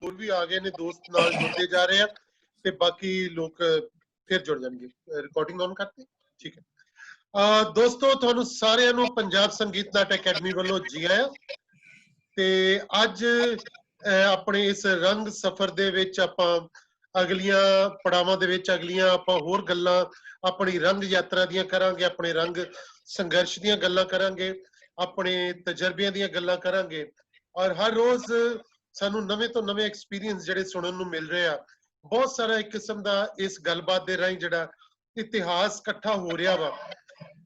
ਹੋਰ ਵੀ ਆ ਗਏ ਨੇ ਦੋਸਤ ਨਾਲ ਜੁੜਦੇ ਜਾ ਰਹੇ ਆ ਤੇ ਬਾਕੀ ਲੋਕ ਫਿਰ ਜੁੜ ਜਾਣਗੇ। ਰਿਕਾਰਡਿੰਗ ਔਨ ਕਰਤੇ ਠੀਕ ਹੈ। ਦੋਸਤੋ ਤੁਹਾਨੂੰ ਸਾਰਿਆਂ ਨੂੰ ਪੰਜਾਬ ਸੰਗੀਤ ਨਾਟਕ ਅਕੈਡਮੀ ਵੱਲੋਂ ਜੀ ਆਇਆਂ ਤੇ ਅੱਜ ਆਪਣੇ ਇਸ ਰੰਗ ਸਫ਼ਰ ਦੇ ਵਿੱਚ ਆਪਾਂ ਅਗਲੀਆਂ ਪੜਾਵਾਂ ਦੇ ਵਿੱਚ ਅਗਲੀਆਂ ਆਪਾਂ ਹੋਰ ਗੱਲਾਂ ਆਪਣੀ ਰੰਗ ਯਾਤਰਾ ਦੀਆਂ ਕਰਾਂਗੇ, ਆਪਣੇ ਰੰਗ ਸੰਘਰਸ਼ ਦੀਆਂ ਗੱਲਾਂ ਕਰਾਂਗੇ, ਆਪਣੇ ਤਜਰਬਿਆਂ ਦੀਆਂ ਗੱਲਾਂ ਕਰਾਂਗੇ ਔਰ ਹਰ ਰੋਜ਼ ਸਾਨੂੰ ਨਵੇਂ ਤੋਂ ਨਵੇਂ ਐਕਸਪੀਰੀਅੰਸ ਜਿਹੜੇ ਸੁਣਨ ਨੂੰ ਮਿਲ ਰਹੇ ਆ। ਬਹੁਤ ਸਾਰਾ ਇੱਕ ਕਿਸਮ ਦਾ ਇਸ ਗੱਲਬਾਤ ਦੇ ਰਾਹੀਂ ਜਿਹੜਾ ਇਤਿਹਾਸ ਇਕੱਠਾ ਹੋ ਰਿਹਾ ਵਾ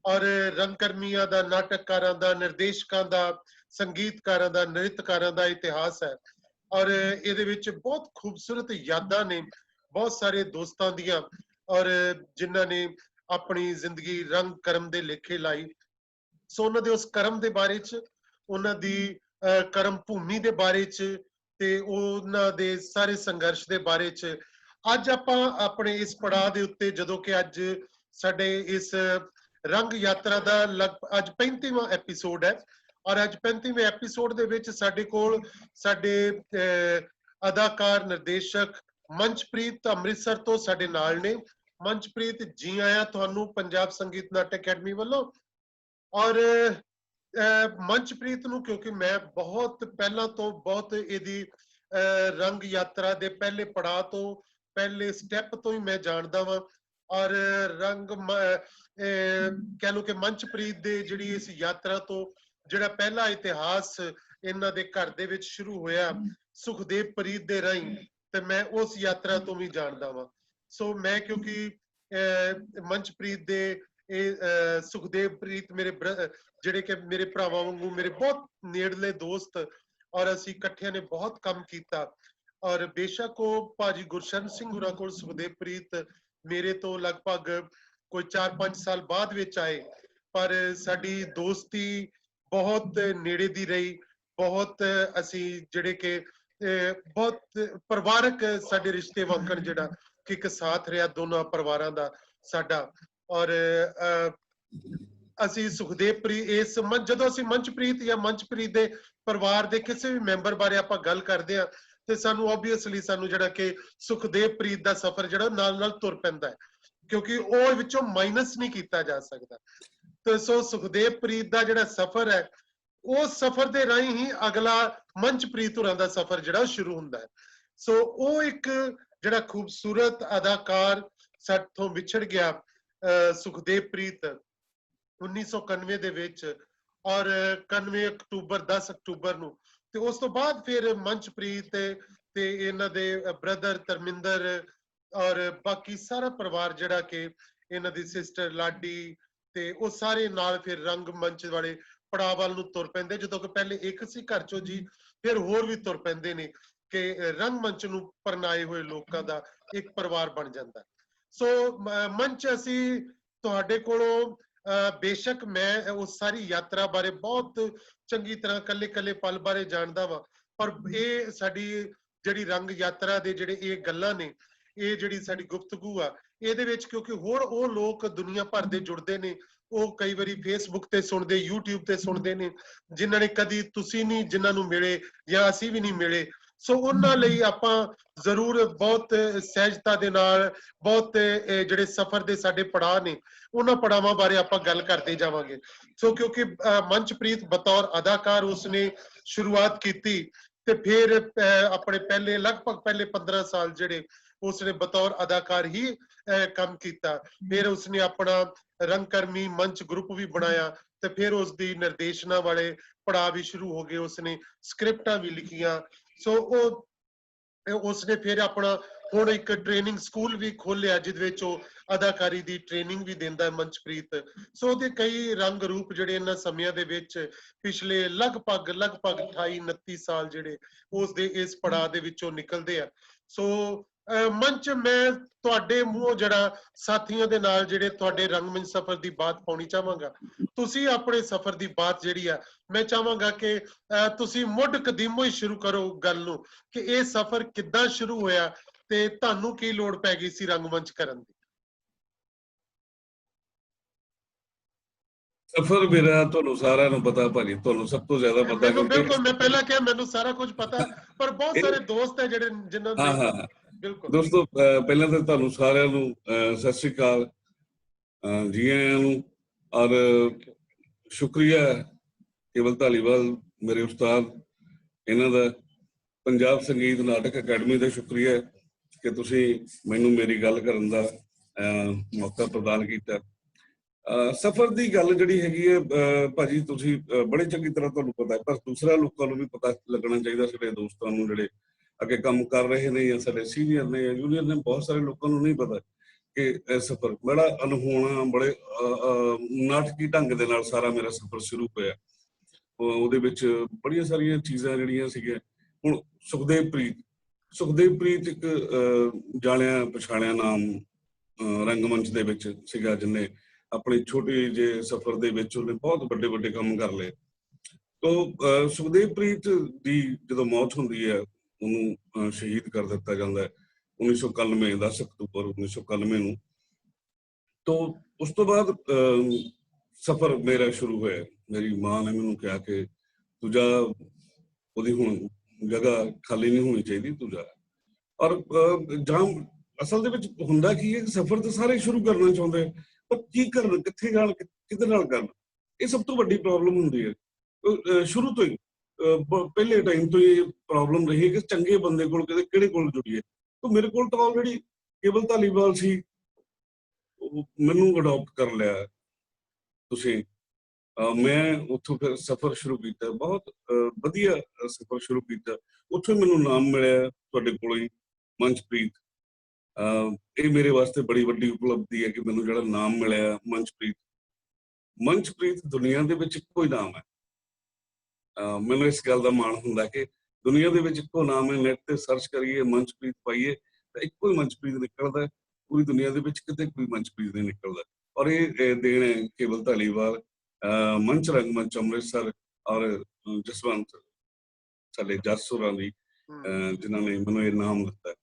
ਔਰ ਰੰਗਕਰਮੀਆਂ ਦਾ, ਨਾਟਕਕਾਰਾਂ ਦਾ, ਨਿਰਦੇਸ਼ਕਾਂ ਦਾ, ਸੰਗੀਤਕਾਰਾਂ ਦਾ, ਨ੍ਰਿਤਕਾਰਾਂ ਦਾ ਇਤਿਹਾਸ ਹੈ ਔਰ ਇਹਦੇ ਵਿੱਚ ਬਹੁਤ ਖੂਬਸੂਰਤ ਯਾਦਾਂ ਨੇ ਬਹੁਤ ਸਾਰੇ ਦੋਸਤਾਂ ਦੀਆਂ ਔਰ ਜਿਨ੍ਹਾਂ ਨੇ ਆਪਣੀ ਜ਼ਿੰਦਗੀ ਰੰਗ ਕਰਮ ਦੇ ਲੇਖੇ ਲਾਈ। ਸੋ ਉਹਨਾਂ ਦੇ ਉਸ ਕਰਮ ਦੇ ਬਾਰੇ ਚ, ਉਹਨਾਂ ਦੀ ਕਰਮ ਭੂਮੀ ਦੇ ਬਾਰੇ ਚ ਤੇ ਉਹਨਾਂ ਦੇ ਸਾਰੇ ਸੰਘਰਸ਼ ਦੇ ਬਾਰੇ ਚ ਅੱਜ ਆਪਾਂ ਆਪਣੇ ਇਸ ਪੜਾਅ ਦੇ ਉੱਤੇ ਜਦੋਂ ਕਿ ਅੱਜ ਸਾਡੇ ਇਸ ਰੰਗ ਯਾਤਰਾ ਦਾ ਅੱਜ 35ਵਾਂ ਐਪੀਸੋਡ ਹੈ ਔਰ ਅੱਜ 35ਵੇਂ ਐਪੀਸੋਡ ਦੇ ਵਿੱਚ ਸਾਡੇ ਕੋਲ ਸਾਡੇ ਅਦਾਕਾਰ ਨਿਰਦੇਸ਼ਕ ਮੰਚਪ੍ਰੀਤ ਅੰਮ੍ਰਿਤਸਰ ਤੋਂ ਸਾਡੇ ਨਾਲ ਨੇ। ਮੰਚਪ੍ਰੀਤ ਜੀ ਆਇਆਂ ਤੁਹਾਨੂੰ ਪੰਜਾਬ ਸੰਗੀਤ ਨਾਟਕ ਅਕੈਡਮੀ ਵੱਲੋਂ। ਔਰ ਮੰਚਪ੍ਰੀਤ ਨੂੰ ਕਿਉਂਕਿ ਮੈਂ ਬਹੁਤ ਪਹਿਲਾਂ ਤੋਂ ਬਹੁਤ ਇਹਦੀ ਰੰਗ ਯਾਤਰਾ ਦੇ ਪਹਿਲੇ ਪੜਾਅ ਤੋਂ ਪਹਿਲੇ ਸਟੈਪ ਤੋਂ ਹੀ ਮੈਂ ਜਾਣਦਾ ਵਾਂ ਔਰ ਰੰਗ ਕਹਿ ਲਓ ਕਿ ਮੰਚਪ੍ਰੀਤ ਦੇ ਜਿਹੜੀ ਇਸ ਯਾਤਰਾ ਤੋਂ ਜਿਹੜਾ ਪਹਿਲਾ ਇਤਿਹਾਸ ਇਹਨਾਂ ਦੇ ਘਰ ਦੇ ਵਿੱਚ ਸ਼ੁਰੂ ਹੋਇਆ ਸੁਖਦੇਵ ਪ੍ਰੀਤ ਦੇ ਰਾਹੀਂ ਤੇ ਮੈਂ ਉਸ ਯਾਤਰਾ ਤੋਂ ਵੀ ਜਾਣਦਾ ਵਾਂ। ਸੋ ਮੈਂ ਕਿਉਂਕਿ ਮੰਚਪ੍ਰੀਤ ਦੇ ਇਹ ਸੁਖਦੇਵ ਪ੍ਰੀਤ ਮੇਰੇ ਜਿਹੜੇ ਕਿ ਮੇਰੇ ਭਰਾਵਾਂ ਵਾਂਗੂ ਮੇਰੇ ਬਹੁਤ ਨੇੜਲੇ ਦੋਸਤ ਔਰ ਅਸੀਂ ਇਕੱਠਿਆਂ ਨੇ ਬਹੁਤ ਕੰਮ ਕੀਤਾ ਔਰ ਬੇਸ਼ੱਕ ਉਹ ਭਾਜੀ ਗੁਰਸ਼ਰਨ ਸਿੰਘ ਹੋਰਾਂ ਕੋਲ ਸੁਖਦੇਵ ਪ੍ਰੀਤ ਮੇਰੇ ਤੋਂ ਲਗਭਗ ਕੋਈ 4-5 ਸਾਲ ਬਾਅਦ ਵਿੱਚ ਆਏ ਪਰ ਸਾਡੀ ਦੋਸਤੀ ਬਹੁਤ ਨੇੜੇ ਦੀ ਰਹੀ। ਬਹੁਤ ਅਸੀਂ ਜਿਹੜੇ ਕਿ ਬਹੁਤ ਪਰਿਵਾਰਕ ਸਾਡੇ ਰਿਸ਼ਤੇ ਵਾਂਗਣ ਜਿਹੜਾ ਕਿ ਇੱਕ ਸਾਥ ਰਿਹਾ ਦੋਨਾਂ ਪਰਿਵਾਰਾਂ ਦਾ ਸਾਡਾ ਔਰ ਅਸੀਂ ਸੁਖਦੇਵ ਪ੍ਰੀਤ ਇਸ ਜਦੋਂ ਅਸੀਂ ਮੰਚਪ੍ਰੀਤ ਜਾਂ ਮੰਚਪ੍ਰੀਤ ਦੇ ਪਰਿਵਾਰ ਦੇ ਕਿਸੇ ਵੀ ਮੈਂਬਰ ਬਾਰੇ ਆਪਾਂ ਗੱਲ ਕਰਦੇ ਆ ਤੇ ਸਾਨੂੰ ਆਬਵੀਅਸਲੀ ਸਾਨੂੰ ਜਿਹੜਾ ਕਿ ਸੁਖਦੇਵ ਪ੍ਰੀਤ ਦਾ ਸਫ਼ਰ ਜਿਹੜਾ ਨਾਲ ਨਾਲ ਤੁਰ ਪੈਂਦਾ ਹੈ ਕਿਉਂਕਿ ਉਹ ਵਿੱਚੋਂ ਮਾਈਨਸ ਨਹੀਂ ਕੀਤਾ ਜਾ ਸਕਦਾ। ਤੇ ਸੋ ਸੁਖਦੇਵ ਪ੍ਰੀਤ ਦਾ ਜਿਹੜਾ ਸਫ਼ਰ ਹੈ ਉਸ ਸਫ਼ਰ ਦੇ ਰਾਹੀਂ ਹੀ ਅਗਲਾ ਮੰਚਪ੍ਰੀਤ ਹੋਰਾਂ ਦਾ ਸਫ਼ਰ ਜਿਹੜਾ ਸ਼ੁਰੂ ਹੁੰਦਾ ਹੈ। ਸੋ ਉਹ ਇੱਕ ਜਿਹੜਾ ਖੂਬਸੂਰਤ ਅਦਾਕਾਰ ਸਾਥੋਂ ਵਿਛੜ ਗਿਆ ਸੁਖਦੇਵ ਪ੍ਰੀਤ 1991 ਦੇ ਵਿੱਚ ਔਰ 91 ਅਕਤੂਬਰ 10 ਅਕਤੂਬਰ ਨੂੰ ਤੇ ਉਸ ਤੋਂ ਬਾਅਦ ਫਿਰ ਮੰਚਪ੍ਰੀਤ ਤੇ ਇਹਨਾਂ ਦੇ ਬ੍ਰਦਰ ਧਰਮਿੰਦਰ ਔਰ ਬਾਕੀ ਸਾਰਾ ਪਰਿਵਾਰ ਜਿਹੜਾ ਕਿ ਇਹਨਾਂ ਦੀ ਸਿਸਟਰ ਲਾਡੀ ਤੇ ਉਹ ਸਾਰੇ ਨਾਲ ਫਿਰ ਰੰਗ ਮੰਚ ਵਾਲੇ ਪੜਾਅ ਵੱਲ ਨੂੰ ਤੁਰ ਪੈਂਦੇ ਜਦੋਂ ਕਿ ਪਹਿਲੇ ਇੱਕ ਸੀ ਘਰ ਚੋਂ ਜੀ ਫਿਰ ਹੋਰ ਵੀ ਤੁਰ ਪੈਂਦੇ ਨੇ ਕਿ ਰੰਗ ਮੰਚ ਨੂੰ ਪਰਨਾਏ ਹੋਏ ਲੋਕਾਂ ਦਾ ਇੱਕ ਪਰਿਵਾਰ ਬਣ ਜਾਂਦਾ। ਸੋ ਮੰਚ ਅਸੀਂ ਤੁਹਾਡੇ ਕੋਲੋਂ ਬੇਸ਼ੱਕ ਮੈਂ ਉਸ ਸਾਰੀ ਯਾਤਰਾ ਬਾਰੇ ਬਹੁਤ ਚੰਗੀ ਤਰ੍ਹਾਂ ਕੱਲੇ ਪਲ ਬਾਰੇ ਜਾਣਦਾ ਵਾਂ ਪਰ ਇਹ ਸਾਡੀ ਜਿਹੜੀ ਰੰਗ ਯਾਤਰਾ ਦੇ ਜਿਹੜੇ ਇਹ ਗੱਲਾਂ ਨੇ ਇਹ ਜਿਹੜੀ ਸਾਡੀ ਗੁਫ਼ਤਗੂ ਆ ਇਹਦੇ ਵਿੱਚ ਕਿਉਂਕਿ ਹੋਰ ਉਹ ਲੋਕ ਦੁਨੀਆ ਭਰ ਦੇ ਜੁੜਦੇ ਨੇ ਉਹ ਕਈ ਵਾਰੀ ਫੇਸਬੁੱਕ ਤੇ ਸੁਣਦੇ YouTube ਤੇ ਸੁਣਦੇ ਨੇ ਜਿਨ੍ਹਾਂ ਨੇ ਕਦੀ ਤੁਸੀਂ ਨਹੀਂ ਜਿਨ੍ਹਾਂ ਨੂੰ ਮਿਲੇ ਜਾਂ ਅਸੀਂ ਵੀ ਨਹੀਂ ਮਿਲੇ। ਸੋ ਉਹਨਾਂ ਲਈ ਆਪਾਂ ਜ਼ਰੂਰ ਬਹੁਤ ਸਹਿਜਤਾ ਦੇ ਨਾਲ ਬਹੁਤ ਜਿਹੜੇ ਸਫ਼ਰ ਦੇ ਸਾਡੇ ਪੜਾਅ ਨੇ ਉਹਨਾਂ ਪੜਾਵਾਂ ਬਾਰੇ ਆਪਾਂ ਗੱਲ ਕਰਦੇ ਜਾਵਾਂਗੇ। ਸੋ ਕਿਉਂਕਿ ਮੰਚਪ੍ਰੀਤ ਬਤੌਰ ਅਦਾਕਾਰ ਉਸਨੇ ਸ਼ੁਰੂਆਤ ਕੀਤੀ ਤੇ ਫਿਰ ਆਪਣੇ ਪਹਿਲੇ ਲਗਭਗ ਪਹਿਲੇ 15 ਸਾਲ ਜਿਹੜੇ ਉਸਨੇ ਬਤੌਰ ਅਦਾਕਾਰ ਹੀ ਕੰਮ ਕੀਤਾ। ਫਿਰ ਉਸਨੇ ਆਪਣਾ ਰੰਗਕਰਮੀ ਮੰਚ ਗਰੁੱਪ ਵੀ ਬਣਾਇਆ ਤੇ ਫਿਰ ਉਸ ਦੀ ਨਿਰਦੇਸ਼ਨਾ ਵਾਲੇ ਪੜਾਅ ਵੀ ਸ਼ੁਰੂ ਹੋ ਗਏ। ਉਸਨੇ ਸਕ੍ਰਿਪਟਾਂ ਵੀ ਲਿਖੀਆਂ। ਸੋ ਉਹ ਉਸਨੇ ਫਿਰ ਆਪਣਾ ਹੁਣ ਇੱਕ ਟ੍ਰੇਨਿੰਗ ਸਕੂਲ ਵੀ ਖੋਲਿਆ ਜਿਹਦੇ ਵਿੱਚ ਉਹ ਅਦਾਕਾਰੀ ਦੀ ਟ੍ਰੇਨਿੰਗ ਵੀ ਦਿੰਦਾ ਹੈ ਮੰਚਪ੍ਰੀਤ। ਸੋ ਉਹਦੇ ਕਈ ਰੰਗ ਰੂਪ ਜਿਹੜੇ ਇਹਨਾਂ ਸਮਿਆਂ ਦੇ ਵਿੱਚ ਪਿਛਲੇ ਲਗਭਗ 28-29 ਸਾਲ ਜਿਹੜੇ ਉਸ ਦੇ ਇਸ ਪੜਾਅ ਦੇ ਵਿੱਚੋਂ ਨਿਕਲਦੇ ਆ। ਸੋ ਮੰਚ ਮੈਂ ਤੁਹਾਡੇ ਮੂੰਹੋਂ ਜਿਹੜਾ ਸਾਥੀਆਂ ਦੇ ਨਾਲ ਜਿਹੜੇ ਤੁਹਾਡੇ ਰੰਗਮੰਚ ਸਫ਼ਰ ਦੀ ਬਾਤ ਪਾਉਣੀ ਚਾਹਾਂਗਾ। ਤੁਸੀਂ ਆਪਣੇ ਸਫ਼ਰ ਦੀ ਬਾਤ ਜਿਹੜੀ ਆ ਮੈਂ ਚਾਹਾਂਗਾ ਕਿ ਤੁਸੀਂ ਮੁੱਢ ਕਦੀਮੋਂ ਹੀ ਸ਼ੁਰੂ ਕਰੋ ਗੱਲ ਨੂੰ ਕਿ ਇਹ ਸਫ਼ਰ ਕਿੱਦਾਂ ਸ਼ੁਰੂ ਹੋਇਆ ਤੇ ਤੁਹਾਨੂੰ ਕੀ ਲੋੜ ਪੈ ਗਈ ਸੀ ਰੰਗਮੰਚ ਕਰਨ ਦੀ। ਸਫ਼ਰ ਮੇਰਾ ਤੁਹਾਨੂੰ ਸਾਰਿਆਂ ਨੂੰ ਪਤਾ ਭਾਜੀ, ਤੁਹਾਨੂੰ ਸਭ ਤੋਂ ਜ਼ਿਆਦਾ ਪਤਾ, ਮੈਨੂੰ ਕਿਉਂਕਿ ਬਿਲਕੁਲ, ਮੈਂ ਪਹਿਲਾਂ ਕਿਹਾ ਮੈਨੂੰ ਸਾਰਾ ਕੁਝ ਪਤਾ, ਪਰ ਬਹੁਤ ਸਾਰੇ ਦੋਸਤ ਹੈ ਜਿਹੜੇ ਜਿਨ੍ਹਾਂ ਹਾਂ ਨੇ ਹਾਂ ਬਿਲਕੁਲ। ਦੋਸਤੋ, ਪਹਿਲਾਂ ਤਾਂ ਤੁਹਾਨੂੰ ਸਾਰਿਆਂ ਨੂੰ ਸਤਿ ਸ੍ਰੀ ਅਕਾਲ, ਜੀ ਆਇਆਂ ਨੂੰ, ਔਰ ਸ਼ੁਕਰੀਆ ਕੇਵਲ ਧਾਲੀਵਾਲ ਮੇਰੇ ਉਸਤਾਦ, ਇਹਨਾਂ ਦਾ, ਪੰਜਾਬ ਸੰਗੀਤ ਨਾਟਕ ਅਕੈਡਮੀ ਦਾ ਸ਼ੁਕਰੀਆ ਕਿ ਤੁਸੀਂ ਮੈਨੂੰ ਮੇਰੀ ਗੱਲ ਕਰਨ ਦਾ ਮੌਕਾ ਪ੍ਰਦਾਨ ਕੀਤਾ। ਸਫ਼ਰ ਦੀ ਗੱਲ ਜਿਹੜੀ ਹੈਗੀ ਹੈ ਭਾਜੀ, ਤੁਸੀਂ ਬੜੇ ਚੰਗੀ ਤਰ੍ਹਾਂ ਤੁਹਾਨੂੰ ਪਤਾ ਹੈ, ਪਰ ਦੂਸਰਾ ਲੋਕਾਂ ਨੂੰ ਵੀ ਪਤਾ ਲੱਗਣਾ ਚਾਹੀਦਾ, ਸਾਡੇ ਦੋਸਤਾਂ ਨੂੰ ਜਿਹੜੇ ਅੱਗੇ ਕੰਮ ਕਰ ਰਹੇ ਨੇ ਜਾਂ ਸਾਡੇ ਸੀਨੀਅਰ ਨੇ ਜਾਂ ਜੂਨੀਅਰ ਨੇ, ਬਹੁਤ ਸਾਰੇ ਲੋਕਾਂ ਨੂੰ ਨਹੀਂ ਪਤਾ ਕਿ ਇਹ ਸਫ਼ਰ ਬੜਾ ਅਨਹੋਣਾ, ਬੜੇ ਨਾਟਕੀ ਢੰਗ ਦੇ ਨਾਲ ਸਾਰਾ ਮੇਰਾ ਸਫ਼ਰ ਸ਼ੁਰੂ ਹੋਇਆ। ਉਹਦੇ ਵਿੱਚ ਬੜੀਆਂ ਸਾਰੀਆਂ ਚੀਜ਼ਾਂ ਜਿਹੜੀਆਂ ਸੀਗੀਆਂ। ਹੁਣ ਸੁਖਦੇਵ ਪ੍ਰੀਤ ਇੱਕ ਜਾਣਿਆ ਪਛਾਣਿਆ ਨਾਮ ਰੰਗਮੰਚ ਦੇ ਵਿੱਚ ਸੀਗਾ, ਜਿਹਨੇ ਆਪਣੇ ਛੋਟੇ ਜਿਹੇ ਸਫ਼ਰ ਦੇ ਵਿੱਚ ਉਹਨੇ ਬਹੁਤ ਵੱਡੇ ਵੱਡੇ ਕੰਮ ਕਰ ਲਏ। ਤੋ ਸੁਖਦੇਵ ਪ੍ਰੀਤ ਦੀ ਜਦੋਂ ਮੌਤ ਹੁੰਦੀ ਹੈ, ਉਹਨੂੰ ਸ਼ਹੀਦ ਕਰ ਦਿੱਤਾ ਜਾਂਦਾ ਹੈ 1991 10 ਅਕਤੂਬਰ 1991 ਨੂੰ। ਤੋ ਉਸ ਤੋਂ ਬਾਅਦ ਸਫ਼ਰ ਮੇਰਾ ਸ਼ੁਰੂ ਹੋਇਆ। ਮੇਰੀ ਮਾਂ ਨੇ ਮੈਨੂੰ ਕਿਹਾ ਕਿ ਤੂੰ ਜਾ, ਉਹਦੀ ਹੁਣ ਜਗ੍ਹਾ ਖਾਲੀ ਨਹੀਂ ਹੋਣੀ ਚਾਹੀਦੀ, ਤੂੰ ਜਾ। ਔਰ ਅਸਲ ਦੇ ਵਿੱਚ ਹੁੰਦਾ ਕੀ ਹੈ, ਸਫ਼ਰ ਤਾਂ ਸਾਰੇ ਸ਼ੁਰੂ ਕਰਨਾ ਚਾਹੁੰਦੇ, ਪਰ ਕੀ ਕਰਨ, ਕਿੱਥੇ ਜਾਣ, ਕਿਹਦੇ ਨਾਲ ਕਰਨ, ਇਹ ਸਭ ਤੋਂ ਵੱਡੀ ਪ੍ਰੋਬਲਮ ਹੁੰਦੀ ਹੈ। ਸ਼ੁਰੂ ਤੋਂ ਹੀ ਪਹਿਲੇ ਟਾਈਮ ਤੋਂ ਇਹ ਪ੍ਰੋਬਲਮ ਰਹੀ ਹੈ ਕਿ ਚੰਗੇ ਬੰਦੇ ਕੋਲ ਕਿਹੜੇ ਕੋਲ ਜੁੜੀਏ। ਤਾਂ ਮੇਰੇ ਕੋਲ ਤਾਂ ਆਲਰੇਡੀ ਕੇਵਲ ਧਾਲੀਵਾਲ ਸੀ, ਮੈਨੂੰ ਅਡਾਪਟ ਕਰ ਲਿਆ ਤੁਸੀਂ। ਮੈਂ ਉੱਥੋਂ ਫਿਰ ਸਫ਼ਰ ਸ਼ੁਰੂ ਕੀਤਾ, ਬਹੁਤ ਵਧੀਆ ਸਫ਼ਰ ਸ਼ੁਰੂ ਕੀਤਾ। ਉੱਥੋਂ ਮੈਨੂੰ ਨਾਮ ਮਿਲਿਆ ਤੁਹਾਡੇ ਕੋਲੋਂ ਹੀ, ਮੰਚਪ੍ਰੀਤ। ਇਹ ਮੇਰੇ ਵਾਸਤੇ ਬੜੀ ਵੱਡੀ ਉਪਲਬਧੀ ਹੈ ਕਿ ਮੈਨੂੰ ਜਿਹੜਾ ਨਾਮ ਮਿਲਿਆ ਮੰਚਪ੍ਰੀਤ ਦੁਨੀਆ ਦੇ ਵਿੱਚ ਇੱਕੋ ਹੀ ਨਾਮ ਹੈ। ਮੈਨੂੰ ਇਸ ਗੱਲ ਦਾ ਮਾਣ ਹੁੰਦਾ ਕਿ ਦੁਨੀਆ ਦੇ ਵਿੱਚ ਇੱਕੋ ਨਾਮ ਹੈ। ਨੈਟ ਤੇ ਸਰਚ ਕਰੀਏ, ਮੰਚਪ੍ਰੀਤ ਪਾਈਏ ਤਾਂ ਇੱਕੋ ਹੀ ਮੰਚਪ੍ਰੀਤ ਨਿਕਲਦਾ, ਪੂਰੀ ਦੁਨੀਆ ਦੇ ਵਿੱਚ ਕਿਤੇ ਕੋਈ ਮੰਚਪ੍ਰੀਤ ਨਹੀਂ ਨਿਕਲਦਾ। ਔਰ ਇਹ ਦੇਣ ਹੈ ਕੇਵਲ ਧਾਲੀਵਾਲ, ਮੰਚ ਰੰਗਮੰਚ ਅੰਮ੍ਰਿਤਸਰ, ਔਰ ਜਸਵੰਤ ਸਾਡੇ ਜਸ ਹੋਰਾਂ ਦੀ, ਜਿਨ੍ਹਾਂ ਨੇ ਮੈਨੂੰ ਇਹ ਨਾਮ ਦਿੱਤਾ।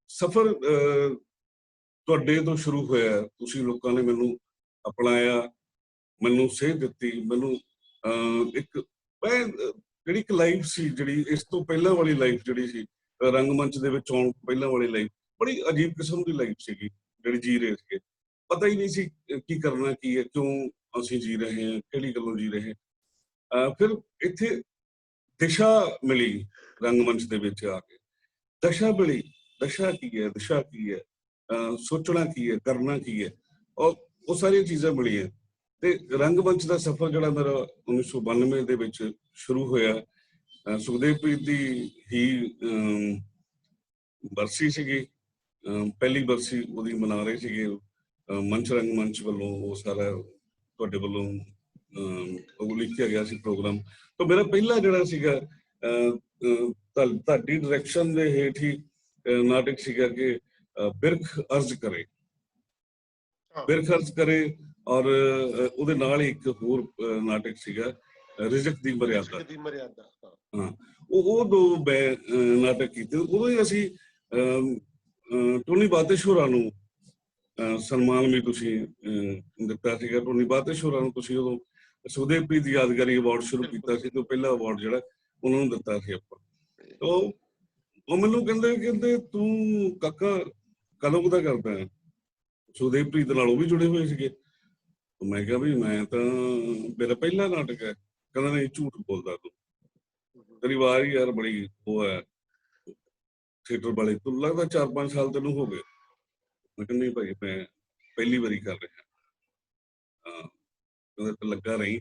ਸਫ਼ਰ ਤੁਹਾਡੇ ਤੋਂ ਸ਼ੁਰੂ ਹੋਇਆ, ਤੁਸੀਂ ਲੋਕਾਂ ਨੇ ਮੈਨੂੰ ਅਪਣਾਇਆ, ਮੈਨੂੰ ਸੇਧ ਦਿੱਤੀ, ਮੈਨੂੰ ਇੱਕ ਜਿਹੜੀ ਇੱਕ ਲਾਈਫ ਸੀ, ਜਿਹੜੀ ਇਸ ਤੋਂ ਪਹਿਲਾਂ ਵਾਲੀ ਲਾਈਫ ਜਿਹੜੀ ਸੀ, ਰੰਗਮੰਚ ਦੇ ਵਿੱਚ ਆਉਣ ਪਹਿਲਾਂ ਵਾਲੀ ਲਾਈਫ, ਬੜੀ ਅਜੀਬ ਕਿਸਮ ਦੀ ਲਾਈਫ ਸੀਗੀ ਜਿਹੜੀ ਜੀ ਰਹੇ ਸੀਗੇ। ਪਤਾ ਹੀ ਨਹੀਂ ਸੀ ਕੀ ਕਰਨਾ ਕੀ ਹੈ, ਕਿਉਂ ਅਸੀਂ ਜੀ ਰਹੇ ਹਾਂ, ਕਿਹੜੀ ਗੱਲੋਂ ਜੀ ਰਹੇ। ਫਿਰ ਇੱਥੇ ਦਿਸ਼ਾ ਮਿਲੀ ਰੰਗਮੰਚ ਦੇ ਵਿੱਚ ਆ ਕੇ, ਦਸ਼ਾ ਮਿਲੀ। ਦਸ਼ਾ ਕੀ ਹੈ, ਦਿਸ਼ਾ ਕੀ ਹੈ, ਸੋਚਣਾ ਕੀ ਹੈ, ਕਰਨਾ ਕੀ ਹੈ, ਔਰ ਉਹ ਸਾਰੀਆਂ ਚੀਜ਼ਾਂ ਮਿਲੀਆਂ। ਤੇ ਰੰਗਮੰਚ ਦਾ ਸਫ਼ਰ ਜਿਹੜਾ ਮੇਰਾ 1992 ਦੇ ਵਿੱਚ ਸ਼ੁਰੂ ਹੋਇਆ। ਸੁਖਦੇਵ ਪ੍ਰੀਤ ਦੀ ਹੀ ਬਰਸੀ ਸੀਗੀ, ਪਹਿਲੀ ਬਰਸੀ ਉਹਦੀ ਮਨਾ ਰਹੇ ਸੀਗੇ ਮੰਚ ਰੰਗਮੰਚ ਵੱਲੋਂ। ਉਹ ਸਾਰਾ ਤੁਹਾਡੇ ਵੱਲੋਂ ਉਹ ਲਿਖਿਆ ਗਿਆ ਸੀ ਪ੍ਰੋਗਰਾਮ। ਤਾਂ ਮੇਰਾ ਪਹਿਲਾ ਜਿਹੜਾ ਸੀਗਾ ਤੁਹਾਡੀ ਡਾਇਰੈਕਸ਼ਨ ਦੇ ਹੇਠ ਹੀ ਨਾਟਕ ਸੀਗਾ ਕਿ ਬਿਰਖ ਅਰਜ਼ ਕਰੇ, ਬਿਰਖ ਅਰਜ਼ ਕਰੇ। ਔਰ ਉਹਦੇ ਨਾਲ ਹੀ ਇੱਕ ਹੋਰ ਨਾਟਕ ਸੀਗਾ ਰਿਜ਼ਕ ਦੀ ਮਰਿਆਦਾ। ਹਾਂ, ਉਹ ਦੋ ਨਾਟਕ ਕੀਤੇ। ਉਦੋਂ ਹੀ ਅਸੀਂ ਟੋਨੀ ਬਾਤਿਸ਼ ਹੋਰਾਂ ਨੂੰ ਸਨਮਾਨ ਵੀ ਤੁਸੀਂ ਦਿੱਤਾ ਸੀਗਾ। ਟੋਨੀ ਬਾਤਿਸ਼ ਹੋਰਾਂ ਨੂੰ ਤੁਸੀਂ ਉਦੋਂ ਸੁਖਦੇਵ ਪ੍ਰੀਤ ਯਾਦਗਾਰੀ ਅਵਾਰਡ ਸ਼ੁਰੂ ਕੀਤਾ ਸੀ, ਤੇ ਪਹਿਲਾ ਅਵਾਰਡ ਜਿਹੜਾ ਉਹਨਾਂ ਨੂੰ ਦਿੱਤਾ ਸੀ ਆਪਾਂ। ਉਹ ਮੈਨੂੰ ਕਹਿੰਦੇ ਤੂੰ ਕਾਕਾ ਕਦੋਂ ਦਾ ਕਰਦਾ ਹੈ? ਸੁਖਦੇਵ ਪ੍ਰੀਤ ਨਾਲ ਉਹ ਵੀ ਜੁੜੇ ਹੋਏ ਸੀਗੇ। ਮੈਂ ਕਿਹਾ ਵੀ ਮੈਂ ਤਾਂ, ਮੇਰਾ ਪਹਿਲਾ ਨਾਟਕ ਹੈ। ਕਹਿੰਦਾ ਨਹੀਂ, ਝੂਠ ਬੋਲਦਾ ਤੂੰ, ਤੇਰੀ ਆਵਾਜ਼ ਹੀ ਯਾਰ ਬੜੀ ਉਹ ਹੈ ਥੀਏਟਰ ਵਾਲੇ, ਤੂੰ ਲੱਗਦਾ 4-5 ਸਾਲ ਤੈਨੂੰ ਹੋ ਗਏ। ਮੈਂ ਕਿਹਾ ਨਹੀਂ ਭਾਈ, ਮੈਂ ਪਹਿਲੀ ਵਾਰੀ ਕਰ ਰਿਹਾ। ਲੱਗਾ ਰਹੀ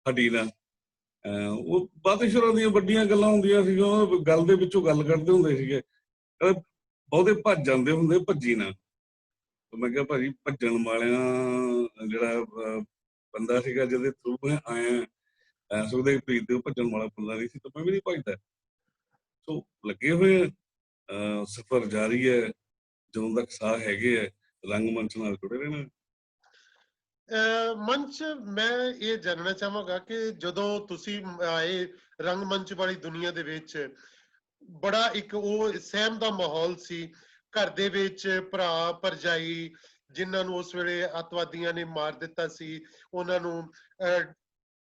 ਹੱਡੀ ਨਾਲ। ਉਹ ਬਾਤਿਸ਼ਰਾਂ ਦੀਆਂ ਵੱਡੀਆਂ ਗੱਲਾਂ ਹੁੰਦੀਆਂ ਸੀਗੀਆਂ, ਗੱਲ ਦੇ ਵਿੱਚੋਂ ਗੱਲ ਕੱਢਦੇ ਹੁੰਦੇ ਸੀਗੇ। ਬਹੁਤੇ ਭੱਜ ਜਾਂਦੇ ਹੁੰਦੇ, ਭੱਜੀ ਨਾ। ਮੈਂ ਕਿਹਾ ਭਾਜੀ, ਭੱਜਣ ਵਾਲਿਆਂ ਜਿਹੜਾ ਬੰਦਾ ਸੀਗਾ ਜਿਹਦੇ ਥਰੂ ਮੈਂ ਆਇਆ, ਸੁਖਦੇਵ ਪ੍ਰੀਤ ਦੇ ਭੱਜਣ ਵਾਲਾ ਬੰਦਾ ਨਹੀਂ ਸੀ, ਤਾਂ ਮੈਂ ਵੀ ਨਹੀਂ ਭੱਜਦਾ। ਸੋ ਲੱਗੇ ਹੋਏ ਸਫ਼ਰ ਜਾਰੀ ਹੈ, ਜਦੋਂ ਤੱਕ ਸਾਹ ਹੈਗੇ ਹੈ ਰੰਗਮੰਚ ਨਾਲ ਜੁੜੇ ਰਹਿਣਾ। ਮੰਚ, ਮੈਂ ਇਹ ਜਾਣਨਾ ਚਾਹਾਂਗਾ ਕਿ ਜਦੋਂ ਤੁਸੀਂ ਆਏ ਰੰਗਮੰਚ ਵਾਲੀ ਦੁਨੀਆ ਦੇ ਵਿੱਚ, ਬੜਾ ਇੱਕ ਉਹ ਸਹਿਮ ਦਾ ਮਾਹੌਲ ਸੀ। ਘਰ ਦੇ ਵਿੱਚ ਭਰਾ ਭਰਜਾਈ ਜਿਨ੍ਹਾਂ ਨੂੰ ਉਸ ਵੇਲੇ ਅੱਤਵਾਦੀਆਂ ਨੇ ਮਾਰ ਦਿੱਤਾ ਸੀ, ਉਹਨਾਂ ਨੂੰ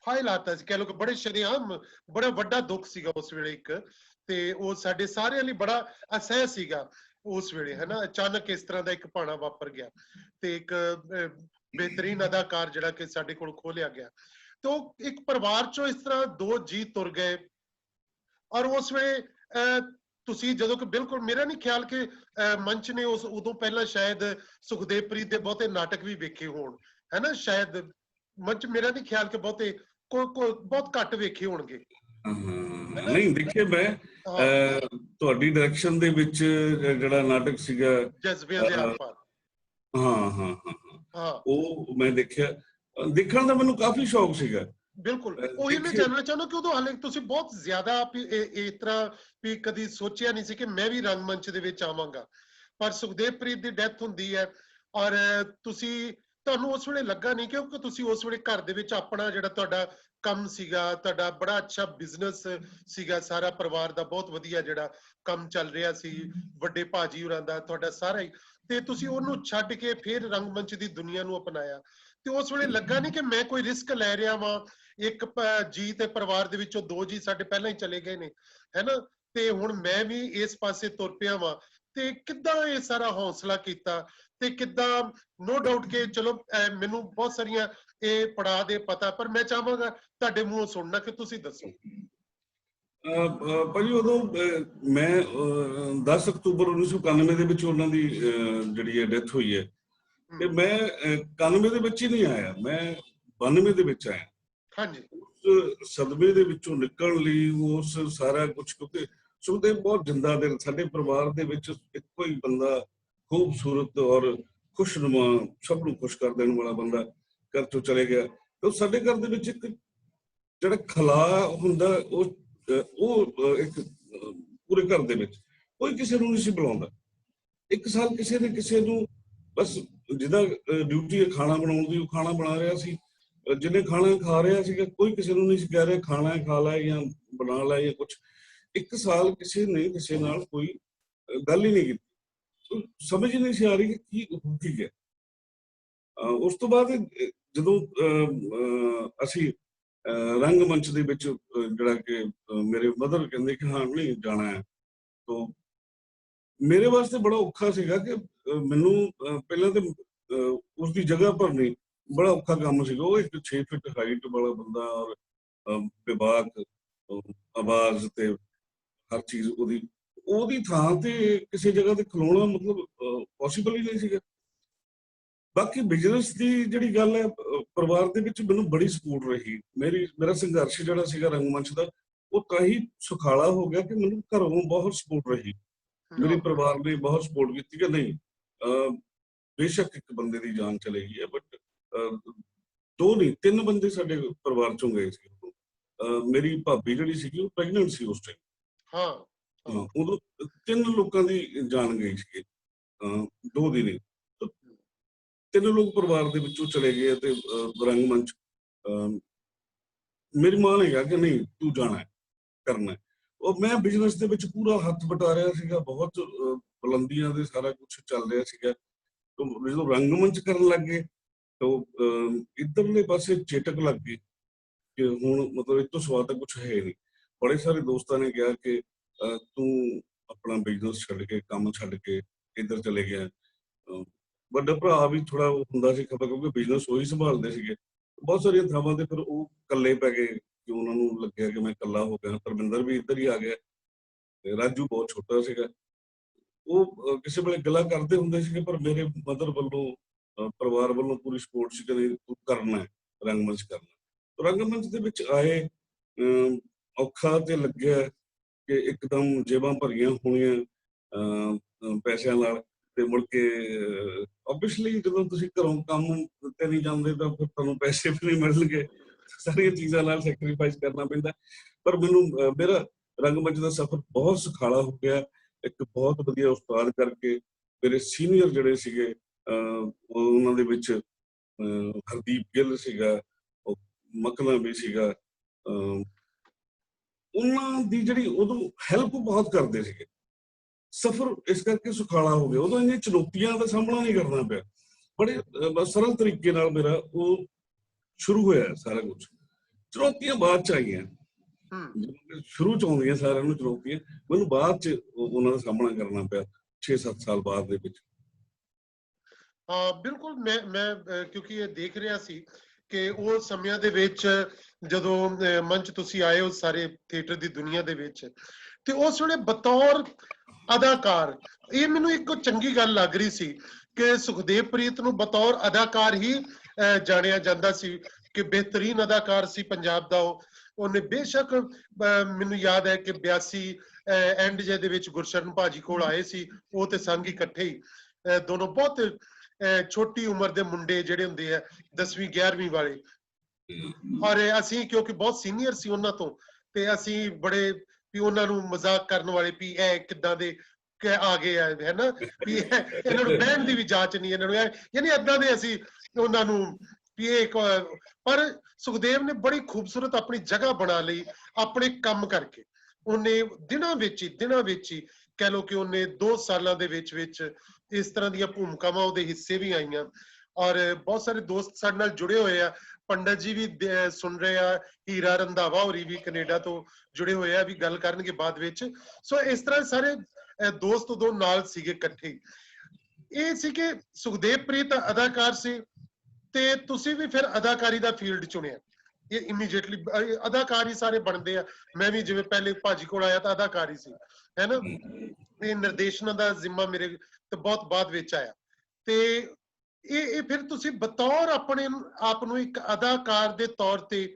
ਫਾਇਲ ਆਤਾ ਸੀ, ਕਹਿ ਲੋ ਕਿ ਬੜੇ ਸ਼ਰੇਆਮ ਬੜਾ ਵੱਡਾ ਦੁੱਖ ਸੀਗਾ ਉਸ ਵੇਲੇ ਇੱਕ, ਤੇ ਉਹ ਸਾਡੇ ਸਾਰਿਆਂ ਲਈ ਬੜਾ ਅਸਹਿ ਸੀਗਾ ਉਸ ਵੇਲੇ, ਹਨਾ। ਅਚਾਨਕ ਇਸ ਤਰ੍ਹਾਂ ਦਾ ਇੱਕ ਭਾਣਾ ਵਾਪਰ ਗਿਆ ਤੇ ਇੱਕ ਬਿਹਤਰੀਨ ਅਦਾਕਾਰ ਜਿਹੜਾ ਕਿ ਸਾਡੇ ਕੋਲ ਖੋਲਿਆ ਗਿਆ, ਤੇ ਉਹ ਇੱਕ ਪਰਿਵਾਰ ਚੋਂ ਇਸ ਤਰ੍ਹਾਂ ਦੋ ਜੀ ਤੁਰ ਗਏ। ਔਰ ਉਸ ਵੇਲੇ ਤੁਸੀਂ ਜਦੋਂ ਕਿ ਬਿਲਕੁਲ ਮੇਰਾ ਨਹੀਂ ਖਿਆਲ ਕਿ ਮੰਚ ਨੇ ਉਸ ਉਦੋਂ ਪਹਿਲਾਂ ਸ਼ਾਇਦ ਸੁਖਦੇਵ ਪ੍ਰੀਤ ਦੇ ਬਹੁਤੇ ਨਾਟਕ ਵੀ ਵੇਖੇ ਹੋਣ, ਹੈਨਾ। ਸ਼ਾਇਦ ਮੰਚ ਮੇਰਾ ਨਹੀਂ ਖਿਆਲ ਕਿ ਬਹੁਤੇ ਬਹੁਤ ਘੱਟ ਵੇਖੇ ਹੋਣਗੇ। ਨਹੀਂ ਦੇਖੇ ਮੈਂ ਤੁਹਾਡੀ ਡਾਇਰੈਕਸ਼ਨ ਦੇ ਵਿੱਚ ਜਿਹੜਾ ਨਾਟਕ ਸੀਗਾ ਜਜ਼ਬਿਆਂ ਦੇ ਆਰ-ਪਾਰ, ਹਾਂ ਉਹ ਮੈਂ ਦੇਖਿਆ। ਦੇਖਣ ਦਾ ਮੈਨੂੰ ਕਾਫੀ ਸ਼ੌਕ ਸੀਗਾ। ਬਿਲਕੁਲ ਉਹੀ ਮੈਂ ਜਾਣਨਾ ਚਾਹੁੰਦਾ ਕਿ ਉਦੋਂ ਹਾਲੇ ਤੁਸੀਂ ਬਹੁਤ ਜ਼ਿਆਦਾ ਇਸ ਤਰ੍ਹਾਂ ਵੀ ਕਦੀ ਸੋਚਿਆ ਨਹੀਂ ਸੀ ਕਿ ਮੈਂ ਵੀ ਰੰਗਮੰਚ ਦੇ ਵਿੱਚ ਆਵਾਂਗਾ, ਪਰ ਸੁਖਦੇਵ ਪ੍ਰੀਤ ਦੀ ਡੈਥ ਹੁੰਦੀ ਹੈ ਔਰ ਤੁਹਾਨੂੰ ਉਸ ਵੇਲੇ ਲੱਗਾ ਨਹੀਂ ਕਿਉਂਕਿ ਤੁਸੀਂ ਉਸ ਵੇਲੇ ਘਰ ਦੇ ਵਿੱਚ ਆਪਣਾ ਜਿਹੜਾ ਤੁਹਾਡਾ ਕੰਮ ਸੀਗਾ, ਤੁਹਾਡਾ ਬੜਾ ਅੱਛਾ ਬਿਜ਼ਨਸ ਸੀਗਾ, ਸਾਰਾ ਪਰਿਵਾਰ ਦਾ ਬਹੁਤ ਵਧੀਆ ਜਿਹੜਾ ਕੰਮ ਚੱਲ ਰਿਹਾ ਸੀ, ਵੱਡੇ ਭਾਜੀ ਹੋਰਾਂ ਦਾ, ਤੁਹਾਡਾ ਸਾਰਾ ਹੀ, ਤੇ ਤੁਸੀਂ ਉਹਨੂੰ ਛੱਡ ਕੇ ਫਿਰ ਰੰਗਮੰਚ ਦੀ ਦੁਨੀਆ ਨੂੰ ਅਪਣਾਇਆ। ਤੇ ਉਸ ਵੇਲੇ ਲੱਗਾ ਨਹੀਂ ਕਿ ਮੈਂ ਕੋਈ ਰਿਸਕ ਲੈ ਰਿਹਾ ਵਾਂ, ਇੱਕ ਜੀ ਤੇ ਪਰਿਵਾਰ ਦੇ ਵਿੱਚੋਂ ਦੋ ਜੀ ਸਾਡੇ ਪਹਿਲਾਂ ਹੀ ਚਲੇ ਗਏ ਨੇ, ਹੈਨਾ, ਤੇ ਹੁਣ ਮੈਂ ਵੀ ਇਸ ਪਾਸੇ ਤੁਰ ਪਿਆ ਵਾਂ। ਤੇ ਕਿੱਦਾਂ ਇਹ ਸਾਰਾ ਹੌਸਲਾ ਕੀਤਾ ਤੇ ਕਿੱਦਾਂ, ਨੋ ਡਾਊਟ ਕਿ ਚਲੋ ਮੈਨੂੰ ਬਹੁਤ ਸਾਰੀਆਂ ਇਹ ਪੜਾਅ ਦੇ ਪਤਾ, ਪਰ ਮੈਂ ਚਾਹਾਂਗਾ ਤੁਹਾਡੇ ਮੂੰਹੋਂ ਸੁਣਨਾ ਕਿ ਤੁਸੀਂ ਦੱਸੋ। ਭਾਜੀ ਉਦੋਂ ਮੈਂ 10 ਅਕਤੂਬਰ 1991 ਦੇ ਵਿੱਚ ਉਹਨਾਂ ਦੀ ਜਿਹੜੀ ਹੈ ਡੈਥ ਹੋਈ ਹੈ, ਤੇ ਮੈਂ 91 ਦੇ ਵਿੱਚ ਹੀ ਨਹੀਂ ਆਇਆ, ਮੈਂ 92 ਦੇ ਵਿੱਚ ਆਇਆ। ਹਾਂਜੀ। ਉਸ ਸਦਮੇ ਦੇ ਵਿੱਚੋਂ ਨਿਕਲਣ ਲਈ ਉਸ ਸਾਰਾ ਕੁਝ, ਕਿਉਂਕਿ ਸੁਖਦੇਵ ਬਹੁਤ ਜਿੰਦਾ ਦਿਲ, ਸਾਡੇ ਪਰਿਵਾਰ ਦੇ ਵਿੱਚ ਇੱਕੋ ਹੀ ਬੰਦਾ, ਖੂਬਸੂਰਤ ਔਰ ਖੁਸ਼ਨੁਮਾ, ਸਭ ਨੂੰ ਖੁਸ਼ ਕਰ ਦੇਣ ਵਾਲਾ ਬੰਦਾ ਘਰ ਤੋਂ ਚਲੇ ਗਿਆ। ਤੇ ਸਾਡੇ ਘਰ ਦੇ ਵਿੱਚ ਇੱਕ ਜਿਹੜਾ ਖਲਾ ਹੁੰਦਾ, ਉਹ ਇੱਕ ਪੂਰੇ ਘਰ ਦੇ ਵਿੱਚ ਕੋਈ ਕਿਸੇ ਨੂੰ ਨਹੀਂ ਸੀ ਬੁਲਾਉਂਦਾ। ਇੱਕ ਸਾਲ ਕਿਸੇ ਨੇ ਕਿਸੇ ਨੂੰ ਬਸ ਜਿਹਦਾ ਡਿਊਟੀ ਹੈ ਖਾਣਾ ਬਣਾਉਣ ਦੀ, ਉਹ ਖਾਣਾ ਬਣਾ ਰਿਹਾ ਸੀ, ਜਿਹਨੇ ਖਾਣਾ ਖਾ ਰਿਹਾ ਸੀਗਾ, ਕੋਈ ਕਿਸੇ ਨੂੰ ਨਹੀਂ ਸੀ ਕਹਿ ਰਿਹਾ ਖਾਣਾ ਖਾ ਲੈ ਜਾਂ ਬਣਾ ਲੈ ਜਾਂ ਕੁਛ। ਇੱਕ ਸਾਲ ਕਿਸੇ ਨੇ ਕਿਸੇ ਨਾਲ ਕੋਈ ਗੱਲ ਹੀ ਨਹੀਂ ਕੀਤੀ, ਸਮਝ ਨਹੀਂ ਸੀ ਆ ਰਹੀ ਕਿ ਕੀ ਹੋ ਕੀ ਗਿਆ। ਉਸ ਤੋਂ ਬਾਅਦ ਜਦੋਂ ਅਸੀਂ ਰੰਗਮੰਚ ਦੇ ਵਿੱਚ ਜਿਹੜਾ ਕਿ ਮੇਰੇ ਮਦਰ ਕਹਿੰਦੇ ਕਿ ਹਾਂ ਨਹੀਂ ਜਾਣਾ ਹੈ, ਤਾਂ ਮੇਰੇ ਵਾਸਤੇ ਬੜਾ ਔਖਾ ਸੀਗਾ ਕਿ ਮੈਨੂੰ ਪਹਿਲਾਂ ਤੇ ਉਸਦੀ ਜਗ੍ਹਾ ਭਰਨੀ ਬੜਾ ਔਖਾ ਕੰਮ ਸੀਗਾ। ਉਹ ਇੱਕ 6 ਫੁੱਟ ਹਾਈਟ ਵਾਲਾ ਬੰਦਾ, ਔਰ ਬੇਬਾਕ ਆਵਾਜ਼ ਤੇ ਹਰ ਚੀਜ਼ ਉਹਦੀ ਥਾਂ ਤੇ ਕਿਸੇ ਜਗ੍ਹਾ ਤੇ ਖਲੋਣਾ ਮਤਲਬ ਪੋਸੀਬਲ ਹੀ ਨਹੀਂ ਸੀਗਾ। ਬਾਕੀ ਬਿਜ਼ਨਸ ਦੀ ਜਿਹੜੀ ਗੱਲ ਹੈ, ਪਰਿਵਾਰ ਦੇ ਵਿੱਚ ਮੈਨੂੰ ਬੜੀ ਸਪੋਰਟ ਰਹੀ। ਮੇਰਾ ਸੰਘਰਸ਼ ਜਿਹੜਾ ਸੀਗਾ ਰੰਗਮੰਚ ਦਾ, ਉਹ ਤਾਂ ਹੀ ਸੁਖਾਲਾ ਹੋ ਗਿਆ ਕਿ ਮੈਨੂੰ ਘਰੋਂ ਬਹੁਤ ਸਪੋਰਟ ਰਹੀ, ਮੇਰੇ ਪਰਿਵਾਰ ਨੇ ਬਹੁਤ ਸਪੋਰਟ ਕੀਤੀ ਕਿ ਨਹੀਂ, ਬੇਸ਼ੱਕ ਇੱਕ ਬੰਦੇ ਦੀ ਜਾਨ ਚਲੇ ਗਈ ਹੈ, ਬਟ 2 ਨਹੀਂ 3 ਬੰਦੇ ਸਾਡੇ ਪਰਿਵਾਰ ਚੋਂ ਗਏ ਸੀ। ਮੇਰੀ ਭਾਬੀ ਜਿਹੜੀ ਸੀਗੀ ਉਹ ਪ੍ਰੈਗਨੈਂਟ ਸੀ ਉਸ ਟਾਈਮ, ਉਦੋਂ 3 ਲੋਕਾਂ ਦੀ ਜਾਨ ਗਈ ਸੀ, 2 ਦੀ ਨਹੀਂ, 3 ਲੋਕ ਪਰਿਵਾਰ ਦੇ ਵਿੱਚੋਂ ਚਲੇ ਗਏ। ਤੇ ਰੰਗਮੰਚ ਮੇਰੀ ਮਾਂ ਨੇ ਕਿਹਾ ਕਿ ਨਹੀਂ ਤੂੰ ਜਾਣਾ ਕਰਨਾ। ਉਹ ਮੈਂ ਬਿਜ਼ਨਸ ਦੇ ਵਿੱਚ ਪੂਰਾ ਹੱਥ ਵਟਾ ਰਿਹਾ ਸੀਗਾ, ਬਹੁਤ ਬੁਲੰਦੀਆਂ ਦੇ ਸਾਰਾ ਕੁਝ ਚੱਲ ਰਿਹਾ ਸੀਗਾ। ਜਦੋਂ ਰੰਗਮੰਚ ਕਰਨ ਲੱਗ ਗਏ ਤਾਂ ਇੱਧਰਲੇ ਪਾਸੇ ਚੇਟਕ ਲੱਗ ਗਈ ਕਿ ਹੁਣ ਮਤਲਬ ਇਹ ਤੋਂ ਸਵਾਦ ਤਾਂ ਕੁਛ ਹੈ ਨਹੀਂ। ਬੜੇ ਸਾਰੇ ਦੋਸਤਾਂ ਨੇ ਕਿਹਾ ਕਿ ਤੂੰ ਆਪਣਾ ਬਿਜ਼ਨਸ ਛੱਡ ਕੇ, ਕੰਮ ਛੱਡ ਕੇ ਇੱਧਰ ਚਲੇ ਗਿਆ। ਵੱਡਾ ਭਰਾ ਵੀ ਥੋੜਾ ਹੁੰਦਾ ਸੀ ਖਬਰ, ਕਿਉਂਕਿ ਬਿਜ਼ਨਸ ਉਹੀ ਸੰਭਾਲਦੇ ਸੀਗੇ। ਬਹੁਤ ਸਾਰੀਆਂ ਥਾਵਾਂ ਤੇ ਫਿਰ ਉਹ ਇਕੱਲੇ ਪੈ ਗਏ ਕਿ ਉਹਨਾਂ ਨੂੰ ਲੱਗਿਆ ਕਿ ਮੈਂ ਇਕੱਲਾ ਹੋ ਗਿਆ। ਧਰਮਿੰਦਰ ਵੀ ਇੱਧਰ ਹੀ ਆ ਗਿਆ, ਤੇ ਰਾਜੂ ਬਹੁਤ ਛੋਟਾ ਸੀਗਾ। ਉਹ ਕਿਸੇ ਵੇਲੇ ਗੱਲਾਂ ਕਰਦੇ ਹੁੰਦੇ ਸੀਗੇ, ਪਰ ਮੇਰੇ ਮਦਰ ਵੱਲੋਂ, ਪਰਿਵਾਰ ਵੱਲੋਂ ਪੂਰੀ ਸਪੋਰਟ ਸੀ ਕਿ ਤੂੰ ਕਰਨਾ ਹੈ, ਰੰਗਮੰਚ ਕਰਨਾ। ਰੰਗਮੰਚ ਦੇ ਵਿੱਚ ਆਏ, ਔਖਾ ਤੇ ਲੱਗਿਆ ਕਿ ਇੱਕਦਮ ਜੇਬਾਂ ਭਰੀਆਂ ਹੋਣੀਆਂ ਪੈਸਿਆਂ ਨਾਲ, ਤੇ ਮੁੜ ਕੇ ਓਬਵੀਅਸਲੀ ਜਦੋਂ ਤੁਸੀਂ ਘਰੋਂ ਕੰਮ ਤੇ ਨਹੀਂ ਜਾਂਦੇ ਤਾਂ ਫਿਰ ਤੁਹਾਨੂੰ ਪੈਸੇ ਵੀ ਨਹੀਂ ਮਿਲਣਗੇ, ਸਾਰੀਆਂ ਚੀਜ਼ਾਂ ਨਾਲ ਸੈਕਰੀਫਾਈਸ ਕਰਨਾ ਪੈਂਦਾ। ਪਰ ਮੈਨੂੰ ਮੇਰਾ ਰੰਗਮੰਚ ਦਾ ਸਫ਼ਰ ਬਹੁਤ ਸੁਖਾਲਾ ਹੋ ਗਿਆ। ਇੱਕ ਬਹੁਤ ਵਧੀਆ ਉਸਤਾਦ ਕਰਕੇ, ਮੇਰੇ ਸੀਨੀਅਰ ਜਿਹੜੇ ਸੀਗੇ ਉਹਨਾਂ ਦੇ ਵਿੱਚ ਹਰਦੀਪ ਗਿੱਲ ਸੀਗਾ, ਮਕਨਾ ਵੀ ਸੀਗਾ, ਉਹਨਾਂ ਦੀ ਜਿਹੜੀ ਉਦੋਂ ਹੈਲਪ ਬਹੁਤ ਕਰਦੇ ਸੀਗੇ। ਸਫ਼ਰ ਇਸ ਕਰਕੇ ਸੁਖਾਲਾ ਹੋ ਗਿਆ, ਉਦੋਂ ਇੰਨੀਆਂ ਚੁਣੌਤੀਆਂ ਦਾ ਸਾਹਮਣਾ ਨਹੀਂ ਕਰਨਾ ਪਿਆ। ਬੜੇ ਬਸ ਸਰਲ ਤਰੀਕੇ ਨਾਲ ਮੇਰਾ ਉਹ ਸ਼ੁਰੂ ਹੋਇਆ ਸਾਰਾ ਕੁਝ। ਚੁਣੌਤੀਆਂ ਬਾਅਦ ਚ ਆਈਆਂ, ਸ਼ੁਰੂ ਚ ਆਉਂਦੀਆਂ ਸਾਰਿਆਂ ਨੂੰ ਚੁਣੌਤੀਆਂ, ਮੈਨੂੰ ਬਾਅਦ ਚ ਉਹਨਾਂ ਦਾ ਸਾਹਮਣਾ ਕਰਨਾ ਪਿਆ 6-7 ਸਾਲ ਬਾਅਦ ਦੇ ਵਿੱਚ। ਹਾਂ ਬਿਲਕੁਲ, ਮੈਂ ਕਿਉਂਕਿ ਇਹ ਦੇਖ ਰਿਹਾ ਸੀ ਕਿ ਉਹ ਸਮਿਆਂ ਦੇ ਵਿੱਚ ਜਦੋਂ ਮੰਚ ਤੁਸੀਂ ਆਏ ਹੋ ਸਾਰੇ ਥੀਏਟਰ ਦੀ ਦੁਨੀਆ ਦੇ ਵਿੱਚ, ਤੇ ਉਸ ਵੇਲੇ ਬਤੌਰ ਅਦਾਕਾਰ ਇਹ ਮੈਨੂੰ ਇੱਕ ਚੰਗੀ ਗੱਲ ਲੱਗ ਰਹੀ ਸੀ ਕਿ ਸੁਖਦੇਵ ਪ੍ਰੀਤ ਨੂੰ ਬਤੌਰ ਅਦਾਕਾਰ ਹੀ ਜਾਣਿਆ ਜਾਂਦਾ ਸੀ ਕਿ ਬਿਹਤਰੀਨ ਅਦਾਕਾਰ ਸੀ ਪੰਜਾਬ ਦਾ ਉਹ। ਉਹਨੇ ਬੇਸ਼ੱਕ ਮੈਨੂੰ ਯਾਦ ਹੈ ਕਿ 82 ਐਂਡ ਜੇ ਦੇ ਵਿੱਚ ਗੁਰਸ਼ਰਨ ਭਾਜੀ ਕੋਲ ਆਏ ਸੀ, ਉਹ ਤੇ ਸੰਗ ਇਕੱਠੇ ਹੀ ਦੋਨੋਂ ਬਹੁਤ ਛੋਟੀ ਉਮਰ ਦੇ ਮੁੰਡੇ ਜਿਹੜੇ ਹੁੰਦੇ ਆ 10ਵੀਂ 11ਵੀਂ ਵਾਲੇ, ਔਰ ਅਸੀਂ ਕਿਉਂਕਿ ਬਹੁਤ ਸੀਨੀਅਰ ਸੀ ਉਹਨਾਂ ਤੋਂ, ਤੇ ਅਸੀਂ ਬੜੇ ਵੀ ਉਹਨਾਂ ਨੂੰ ਮਜ਼ਾਕ ਕਰਨ ਵਾਲੇ ਵੀ ਇਹ ਕਿੱਦਾਂ ਦੇ ਆ ਗਏ ਆ, ਹੈ ਨਾ, ਵੀ ਇਹਨਾਂ ਨੂੰ ਬਹਿਣ ਦੀ ਵੀ ਜਾਂਚ ਨਹੀਂ, ਇਹਨਾਂ ਨੂੰ ਯਾਨੀ ਏਦਾਂ ਦੇ ਅਸੀਂ ਉਹਨਾਂ ਨੂੰ ਵੀ ਇਹ। ਪਰ ਸੁਖਦੇਵ ਨੇ ਬੜੀ ਖੂਬਸੂਰਤ ਆਪਣੀ ਜਗ੍ਹਾ ਬਣਾ ਲਈ ਆਪਣੇ ਕੰਮ ਕਰਕੇ। ਉਹਨੇ ਦਿਨਾਂ ਵਿੱਚ ਹੀ ਕਹਿ ਲਓ ਕਿ ਉਹਨੇ 2 ਸਾਲਾਂ ਦੇ ਵਿੱਚ ਇਸ ਤਰ੍ਹਾਂ ਦੀਆਂ ਭੂਮਿਕਾਵਾਂ ਉਹਦੇ ਹਿੱਸੇ ਵੀ ਆਈਆਂ, ਔਰ ਬਹੁਤ ਸਾਰੇ ਦੋਸਤ ਸਾਡੇ ਨਾਲ ਜੁੜੇ ਹੋਏ ਆ। ਪੰਡਤ ਜੀ ਵੀ ਸੁਣ ਰਹੇ ਆ, ਹੀਰਾ ਰੰਧਾਵਾ ਹੋਰੀ ਵੀ ਕੈਨੇਡਾ ਤੋਂ ਜੁੜੇ ਹੋਏ ਆ, ਵੀ ਗੱਲ ਕਰਨਗੇ ਬਾਅਦ ਵਿੱਚ। ਸੋ ਇਸ ਤਰ੍ਹਾਂ ਸਾਰੇ ਦੋਸਤ ਉਦੋਂ ਨਾਲ ਸੀਗੇ ਇਕੱਠੇ। ਇਹ ਸੀ ਕਿ ਸੁਖਦੇਵ ਪ੍ਰੀਤ ਅਦਾਕਾਰ ਸੀ ਤੇ ਤੁਸੀਂ ਵੀ ਫਿਰ ਅਦਾਕਾਰੀ ਦਾ ਫੀਲਡ ਚੁਣਿਆ। ਇਹ ਇਮੀਡੀਏਟਲੀ ਅਦਾਕਾਰ ਹੀ ਸਾਰੇ ਬਣਦੇ ਆ। ਮੈਂ ਵੀ ਜਿਵੇਂ ਪਹਿਲੇ ਭਾਜੀ ਕੋਲ ਆਇਆ ਤਾਂ ਅਦਾਕਾਰ ਹੀ ਸੀ, ਹੈ ਨਾ। ਇਹ ਨਿਰਦੇਸ਼ਨਾਂ ਦਾ ਜ਼ਿੰਮਾ ਮੇਰੇ ਤੇ ਬਹੁਤ ਬਾਅਦ ਵਿੱਚ ਆਇਆ, ਤੇ ਇਹ ਫਿਰ ਤੁਸੀਂ ਬਤੌਰ ਆਪਣੇ ਆਪ ਨੂੰ ਇੱਕ ਅਦਾਕਾਰ ਦੇ ਤੌਰ ਤੇ,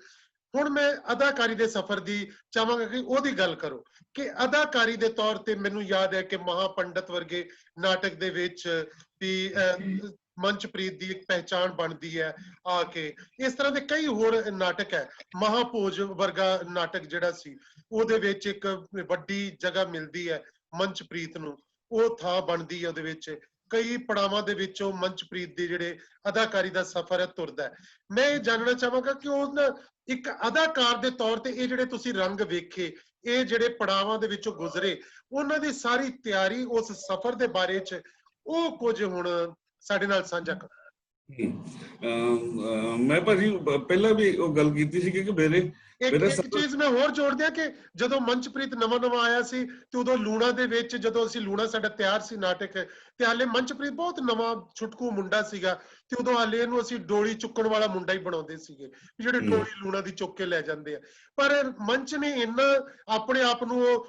ਹੁਣ ਮੈਂ ਅਦਾਕਾਰੀ ਦੇ ਸਫ਼ਰ ਦੀ ਚਾਹਾਂਗਾ ਕਿ ਉਹਦੀ ਗੱਲ ਕਰੋ ਕਿ ਅਦਾਕਾਰੀ ਦੇ ਤੌਰ ਤੇ ਮੈਨੂੰ ਯਾਦ ਹੈ ਕਿ ਮਹਾਪੰਡਤ ਵਰਗੇ ਨਾਟਕ ਦੇ ਵਿੱਚ ਵੀ ਮੰਚਪ੍ਰੀਤ ਦੀ ਇੱਕ ਪਹਿਚਾਣ ਬਣਦੀ ਹੈ ਆ ਕੇ। ਇਸ ਤਰ੍ਹਾਂ ਦੇ ਕਈ ਹੋਰ ਨਾਟਕ ਹੈ, ਮਹਾਭੋਜ ਵਰਗਾ ਨਾਟਕ ਜਿਹੜਾ ਸੀ ਉਹਦੇ ਵਿੱਚ ਇੱਕ ਵੱਡੀ ਜਗ੍ਹਾ ਮਿਲਦੀ ਹੈ ਮੰਚਪ੍ਰੀਤ ਨੂੰ, ਉਹ ਥਾਂ ਬਣਦੀ ਹੈ ਉਹਦੇ ਵਿੱਚ। ਕਈ ਪੜਾਵਾਂ ਦੇ ਵਿੱਚੋਂ ਮੰਚਪ੍ਰੀਤ ਦੇ ਜਿਹੜੇ ਅਦਾਕਾਰੀ ਦਾ ਸਫ਼ਰ ਹੈ ਤੁਰਦਾ ਹੈ। ਮੈਂ ਇਹ ਜਾਣਨਾ ਚਾਹਾਂਗਾ ਕਿ ਉਹ ਇੱਕ ਅਦਾਕਾਰ ਦੇ ਤੌਰ ਤੇ ਇਹ ਜਿਹੜੇ ਤੁਸੀਂ ਰੰਗ ਵੇਖੇ, ਇਹ ਜਿਹੜੇ ਪੜਾਵਾਂ ਦੇ ਵਿੱਚੋਂ ਗੁਜ਼ਰੇ, ਉਹਨਾਂ ਦੀ ਸਾਰੀ ਤਿਆਰੀ, ਉਸ ਸਫ਼ਰ ਦੇ ਬਾਰੇ ਚ ਉਹ ਕੁਝ ਹੁਣ ਸਾਡੇ ਨਾਲ ਸਾਂਝਾ ਕਰੋ। ਮੈਂ ਭਾਜੀ ਪਹਿਲਾਂ ਵੀ ਉਹ ਗੱਲ ਕੀਤੀ ਸੀ ਕਿ ਮੇਰੇ ਇੱਕ ਚੀਜ਼ ਮੈਂ ਹੋਰ ਜੋੜ ਦਿਆਂ ਕਿ ਜਦੋਂ ਮੰਚਪ੍ਰੀਤ ਨਵਾਂ ਆਇਆ ਸੀ ਤੇ ਉਦੋਂ ਲੂਣਾ ਦੇ ਵਿੱਚ, ਜਦੋਂ ਅਸੀਂ ਲੂਣਾ ਸਾਡਾ ਤਿਆਰ ਸੀ ਨਾਟਕ, ਤੇ ਹਾਲੇ ਮੰਚਪ੍ਰੀਤ ਬਹੁਤ ਨਵਾਂ ਛੁਟਕੂ ਮੁੰਡਾ ਸੀਗਾ, ਤੇ ਉਦੋਂ ਹਾਲੇ ਇਹਨੂੰ ਅਸੀਂ ਡੋਲੀ ਚੁੱਕਣ ਵਾਲਾ ਮੁੰਡਾ ਹੀ ਬਣਾਉਂਦੇ ਸੀਗੇ, ਜਿਹੜੇ ਡੋਲੀ ਲੂਣਾ ਦੀ ਚੁੱਕ ਕੇ ਲੈ ਜਾਂਦੇ ਆ। ਪਰ ਮੰਚ ਨੇ ਇੰਨਾ ਆਪਣੇ ਆਪ ਨੂੰ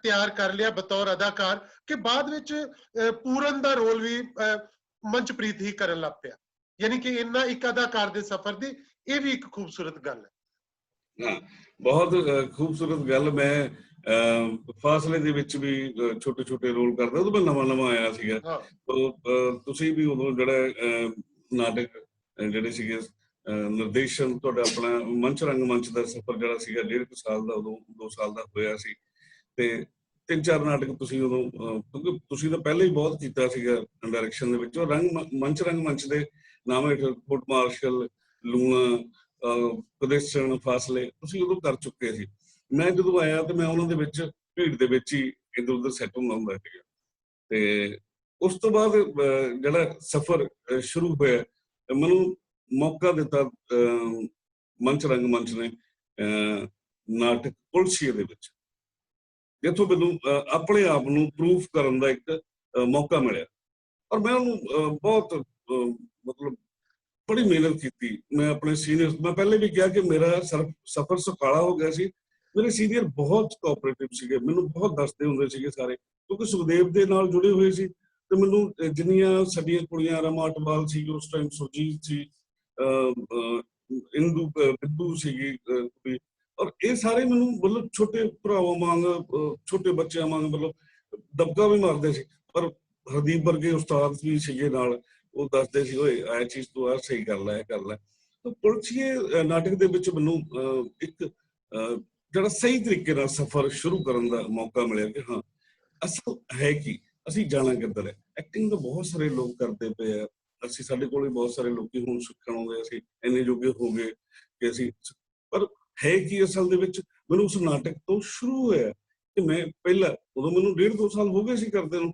ਤਿਆਰ ਕਰ ਲਿਆ ਬਤੌਰ ਅਦਾਕਾਰ ਕਿ ਬਾਅਦ ਵਿੱਚ ਪੂਰਨ ਦਾ ਰੋਲ ਵੀ ਮੰਚਪ੍ਰੀਤ ਹੀ ਕਰਨ ਲੱਗ ਪਿਆ। ਯਾਨੀ ਕਿ ਇੰਨਾ ਇੱਕ ਅਦਾਕਾਰ ਦੇ ਸਫ਼ਰ ਦੀ ਇਹ ਵੀ ਇੱਕ ਖੂਬਸੂਰਤ ਗੱਲ ਹੈ। ਹਾਂ, ਬਹੁਤ ਖੂਬਸੂਰਤ ਗੱਲ। ਮੈਂ ਫਾਸਲੇ ਦੇ ਵਿੱਚ ਵੀ ਛੋਟੇ ਰੋਲ ਕਰਦਾ, ਉਦੋਂ ਮੈਂ ਨਵਾਂ ਆਇਆ ਸੀਗਾ। ਤੁਸੀਂ ਵੀ ਉਦੋਂ ਜਿਹੜਾ ਨਾਟਕ ਜਿਹੜੇ ਸੀਗੇ ਨਿਰਦੇਸ਼ਨ ਤੁਹਾਡਾ ਆਪਣਾ ਮੰਚ ਰੰਗਮੰਚ ਦਾ ਸਫ਼ਰ ਜਿਹੜਾ ਸੀਗਾ 1.5 ਸਾਲ ਦਾ, ਉਦੋਂ 2 ਸਾਲ ਦਾ ਹੋਇਆ ਸੀ, ਤੇ 3-4 ਨਾਟਕ ਤੁਸੀਂ ਉਦੋਂ, ਕਿਉਂਕਿ ਤੁਸੀਂ ਤਾਂ ਪਹਿਲਾਂ ਹੀ ਬਹੁਤ ਕੀਤਾ ਸੀਗਾ ਡਾਇਰੈਕਸ਼ਨ ਦੇ ਵਿੱਚ। ਮੰਚ ਰੰਗਮੰਚ ਦੇ ਨਾਮ ਹੇਠ ਫੁੱਟ ਮਾਰਸ਼ਲ, ਲੂਣਾ, ਪ੍ਰਦੇਸ਼ਨ, ਫਾਸਲੇ ਤੁਸੀਂ ਉਦੋਂ ਕਰ ਚੁੱਕੇ ਸੀ। ਮੈਂ ਜਦੋਂ ਆਇਆ ਤੇ ਮੈਂ ਉਹਨਾਂ ਦੇ ਵਿੱਚ ਭੀੜ ਦੇ ਵਿੱਚ ਹੀ ਇੱਧਰ ਉੱਧਰ ਸੈੱਟ ਹੁੰਦਾ ਸੀਗਾ, ਤੇ ਉਸ ਤੋਂ ਬਾਅਦ ਜਿਹੜਾ ਸਫ਼ਰ ਸ਼ੁਰੂ ਹੋਇਆ, ਮੈਨੂੰ ਮੌਕਾ ਦਿੱਤਾ ਮੰਚ ਰੰਗਮੰਚ ਨੇ ਨਾਟਕ ਪੁਲਸੀਏ ਦੇ ਵਿੱਚ, ਜਿੱਥੋਂ ਮੈਨੂੰ ਆਪਣੇ ਆਪ ਨੂੰ ਪ੍ਰੂਫ ਕਰਨ ਦਾ ਇੱਕ ਮੌਕਾ ਮਿਲਿਆ। ਔਰ ਮੈਂ ਉਹਨੂੰ ਬਹੁਤ ਮਤਲਬ ਬੜੀ ਮਿਹਨਤ ਕੀਤੀ। ਮੈਂ ਆਪਣੇ ਸੀਨੀਅਰ, ਮੈਂ ਪਹਿਲੇ ਵੀ ਕਿਹਾ ਕਿ ਮੇਰਾ ਸਫ਼ਰ ਸੁਖਾਲਾ ਹੋ ਗਿਆ ਸੀ। ਮੇਰੇ ਸੀਨੀਅਰ ਬਹੁਤ ਕੋਆਪਰੇਟਿਵ ਸੀਗੇ, ਮੈਨੂੰ ਬਹੁਤ ਦੱਸਦੇ ਹੁੰਦੇ ਸੀਗੇ ਸਾਰੇ, ਕਿਉਂਕਿ ਸੁਖਦੇਵ ਦੇ ਨਾਲ ਜੁੜੇ ਹੋਏ ਸੀ। ਤੇ ਮੈਨੂੰ ਜਿੰਨੀਆਂ ਸਾਡੀਆਂ ਕੁੜੀਆਂ, ਰਮਾ ਅਟਵਾਲ ਸੀ ਉਸ ਟਾਈਮ, ਸੁਰਜੀਤ ਸੀ, ਇੰਦੂ ਬਿੱਦੂ ਸੀਗੀ ਕੁੜੀ, ਔਰ ਇਹ ਸਾਰੇ ਮੈਨੂੰ ਮਤਲਬ ਛੋਟੇ ਭਰਾਵਾਂ ਵਾਂਗ, ਛੋਟੇ ਬੱਚਿਆਂ ਵਾਂਗ ਮਤਲਬ ਦਬਕਾ ਵੀ ਮਾਰਦੇ ਸੀ। ਪਰ ਹਰਦੀਪ ਵਰਗੇ ਉਸਤਾਦ ਵੀ ਸੀਗੇ ਨਾਲ, ਉਹ ਦੱਸਦੇ ਸੀ, ਓਏ ਇਹ ਚੀਜ਼ ਤੂੰ ਆ ਸਹੀ ਕਰ ਲੈ, ਇਹ ਕਰ ਲੈ। ਤਾਂ ਪੁਲਸੀਏ ਨਾਟਕ ਦੇ ਵਿੱਚ ਮੈਨੂੰ ਇੱਕ ਜਿਹੜਾ ਸਹੀ ਤਰੀਕੇ ਨਾਲ ਸਫ਼ਰ ਸ਼ੁਰੂ ਕਰਨ ਦਾ ਮੌਕਾ ਮਿਲਿਆ ਕਿ ਹਾਂ ਅਸਲ ਹੈ ਕੀ, ਅਸੀਂ ਜਾਣਾ ਕਿੱਧਰ ਹੈ। ਐਕਟਿੰਗ ਤਾਂ ਬਹੁਤ ਸਾਰੇ ਲੋਕ ਕਰਦੇ ਪਏ ਆ, ਅਸੀਂ ਸਾਡੇ ਕੋਲ ਵੀ ਬਹੁਤ ਸਾਰੇ ਲੋਕੀ ਹੁਣ ਸਿੱਖਣ ਆਉਂਦੇ, ਅਸੀਂ ਇੰਨੇ ਜੋਗੇ ਹੋ ਗਏ ਕਿ ਅਸੀਂ, ਪਰ ਹੈ ਕੀ ਅਸਲ ਦੇ ਵਿੱਚ। ਮੈਨੂੰ ਉਸ ਨਾਟਕ ਤੋਂ ਸ਼ੁਰੂ ਹੋਇਆ ਕਿ ਮੈਂ ਪਹਿਲਾਂ, ਉਦੋਂ ਮੈਨੂੰ 1.5-2 ਸਾਲ ਹੋ ਗਏ ਸੀ ਕਰਦੇ ਨੂੰ,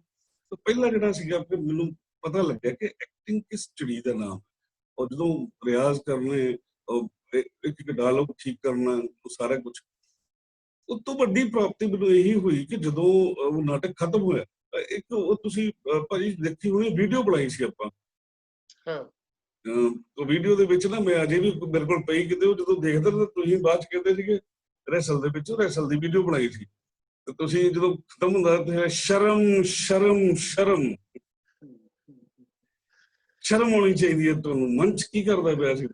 ਤਾਂ ਪਹਿਲਾਂ ਜਿਹੜਾ ਸੀਗਾ ਕਿ ਮੈਨੂੰ ਪਤਾ ਲੱਗਿਆ ਕਿ ਐਕਟਿੰਗ ਕਿਸ ਚੀਜ਼ ਦਾ ਨਾਮ, ਔਰ ਜਦੋਂ ਰਿਆਜ਼ ਕਰਨੇ, ਇੱਕ ਡਾਇਲੋਗ ਠੀਕ ਕਰਨਾ, ਉਹ ਸਾਰਾ ਕੁਝ, ਉਸ ਤੋਂ ਵੱਡੀ ਪ੍ਰਾਪਤੀ ਮੈਨੂੰ ਇਹੀ ਹੋਈ ਕਿ ਜਦੋਂ ਉਹ ਨਾਟਕ ਖਤਮ ਹੋਇਆ, ਇੱਕ ਉਹ ਤੁਸੀਂ ਭਾਜੀ ਦੇਖੀ ਹੋਣੀ ਵੀਡੀਓ ਬਣਾਈ ਸੀ ਆਪਾਂ, ਹਾਂ ਉਹ ਵੀਡੀਓ ਦੇ ਵਿੱਚ ਨਾ ਮੈਂ ਅਜੇ ਵੀ ਮੇਰੇ ਕੋਲ ਪਈ ਕਿਤੇ, ਉਹ ਜਦੋਂ ਦੇਖਦੇ ਤਾਂ ਤੁਸੀਂ ਬਾਅਦ ਚ ਕਹਿੰਦੇ ਸੀਗੇ ਰੈਸਲ ਦੇ ਵਿੱਚ ਰੈਸਲ ਦੀ ਵੀਡੀਓ ਬਣਾਈ ਸੀ, ਤੇ ਤੁਸੀਂ ਜਦੋਂ ਖਤਮ ਹੁੰਦਾ ਤੇ ਸ਼ਰਮ ਸ਼ਰਮ ਸ਼ਰਮ ਸ਼ਰਮ ਹੋਣੀ ਚਾਹੀਦੀ ਹੈ ਤੁਹਾਨੂੰ, ਮੰਚ ਕੀ ਕਰਦਾ ਪਿਆ ਸੀ,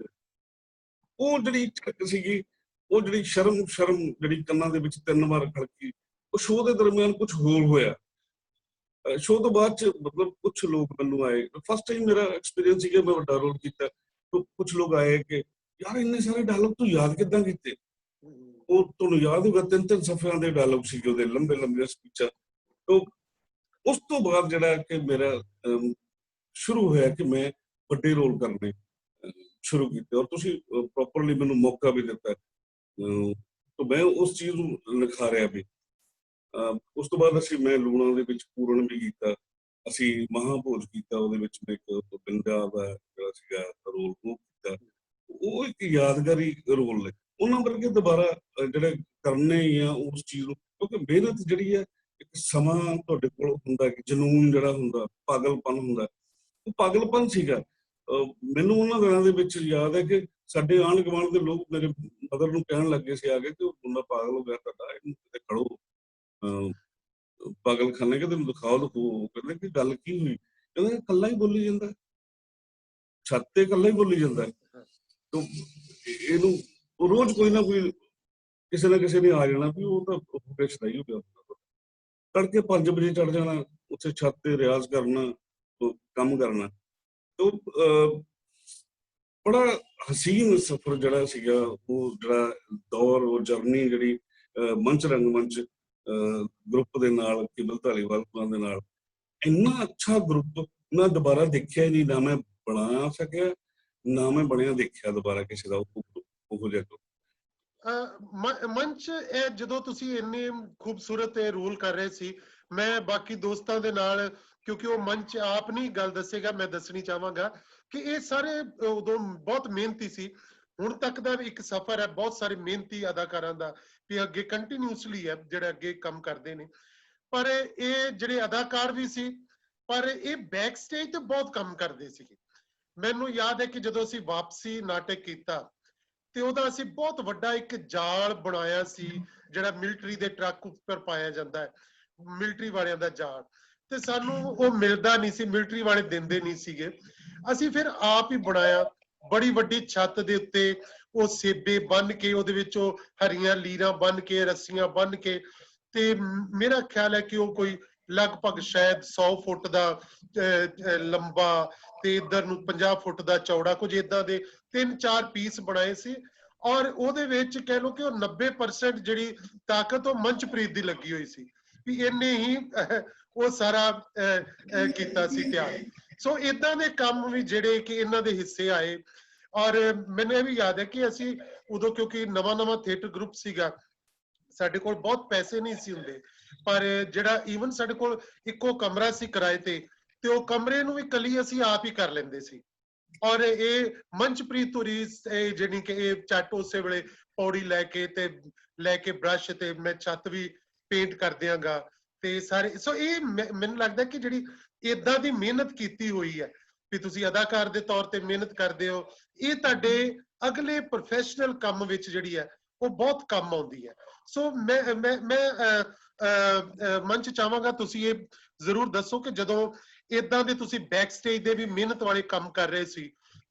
ਉਹ ਜਿਹੜੀ ਝੜਕ ਸੀਗੀ, ਉਹ ਜਿਹੜੀ ਸ਼ਰਮ ਸ਼ਰਮ ਜਿਹੜੀ ਕੰਨਾਂ ਦੇ ਵਿੱਚ 3 ਵਾਰ ਖੜਕੀ, ਉਹ ਸ਼ੋਅ ਦੇ ਦਰਮਿਆਨ ਕੁਝ ਹੋਰ ਹੋਇਆ। ਸ਼ੋਅ ਤੋਂ ਬਾਅਦ ਚ ਮਤਲਬ ਕੁਝ ਲੋਕ ਮੈਨੂੰ ਆਏ, ਫਸਟ ਟਾਈਮ ਮੇਰਾ ਐਕਸਪੀਰੀਅੰਸ ਸੀਗਾ, ਮੈਂ ਵੱਡਾ ਰੋਲ ਕੀਤਾ, ਕੁਝ ਲੋਕ ਆਏ ਕਿ ਯਾਰ ਇੰਨੇ ਸਾਰੇ ਡਾਇਲੌਗ ਤੂੰ ਯਾਦ ਕਿੱਦਾਂ ਕੀਤੇ, ਉਹ ਤੁਹਾਨੂੰ ਯਾਦ ਹੋਊਗਾ 3-3 ਸਫ਼ਿਆਂ ਦੇ ਡਾਇਲੌਗ ਸੀਗੇ ਉਹਦੇ, ਲੰਬੇ ਲੰਬੇ ਸਪੀਚਾਂ। ਤੋਂ ਉਸ ਤੋਂ ਬਾਅਦ ਜਿਹੜਾ ਕਿ ਮੇਰਾ ਸ਼ੁਰੂ ਹੋਇਆ ਕਿ ਮੈਂ ਵੱਡੇ ਰੋਲ ਕਰਨੇ ਸ਼ੁਰੂ ਕੀਤੇ, ਔਰ ਤੁਸੀਂ ਪ੍ਰੋਪਰਲੀ ਮੈਨੂੰ ਮੌਕਾ ਵੀ ਦਿੱਤਾ, ਤਾਂ ਮੈਂ ਉਸ ਚੀਜ਼ ਨੂੰ ਨਿਖਾਰਿਆ ਵੀ। ਉਸ ਤੋਂ ਬਾਅਦ ਮੈਂ ਲੂਣਾ ਦੇ ਵਿੱਚ ਪੂਰਨ ਵੀ ਕੀਤਾ, ਅਸੀਂ ਮਹਾਭੋਜ ਕੀਤਾ, ਉਹਦੇ ਵਿੱਚ ਮੈਂ ਇੱਕ ਪੰਜਾਬ ਦਾ ਜਿਹੜਾ ਸੀਗਾ ਰੋਲ ਉਹ ਕੀਤਾ, ਉਹ ਇੱਕ ਯਾਦਗਾਰੀ ਰੋਲ ਨੇ, ਉਹਨਾਂ ਵਰਗੇ ਦੁਬਾਰਾ ਜਿਹੜੇ ਕਰਨੇ ਹੀ ਆ ਉਸ ਚੀਜ਼ ਨੂੰ, ਕਿਉਂਕਿ ਮਿਹਨਤ ਜਿਹੜੀ ਹੈ, ਇੱਕ ਸਮਾਂ ਤੁਹਾਡੇ ਕੋਲ ਹੁੰਦਾ, ਜਨੂਨ ਜਿਹੜਾ ਹੁੰਦਾ, ਪਾਗਲਪਨ ਹੁੰਦਾ, ਉਹ ਪਾਗਲਪਨ ਸੀਗਾ। ਮੈਨੂੰ ਉਹਨਾਂ ਦਿਨਾਂ ਦੇ ਵਿੱਚ ਯਾਦ ਹੈ ਕਿ ਸਾਡੇ ਆਂਢ ਗੁਆਂਢ ਦੇ ਲੋਕ ਮੇਰੇ ਮਦਰ ਨੂੰ ਕਹਿਣ ਲੱਗੇ ਸੀ ਆ ਕੇ ਕਿ ਉਹ ਮੁੰਡਾ ਪਾਗਲ ਹੋ ਗਿਆ ਤੁਹਾਡਾ, ਇਹਨੂੰ ਕਿਤੇ ਖੜੋ ਪਾਗਲਖਾਨੇ, ਕਿ ਤੈਨੂੰ ਦਿਖਾਓ। ਕਹਿੰਦੇ ਕਿ ਗੱਲ ਕੀ ਹੋਈ, ਕਹਿੰਦੇ ਇਕੱਲਾ ਹੀ ਬੋਲੀ ਜਾਂਦਾ, ਛੱਤ ਤੇ ਇਕੱਲਾ ਹੀ ਬੋਲੀ ਜਾਂਦਾ, ਇਹਨੂੰ ਰੋਜ਼ ਕੋਈ ਨਾ ਕੋਈ ਕਿਸੇ ਨਾ ਕਿਸੇ ਨੇ ਆ ਜਾਣਾ ਵੀ ਉਹ ਤਾਂ ਸ਼ਦਾਈ ਹੋ ਗਿਆ, ਤੜਕੇ 5 ਵਜੇ ਚੜ ਜਾਣਾ ਉੱਥੇ ਛੱਤ ਤੇ ਰਿਆਜ਼ ਕਰਨਾ, ਕੰਮ ਕਰਨਾ। ਤੋਂ ਬੜਾ ਹਸੀਨ ਸਫ਼ਰ ਜਿਹੜਾ ਸੀਗਾ, ਉਹ ਜਿਹੜਾ ਦੌਰ, ਉਹ ਜਰਨੀ ਜਿਹੜੀ ਮੰਚ ਰੰਗਮੰਚ ਗਰੁੱਪ ਦੇ ਨਾਲ, ਕੇਵਲ ਧਾਲੀਵਾਲ ਦੇ ਨਾਲ, ਇੰਨਾ ਅੱਛਾ ਗਰੁੱਪ ਮੈਂ ਦੁਬਾਰਾ ਦੇਖਿਆ ਹੀ ਨਹੀਂ, ਨਾ ਮੈਂ ਬਣਾ ਸਕਿਆ, ਨਾ ਮੈਂ ਬਣਿਆ ਦੇਖਿਆ ਦੁਬਾਰਾ ਕਿਸੇ ਦਾ ਉਹੋ ਜਿਹਾ ਗਰੁੱਪ। ਮੰਚ ਇਹ ਜਦੋਂ ਤੁਸੀਂ ਇੰਨੇ ਖੂਬਸੂਰਤ ਰੋਲ ਕਰ ਰਹੇ ਸੀ, ਮੈਂ ਬਾਕੀ ਦੋਸਤਾਂ ਦੇ ਨਾਲ, ਕਿਉਂਕਿ ਉਹ ਮੰਚ ਆਪ ਨਹੀਂ ਗੱਲ ਦੱਸੇਗਾ, ਮੈਂ ਦੱਸਣੀ ਚਾਹਾਂਗਾ ਕਿ ਇਹ ਸਾਰੇ ਉਦੋਂ ਬਹੁਤ ਮਿਹਨਤੀ ਸੀ। ਹੁਣ ਤੱਕ ਦਾ ਇੱਕ ਸਫ਼ਰ ਹੈ ਬਹੁਤ ਸਾਰੇ ਮਿਹਨਤੀ ਅਦਾਕਾਰਾਂ ਦਾ, ਵੀ ਅੱਗੇ ਕੰਟੀਨਿਊਸਲੀ ਹੈ ਜਿਹੜੇ ਅੱਗੇ ਕੰਮ ਕਰਦੇ ਨੇ, ਪਰ ਇਹ ਜਿਹੜੇ ਅਦਾਕਾਰ ਵੀ ਸੀ, ਪਰ ਇਹ ਬੈਕ ਸਟੇਜ ਤੇ ਬਹੁਤ ਕੰਮ ਕਰਦੇ ਸੀਗੇ। ਮੈਨੂੰ ਯਾਦ ਹੈ ਕਿ ਜਦੋਂ ਅਸੀਂ ਵਾਪਸੀ ਨਾਟਕ ਕੀਤਾ ਤੇ ਉਹਦਾ ਅਸੀਂ ਬਹੁਤ ਵੱਡਾ ਇੱਕ ਜਾਲ ਬਣਾਇਆ ਸੀ, ਜਿਹੜਾ ਮਿਲਟਰੀ ਦੇ ਟਰੱਕ ਉੱਪਰ ਪਾਇਆ ਜਾਂਦਾ ਹੈ, ਮਿਲਟਰੀ ਵਾਲਿਆਂ ਦਾ ਜਾਲ, ਤੇ ਸਾਨੂੰ ਉਹ ਮਿਲਦਾ ਨਹੀਂ ਸੀ, ਮਿਲਟਰੀ ਵਾਲੇ ਦਿੰਦੇ ਨਹੀਂ ਸੀਗੇ, ਅਸੀਂ ਫਿਰ ਆਪ ਹੀ ਬਣਾਇਆ, ਬੜੀ ਵੱਡੀ ਛੱਤ ਦੇ ਉੱਤੇ ਉਹ ਸੇਬੇ ਬੰਨ ਕੇ, ਉਹਦੇ ਵਿੱਚ ਉਹ ਹਰੀਆਂ ਲੀਰਾਂ ਬੰਨ ਕੇ, ਰੱਸੀਆਂ ਬੰਨ ਕੇ, ਤੇ ਮੇਰਾ ਖਿਆਲ ਹੈ ਕਿ ਉਹ ਕੋਈ ਲਗਭਗ ਸ਼ਾਇਦ 100 ਫੁੱਟ ਦਾ ਲੰਬਾ ਤੇ ਇਧਰ ਨੂੰ 50 ਫੁੱਟ ਦਾ ਚੌੜਾ, ਕੁਝ ਇਦਾਂ ਦੇ 3-4 ਪੀਸ ਬਣਾਏ ਸੀ। ਔਰ ਉਹਦੇ ਵਿੱਚ ਕਹਿ ਲਓ ਕਿ ਉਹ 90% ਜਿਹੜੀ ਤਾਕਤ ਉਹ ਮੰਚਪ੍ਰੀਤ ਦੀ ਲੱਗੀ ਹੋਈ ਸੀ, ਵੀ ਇਹਨੇ ਹੀ ਉਹ ਸਾਰਾ ਕੀਤਾ ਸੀ ਤਿਆਰ। ਸੋ ਇਦਾਂ ਦੇ ਕੰਮ ਵੀ ਜਿਹੜੇ ਕਿ ਇਹਨਾਂ ਦੇ ਹਿੱਸੇ ਆਏ। ਔਰ ਮੈਨੂੰ ਇਹ ਵੀ ਯਾਦ ਹੈ ਕਿ ਅਸੀਂ ਉਦੋਂ, ਕਿਉਂਕਿ ਨਵਾਂ ਥੀਏਟਰ ਗਰੁੱਪ ਸੀਗਾ, ਸਾਡੇ ਕੋਲ ਬਹੁਤ ਪੈਸੇ ਨਹੀਂ ਸੀ ਹੁੰਦੇ, ਪਰ ਜਿਹੜਾ ਈਵਨ ਸਾਡੇ ਕੋਲ ਇੱਕੋ ਕਮਰਾ ਸੀ ਕਿਰਾਏ ਤੇ ਉਹ ਕਮਰੇ ਨੂੰ ਵੀ ਕਲੀ ਅਸੀਂ ਆਪ ਹੀ ਕਰ ਲੈਂਦੇ ਸੀ। ਔਰ ਇਹ ਮੰਚਪ੍ਰੀਤ ਹੋਰੀ ਜਿਹੜੀ ਕਿ ਇਹ ਚੱਟ ਉਸੇ ਵੇਲੇ ਪੌੜੀ ਲੈ ਕੇ ਬ੍ਰਸ਼ ਤੇ ਮੈਂ ਛੱਤ ਵੀ ਪੇਂਟ ਕਰ ਦਿਆਂਗਾ ਤੇ ਸਾਰੇ। ਸੋ ਇਹ ਮੈਨੂੰ ਲੱਗਦਾ ਕਿ ਜਿਹੜੀ ਏਦਾਂ ਦੀ ਮਿਹਨਤ ਕੀਤੀ ਹੋਈ ਹੈ, ਵੀ ਤੁਸੀਂ ਅਦਾਕਾਰ ਦੇ ਤੌਰ ਤੇ ਮਿਹਨਤ ਕਰਦੇ ਹੋ, ਇਹ ਤੁਹਾਡੇ ਅਗਲੇ ਪ੍ਰੋਫੈਸ਼ਨਲ ਕੰਮ ਵਿੱਚ ਜਿਹੜੀ ਹੈ ਉਹ ਬਹੁਤ ਕੰਮ ਆਉਂਦੀ ਹੈ। ਸੋ ਮੈਂ ਮੰਚ ਚਾਹਾਂਗਾ ਤੁਸੀਂ ਇਹ ਜ਼ਰੂਰ ਦੱਸੋ ਕਿ ਜਦੋਂ ਇਦਾਂ ਦੇ ਤੁਸੀਂ ਬੈਕ ਸਟੇਜ ਦੇ ਵੀ ਮਿਹਨਤ ਵਾਲੇ ਕੰਮ ਕਰ ਰਹੇ ਸੀ,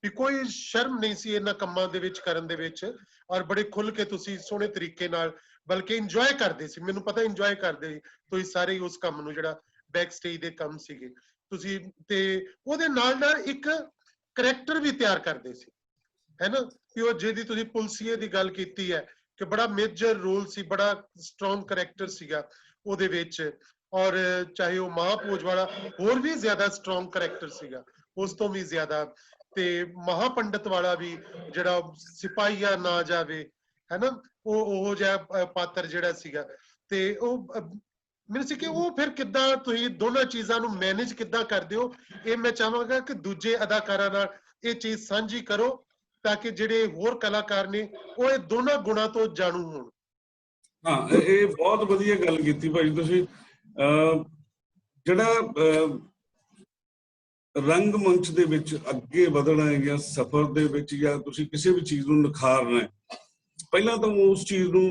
ਵੀ ਕੋਈ ਸ਼ਰਮ ਨਹੀਂ ਸੀ ਇਹਨਾਂ ਕੰਮਾਂ ਦੇ ਵਿੱਚ ਕਰਨ ਦੇ ਵਿੱਚ, ਔਰ ਬੜੇ ਖੁੱਲ ਕੇ ਤੁਸੀਂ ਸੋਹਣੇ ਤਰੀਕੇ ਨਾਲ, ਬਲਕਿ ਇੰਜੋਏ ਕਰਦੇ ਸੀ, ਮੈਨੂੰ ਪਤਾ ਇੰਜੋਏ ਕਰਦੇ ਤੁਸੀਂ ਸਾਰੇ ਉਸ ਕੰਮ ਨੂੰ, ਜਿਹੜਾ ਬੈਕ ਸਟੇਜ ਦੇ ਕੰਮ ਸੀਗੇ ਤੁਸੀਂ, ਤੇ ਉਹਦੇ ਨਾਲ ਇੱਕ ਕਰੈਕਟਰ ਵੀ ਤਿਆਰ ਕਰਦੇ ਸੀ, ਹੈ ਨਾ, ਕਿ ਉਹ ਜਿਹਦੀ ਤੁਸੀਂ ਪੁਲਸੀਏ ਦੀ ਗੱਲ ਕੀਤੀ ਹੈ ਕਿ ਬੜਾ ਮੇਜਰ ਰੋਲ ਸੀ, ਬੜਾ ਸਟਰੋਂਗ ਕਰੈਕਟਰ ਸੀਗਾ ਉਹਦੇ ਵਿੱਚ, ਔਰ ਚਾਹੇ ਉਹ ਮਹਾਭੋਜ ਵਾਲਾ ਹੋਰ ਵੀ ਜ਼ਿਆਦਾ ਸਟਰੋਂਗ ਕਰੈਕਟਰ ਸੀਗਾ, ਉਸ ਤੋਂ ਵੀ ਜ਼ਿਆਦਾ, ਤੇ ਮਹਾਪੰਡਤ ਵਾਲਾ ਵੀ ਜਿਹੜਾ ਸਿਪਾਹੀਆ ਨਾ ਜਾਵੇ, ਹੈ ਨਾ, ਉਹ ਜਿਹਾ ਪਾਤਰ ਜਿਹੜਾ ਸੀਗਾ, ਤੇ ਉਹ ਮੈਨੂੰ ਸੀ ਕਿ ਉਹ ਫਿਰ ਕਿੱਦਾਂ ਤੁਸੀਂ ਦੋਨਾਂ ਚੀਜ਼ਾਂ ਨੂੰ ਮੈਨੇਜ ਕਿੱਦਾਂ ਕਰਦੇ ਹੋ? ਇਹ ਮੈਂ ਚਾਹਾਂਗਾ ਕਿ ਦੂਜੇ ਅਦਾਕਾਰਾਂ ਨਾਲ ਇਹ ਚੀਜ਼ ਸਾਂਝੀ ਕਰੋ ਤਾਂ ਕਿ ਜਿਹੜੇ ਹੋਰ ਕਲਾਕਾਰ ਨੇ ਉਹ ਇਹ ਦੋਨਾਂ ਗੁਣਾਂ ਤੋਂ ਜਾਣੂ ਹੋਣ। ਹਾਂ, ਇਹ ਬਹੁਤ ਵਧੀਆ ਗੱਲ ਕੀਤੀ ਭਾਈ ਤੁਸੀਂ। ਜਿਹੜਾ ਰੰਗ ਮੰਚ ਦੇ ਵਿੱਚ ਅੱਗੇ ਵਧਣਾ ਹੈ ਜਾਂ ਸਫ਼ਰ ਦੇ ਵਿੱਚ ਜਾਂ ਤੁਸੀਂ ਕਿਸੇ ਵੀ ਚੀਜ਼ ਨੂੰ ਨਿਖਾਰਨਾ ਹੈ, ਪਹਿਲਾਂ ਤਾਂ ਉਸ ਚੀਜ਼ ਨੂੰ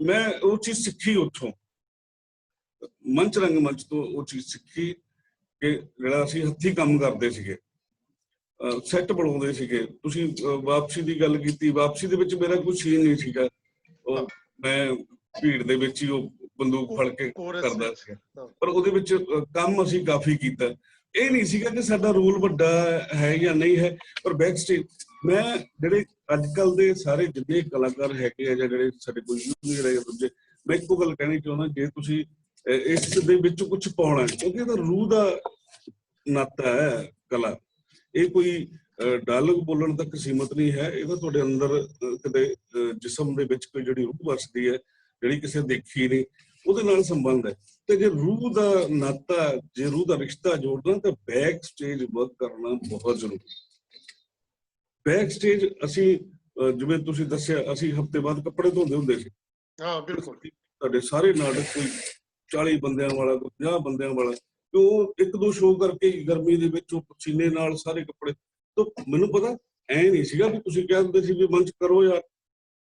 ਮੈਂ ਉਹ ਚੀਜ਼ ਸਿੱਖੀ ਉੱਥੋਂ, ਮੰਚ ਰੰਗ ਮੰਚ ਤੋਂ ਉਹ ਚੀਜ਼ ਸਿੱਖੀ ਕਿ ਜਿਹੜਾ ਅਸੀਂ ਹੱਥੀਂ ਕੰਮ ਕਰਦੇ ਸੀਗੇ, ਸੈੱਟ ਬਣਾਉਂਦੇ ਸੀਗੇ। ਤੁਸੀਂ ਵਾਪਸੀ ਦੀ ਗੱਲ ਕੀਤੀ, ਵਾਪਸੀ ਦੇ ਵਿੱਚ ਮੇਰਾ ਕੋਈ ਸੀਨ ਨਹੀਂ ਸੀਗਾ, ਉਹ ਮੈਂ ਭੀੜ ਦੇ ਵਿੱਚ ਹੀ ਉਹ ਬੰਦੂਕ ਫੜ ਕੇ ਕਰਦਾ ਸੀ, ਪਰ ਉਹਦੇ ਵਿੱਚ ਕੰਮ ਅਸੀਂ ਕਾਫੀ ਕੀਤਾ। ਇਹ ਨਹੀਂ ਸੀਗਾ ਕਿ ਸਾਡਾ ਰੋਲ ਵੱਡਾ ਹੈ ਜਾਂ ਨਹੀਂ ਹੈ, ਪਰ ਬੈਕ ਸਟੇਜ ਮੈਂ ਜਿਹੜੇ ਅੱਜ ਕੱਲ ਦੇ ਸਾਰੇ ਜਿੰਨੇ ਕਲਾਕਾਰ ਹੈਗੇ ਆ ਜਾਂ ਜਿਹੜੇ ਸਾਡੇ ਕੋਈ ਜੂਨੀਅਰ ਹੈ ਦੂਜੇ, ਮੈਂ ਇੱਕੋ ਗੱਲ ਕਹਿਣੀ ਚਾਹੁੰਦਾ, ਜੇ ਤੁਸੀਂ ਇਸ ਦੇ ਵਿੱਚ ਕੁਝ ਪਾਉਣਾ, ਕਿਉਂਕਿ ਇਹਦਾ ਰੂਹ ਦਾ ਨਾਤਾ ਹੈ ਕਲਾ, ਇਹ ਕੋਈ ਡਾਇਲੌਗ ਬੋਲਣ ਤੱਕ ਸੀਮਤ ਨਹੀਂ ਹੈ, ਇਹਦਾ ਤੁਹਾਡੇ ਅੰਦਰ ਕਿਤੇ ਜਿਸਮ ਦੇ ਵਿੱਚ ਕੋਈ ਜਿਹੜੀ ਰੂਹ ਵਸਦੀ ਹੈ, ਜਿਹੜੀ ਕਿਸੇ ਦੇਖੀ ਨਹੀਂ, ਉਹਦੇ ਨਾਲ ਸੰਬੰਧ ਹੈ। ਤੇ ਜੇ ਰੂਹ ਦਾ ਨਾਤਾ, ਜੇ ਰੂਹ ਦਾ ਰਿਸ਼ਤਾ ਜੋੜਨਾ, ਤਾਂ ਬੈਕ ਸਟੇਜ ਵਰਕ ਕਰਨਾ ਬਹੁਤ ਜ਼ਰੂਰੀ। ਬੈਕ ਸਟੇਜ ਅਸੀਂ ਜਿਵੇਂ ਤੁਸੀਂ ਦੱਸਿਆ, ਅਸੀਂ ਹਫ਼ਤੇ ਬਾਅਦ ਕੱਪੜੇ ਧੋਂਦੇ ਹੁੰਦੇ ਸੀ। ਹਾਂ ਬਿਲਕੁਲ। ਤੁਹਾਡੇ ਸਾਰੇ ਨਾਟਕ ਕੋਈ 40 ਬੰਦਿਆਂ ਵਾਲਾ, ਕੋਈ 50 ਬੰਦਿਆਂ ਵਾਲਾ, ਤੇ ਉਹ ਇੱਕ ਦੋ ਸ਼ੋਅ ਕਰਕੇ ਗਰਮੀ ਦੇ ਵਿੱਚ ਉਹ ਪਸੀਨੇ ਨਾਲ ਸਾਰੇ ਕੱਪੜੇ, ਤਾਂ ਮੈਨੂੰ ਪਤਾ ਐ ਨਹੀਂ ਸੀਗਾ ਵੀ ਤੁਸੀਂ ਕਹਿ ਦਿੰਦੇ ਸੀ ਵੀ ਮੰਚ ਕਰੋ ਯਾਰ,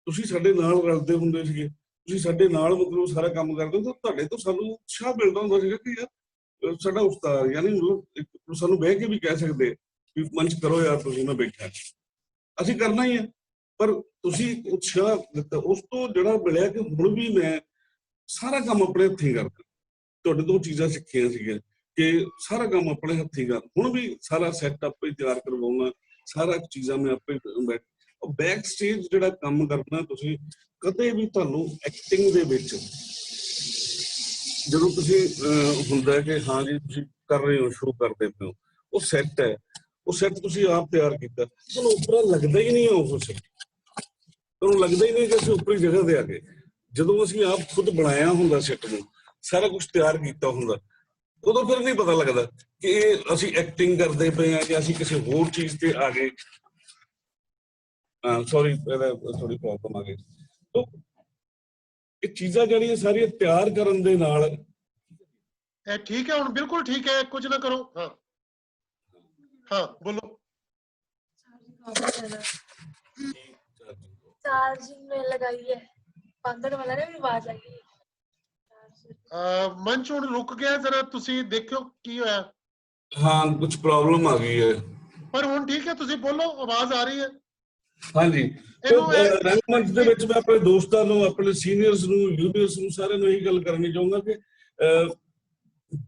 ਤੁਸੀਂ ਸਾਡੇ ਨਾਲ ਰਲਦੇ ਹੁੰਦੇ ਸੀਗੇ, ਤੁਸੀਂ ਸਾਡੇ ਨਾਲ ਮਤਲਬ ਸਾਰਾ ਕੰਮ ਕਰਦੇ ਹੋ, ਤਾਂ ਤੁਹਾਡੇ ਤੋਂ ਸਾਨੂੰ ਉਤਸ਼ਾਹ ਮਿਲਦਾ ਹੁੰਦਾ ਸੀਗਾ ਕਿ ਯਾਰ ਸਾਡਾ ਉਸਤਾਦ, ਯਾਨੀ ਮਤਲਬ ਸਾਨੂੰ ਬਹਿ ਕੇ ਵੀ ਕਹਿ ਸਕਦੇ ਵੀ ਮੰਚ ਕਰੋ ਯਾਰ, ਤੁਸੀਂ ਮੈਂ ਬੈਠਾ, ਅਸੀਂ ਕਰਨਾ ਹੀ ਹੈ। ਪਰ ਤੁਸੀਂ ਉਤਸ਼ਾਹ ਦਿੱਤਾ, ਉਸ ਤੋਂ ਜਿਹੜਾ ਮਿਲਿਆ ਕਿ ਹੁਣ ਵੀ ਮੈਂ ਸਾਰਾ ਕੰਮ ਆਪਣੇ ਹੱਥੀਂ ਕਰਦਾ। ਤੁਹਾਡੇ ਤੋਂ ਚੀਜ਼ਾਂ ਸਿੱਖੀਆਂ ਸੀਗੀਆਂ ਕਿ ਸਾਰਾ ਕੰਮ ਆਪਣੇ ਹੱਥੀਂ ਕਰ, ਹੁਣ ਵੀ ਸਾਰਾ ਸੈੱਟ ਆਪੇ ਤਿਆਰ ਕਰਵਾਉਣਾ, ਸਾਰਾ ਚੀਜ਼ਾਂ ਮੈਂ ਆਪੇ ਬੈਕ ਸਟੇਜ ਜਿਹੜਾ ਕੰਮ ਕਰਨਾ। ਤੁਸੀਂ ਕਦੇ ਵੀ ਤੁਹਾਨੂੰ ਐਕਟਿੰਗ ਦੇ ਵਿੱਚ ਜਦੋਂ ਤੁਸੀਂ ਹੁੰਦਾ ਕਿ ਹਾਂ ਜੀ ਤੁਸੀਂ ਕਰ ਰਹੇ ਹੋ, ਸ਼ੋਅ ਕਰਦੇ ਪਏ ਹੋ, ਉਹ ਸੈੱਟ ਹੈ, ਉਹ ਸੈੱਟ ਤੁਸੀਂ ਆਪ ਤਿਆਰ ਕੀਤਾ, ਤੁਹਾਨੂੰ ਉੱਪਰ ਲੱਗਦਾ ਹੀ ਨਹੀਂ ਹੈ, ਉਹ ਸੈੱਟ ਤੁਹਾਨੂੰ ਲੱਗਦਾ ਹੀ ਨਹੀਂ ਕਿ ਅਸੀਂ ਉੱਪਰੀ ਜਗ੍ਹਾ ਤੇ ਆ ਗਏ। ਜਦੋਂ ਅਸੀਂ ਆਪ ਖੁਦ ਬਣਾਇਆ ਹੁੰਦਾ ਸੈੱਟ ਨੂੰ, ਸਾਰਾ ਕੁਝ ਤਿਆਰ ਕੀਤਾ ਹੁੰਦਾ, ਉਦੋਂ ਫਿਰ ਨਹੀਂ ਪਤਾ ਲੱਗਦਾ ਕਿ ਇਹ ਅਸੀਂ ਐਕਟਿੰਗ ਕਰਦੇ ਪਏ ਹਾਂ ਜਾਂ ਅਸੀਂ ਕਿਸੇ ਹੋਰ ਚੀਜ਼ ਤੇ ਆ ਗਏ। ਸੌਰੀ, ਥੋੜੀ ਪ੍ਰੋਬਲਮ ਆ ਗਈ। ਇਹ ਚੀਜ਼ਾਂ ਜਿਹੜੀਆਂ ਸਾਰੀਆਂ ਤਿਆਰ ਕਰਨ ਦੇ ਨਾਲ, ਇਹ ਠੀਕ ਹੈ ਹੁਣ, ਬਿਲਕੁਲ ਠੀਕ ਹੈ, ਕੁਝ ਨਾ ਕਰੋ। ਹਾਂ ਹਾਂ ਬੋਲੋ। चार्जिंग में लगाई है, पंखा वाला ने भी आवाज आई है। ਮੰਚ ਹੁਣ ਰੁਕ ਗਿਆ ਜ਼ਰਾ, ਤੁਸੀਂ ਦੇਖਿਓ ਕੀ ਹੋਇਆ। ਹਾਂ ਕੁਝ ਪ੍ਰੋਬਲਮ ਆ ਗਈ ਹੈ, ਪਰ ਹੁਣ ਠੀਕ ਹੈ, ਤੁਸੀਂ ਬੋਲੋ, ਆਵਾਜ਼ ਆ ਰਹੀ ਹੈ। ਹਾਂਜੀ। ਰੰਗਮੰਚ ਦੇ ਵਿੱਚ ਮੈਂ ਆਪਣੇ ਦੋਸਤਾਂ ਨੂੰ, ਆਪਣੇ ਸੀਨੀਅਰਸ ਨੂੰ, ਜੂਨੀਅਰਸ ਨੂੰ, ਸਾਰਿਆਂ ਨੂੰ ਇਹੀ ਗੱਲ ਕਰਨੀ ਚਾਹੁੰਦਾ ਕਿ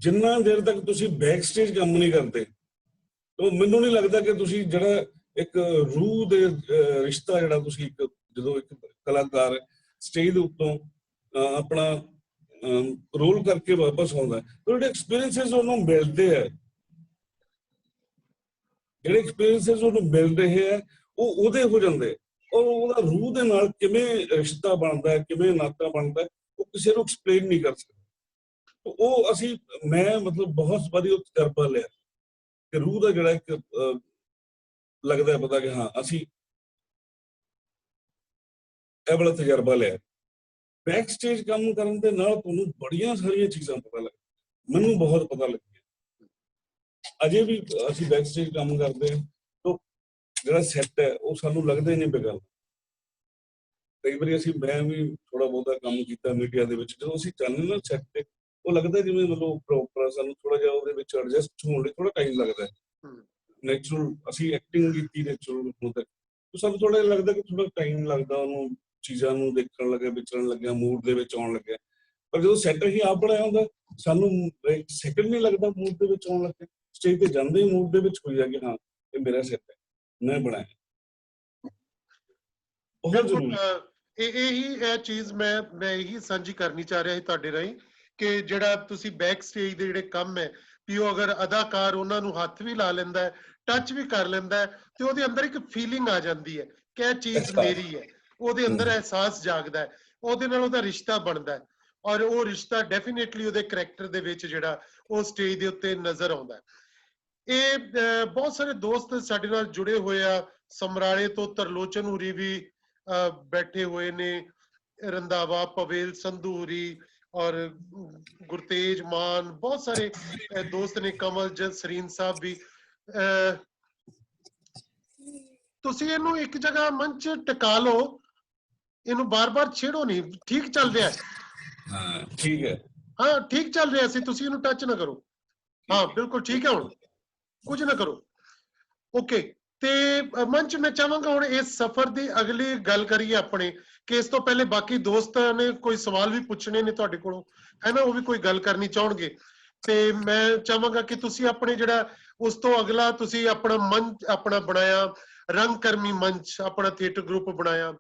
ਜਿੰਨਾ ਦੇਰ ਤੱਕ ਤੁਸੀਂ ਬੈਕ ਸਟੇਜ ਕੰਮ ਨਹੀਂ ਕਰਦੇ, ਤਾਂ ਮੈਨੂੰ ਨਹੀਂ ਲੱਗਦਾ ਕਿ ਤੁਸੀਂ ਜਿਹੜਾ ਇੱਕ ਰੂਹ ਦੇ ਰਿਸ਼ਤਾ ਜਿਹੜਾ ਤੁਸੀਂ ਜਦੋਂ ਇੱਕ ਕਲਾਕਾਰ ਸਟੇਜ ਦੇ ਉੱਤੋਂ ਆਪਣਾ ਰੋਲ ਕਰਕੇ ਵਾਪਸ ਆਉਂਦਾ, ਜਿਹੜੇ ਐਕਸਪੀਰੀਅੰਸਿਸ ਉਹਨੂੰ ਮਿਲਦੇ ਆ, ਜਿਹੜੇ ਐਕਸਪੀਰੀਅੰਸਿਸ ਉਹਨੂੰ ਮਿਲ ਰਹੇ ਆ, ਉਹ ਉਹਦੇ ਹੋ ਜਾਂਦੇ, ਔਰ ਉਹਦਾ ਰੂਹ ਦੇ ਨਾਲ ਕਿਵੇਂ ਰਿਸ਼ਤਾ ਬਣਦਾ, ਕਿਵੇਂ ਨਾਤਾ ਬਣਦਾ, ਉਹ ਕਿਸੇ ਨੂੰ ਐਕਸਪਲੇਨ ਨਹੀਂ ਕਰ ਸਕਦਾ। ਉਹ ਅਸੀਂ ਮੈਂ ਮਤਲਬ ਬਹੁਤ ਵਾਰੀ ਉਹ ਤਜਰਬਾ ਲਿਆ ਕਿ ਰੂਹ ਦਾ ਜਿਹੜਾ ਇੱਕ ਲੱਗਦਾ ਪਤਾ ਕਿ ਹਾਂ ਅਸੀਂ ਇਹ ਵਾਲਾ ਤਜਰਬਾ ਲਿਆ। ਬੈਕ ਸਟੇਜ ਕੰਮ ਕਰਨ ਦੇ ਨਾਲ ਤੁਹਾਨੂੰ ਬੜੀਆਂ ਸਾਰੀਆਂ ਚੀਜ਼ਾਂ ਪਤਾ ਲੱਗ, ਮੈਨੂੰ ਬਹੁਤ ਪਤਾ ਲੱਗਿਆ। ਅਜੇ ਵੀ ਅਸੀਂ ਬੈਕ ਸਟੇਜ ਕੰਮ ਕਰਦੇ ਹਾਂ ਤਾਂ ਜਿਹੜਾ ਸੈੱਟ ਹੈ ਉਹ ਸਾਨੂੰ ਲੱਗਦਾ ਹੀ ਨਹੀਂ ਬੇਗਾਨਾ। ਕਈ ਵਾਰੀ ਮੈਂ ਵੀ ਥੋੜਾ ਬਹੁਤਾ ਕੰਮ ਕੀਤਾ ਮੀਡੀਆ ਦੇ ਵਿੱਚ, ਜਦੋਂ ਅਸੀਂ ਚੱਲਦੇ ਨਾ ਸੈੱਟ ਤੇ, ਉਹ ਲੱਗਦਾ ਜਿਵੇਂ ਮਤਲਬ ਪ੍ਰੋਪਰ, ਸਾਨੂੰ ਥੋੜਾ ਜਿਹਾ ਉਹਦੇ ਵਿੱਚ ਐਡਜਸਟ ਹੋਣ ਲਈ ਥੋੜਾ ਟਾਈਮ ਲੱਗਦਾ ਹੈ। ਨੈਚੁਰਲ ਅਸੀਂ ਐਕਟਿੰਗ ਕੀਤੀ ਨੈਚੁਰਲ ਹੁਣ ਤੱਕ, ਸਾਨੂੰ ਥੋੜਾ ਜਿਹਾ ਲੱਗਦਾ ਕਿ ਥੋੜਾ ਟਾਈਮ ਲੱਗਦਾ ਉਹਨੂੰ ਚੀਜ਼ਾਂ ਨੂੰ ਦੇਖਣ ਲੱਗਿਆ, ਵਿਚਰਨ ਲੱਗਿਆ, ਮੂਡ ਦੇ ਵਿੱਚ ਆਉਣ ਲੱਗਿਆ। ਪਰ ਜਦੋਂ ਸੈੱਟ ਹੀ ਆਪ ਬਣਾਇਆ ਹੁੰਦਾ, ਸਾਨੂੰ ਇੱਕ ਸੈਕਿੰਡ ਨਹੀਂ ਲੱਗਦਾ ਮੂਡ ਦੇ ਵਿੱਚ ਆਉਣ ਲੱਗਿਆ। ਸਟੇਜ ਤੇ ਜਾਂਦੇ ਹੀ ਮੂਡ ਦੇ ਵਿੱਚ ਹੋਈ ਜਾ ਕਿ ਹਾਂ ਇਹ ਮੇਰਾ ਸੈੱਟ ਹੈ, ਮੈਂ ਬਣਾਇਆ। ਬਹੁਤ ਜ਼ਰੂਰੀ ਇਹ ਚੀਜ਼ ਮੈਂ ਇਹੀ ਸਾਂਝੀ ਕਰਨੀ ਚਾਹ ਰਿਹਾ ਸੀ ਤੁਹਾਡੇ ਰਾਹੀਂ ਕਿ ਜਿਹੜਾ ਤੁਸੀਂ ਬੈਕ ਸਟੇਜ ਦੇ ਜਿਹੜੇ ਕੰਮ ਹੈ, ਵੀ ਉਹ ਅਗਰ ਅਦਾਕਾਰ ਉਹਨਾਂ ਨੂੰ ਹੱਥ ਵੀ ਲਾ ਲੈਂਦਾ ਹੈ, ਟੱਚ ਵੀ ਕਰ ਲੈਂਦਾ ਹੈ, ਤੇ ਉਹਦੇ ਅੰਦਰ ਇੱਕ ਫੀਲਿੰਗ ਆ ਜਾਂਦੀ ਹੈ ਕਿ ਇਹ ਚੀਜ਼ ਮੇਰੀ ਹੈ, ਉਹਦੇ ਅੰਦਰ ਅਹਿਸਾਸ ਜਾਗਦਾ ਹੈ, ਉਹਦੇ ਨਾਲ ਉਹਦਾ ਰਿਸ਼ਤਾ ਬਣਦਾ ਹੈ। ਔਰ ਉਹ ਰਿਸ਼ਤਾ ਡੈਫੀਨੇਟਲੀ ਉਹਦੇ ਕਰੈਕਟਰ ਦੇ ਵਿੱਚ ਜਿਹੜਾ ਉਹ ਸਟੇਜ ਦੇ ਉੱਤੇ ਨਜ਼ਰ ਆਉਂਦਾ ਹੈ। ਇਹ ਬਹੁਤ ਸਾਰੇ ਦੋਸਤ ਸਾਡੇ ਨਾਲ ਜੁੜੇ ਹੋਏ ਆ, ਸਮਰਾਲੇ ਤੋਂ ਤਰਲੋਚਨ ਹੁਰੀ ਵੀ ਬੈਠੇ ਹੋਏ ਨੇ, ਰੰਧਾਵਾ ਪਵੇਲ ਸੰਧੂ ਹੁਰੀ ਔਰ ਗੁਰਤੇਜ ਮਾਨ, ਬਹੁਤ ਸਾਰੇ ਦੋਸਤ ਨੇ, ਕਮਲ ਜਸਰੀਨ ਸਾਹਿਬ ਵੀ। ਤੁਸੀਂ ਇਹਨੂੰ ਇੱਕ ਜਗ੍ਹਾ ਮੰਚ ਟਿਕਾ ਲਓ, ਇਹਨੂੰ ਬਾਰ-ਬਾਰ ਛੇੜੋ ਨਹੀਂ, ਠੀਕ ਚੱਲ ਰਿਹਾ ਹਾਂ ਠੀਕ ਹੈ, ਹਾਂ ਠੀਕ ਚੱਲ ਰਿਹਾ ਸੀ, ਤੁਸੀਂ ਇਹਨੂੰ ਟੱਚ ਨਾ ਕਰੋ। ਹਾਂ ਬਿਲਕੁਲ ਠੀਕ ਹੈ, ਹੁਣ ਕੁਝ ਨਾ ਕਰੋ। ਓਕੇ, ਤੇ ਮੰਚ ਮੈਂ ਚਾਹਾਂਗਾ ਹੁਣ ਇਸ ਸਫ਼ਰ ਦੀ ਅਗਲੀ ਗੱਲ ਕਰੀਏ ਆਪਣੇ, ਕਿ ਇਸ ਤੋਂ ਪਹਿਲੇ ਬਾਕੀ ਦੋਸਤਾਂ ਨੇ ਕੋਈ ਸਵਾਲ ਵੀ ਪੁੱਛਣੇ ਨੇ ਤੁਹਾਡੇ ਕੋਲੋਂ, ਹੈ ਨਾ, ਉਹ ਵੀ ਕੋਈ ਗੱਲ ਕਰਨੀ ਚਾਹਣਗੇ। ਤੇ ਮੈਂ ਚਾਹਾਂਗਾ ਕਿ ਤੁਸੀਂ ਆਪਣੇ ਜਿਹੜਾ ਉਸ ਤੋਂ ਅਗਲਾ ਤੁਸੀਂ ਆਪਣਾ ਮੰਚ ਆਪਣਾ ਬਣਾਇਆ, ਰੰਗਕਰਮੀ ਮੰਚ ਆਪਣਾ ਥੀਏਟਰ ਗਰੁੱਪ ਬਣਾਇਆ,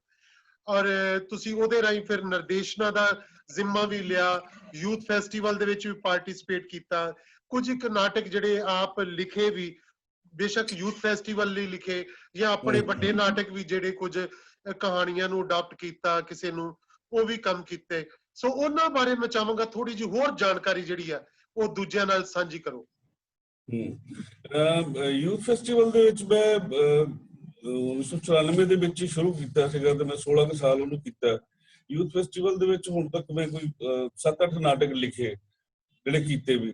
ਔਰ ਤੁਸੀਂ ਉਹਦੇ ਰਾਹੀਂ ਫਿਰ ਨਿਰਦੇਸ਼ਨਾਂ ਦਾ ਜ਼ਿੰਮਾ ਵੀ ਲਿਆ, ਯੂਥ ਫੈਸਟੀਵਲ ਦੇ ਵਿੱਚ ਵੀ ਪਾਰਟਿਸਿਪੇਟ ਕੀਤਾ, ਕੁਝ ਇੱਕ ਨਾਟਕ ਜਿਹੜੇ ਆਪ ਲਿਖੇ ਵੀ, ਬੇਸ਼ੱਕ ਯੂਥ ਫੈਸਟੀਵਲ ਲਈ ਲਿਖੇ ਜਾਂ ਆਪਣੇ ਵੱਡੇ ਨਾਟਕ ਵੀ ਜਿਹੜੇ ਕੁਝ ਕਹਾਣੀਆਂ ਨੂੰ ਅਡਾਪਟ ਕੀਤਾ ਕਿਸੇ ਨੂੰ, ਉਹ ਵੀ ਕੰਮ ਕੀਤੇ। ਸੋ ਉਹਨਾਂ ਬਾਰੇ ਮੈਂ ਚਾਹਾਂਗਾ ਥੋੜੀ ਜਿਹੀ ਹੋਰ ਜਾਣਕਾਰੀ ਜਿਹੜੀ ਆ ਉਹ ਦੂਜਿਆਂ ਨਾਲ ਸਾਂਝੀ ਕਰੋ। ਯੂਥ ਫੈਸਟੀਵਲ ਦੇ ਵਿੱਚ ਮੈਂ 1994 ਦੇ ਵਿੱਚ ਸ਼ੁਰੂ ਕੀਤਾ ਸੀਗਾ ਤੇ ਮੈਂ 16 ਕੁ ਸਾਲ ਉਹਨੂੰ ਕੀਤਾ। ਯੂਥ ਫੈਸਟੀਵਲ ਦੇ ਵਿੱਚ ਹੁਣ ਤੱਕ ਮੈਂ ਕੋਈ 7-8 ਨਾਟਕ ਲਿਖੇ, ਜਿਹੜੇ ਕੀਤੇ ਵੀ।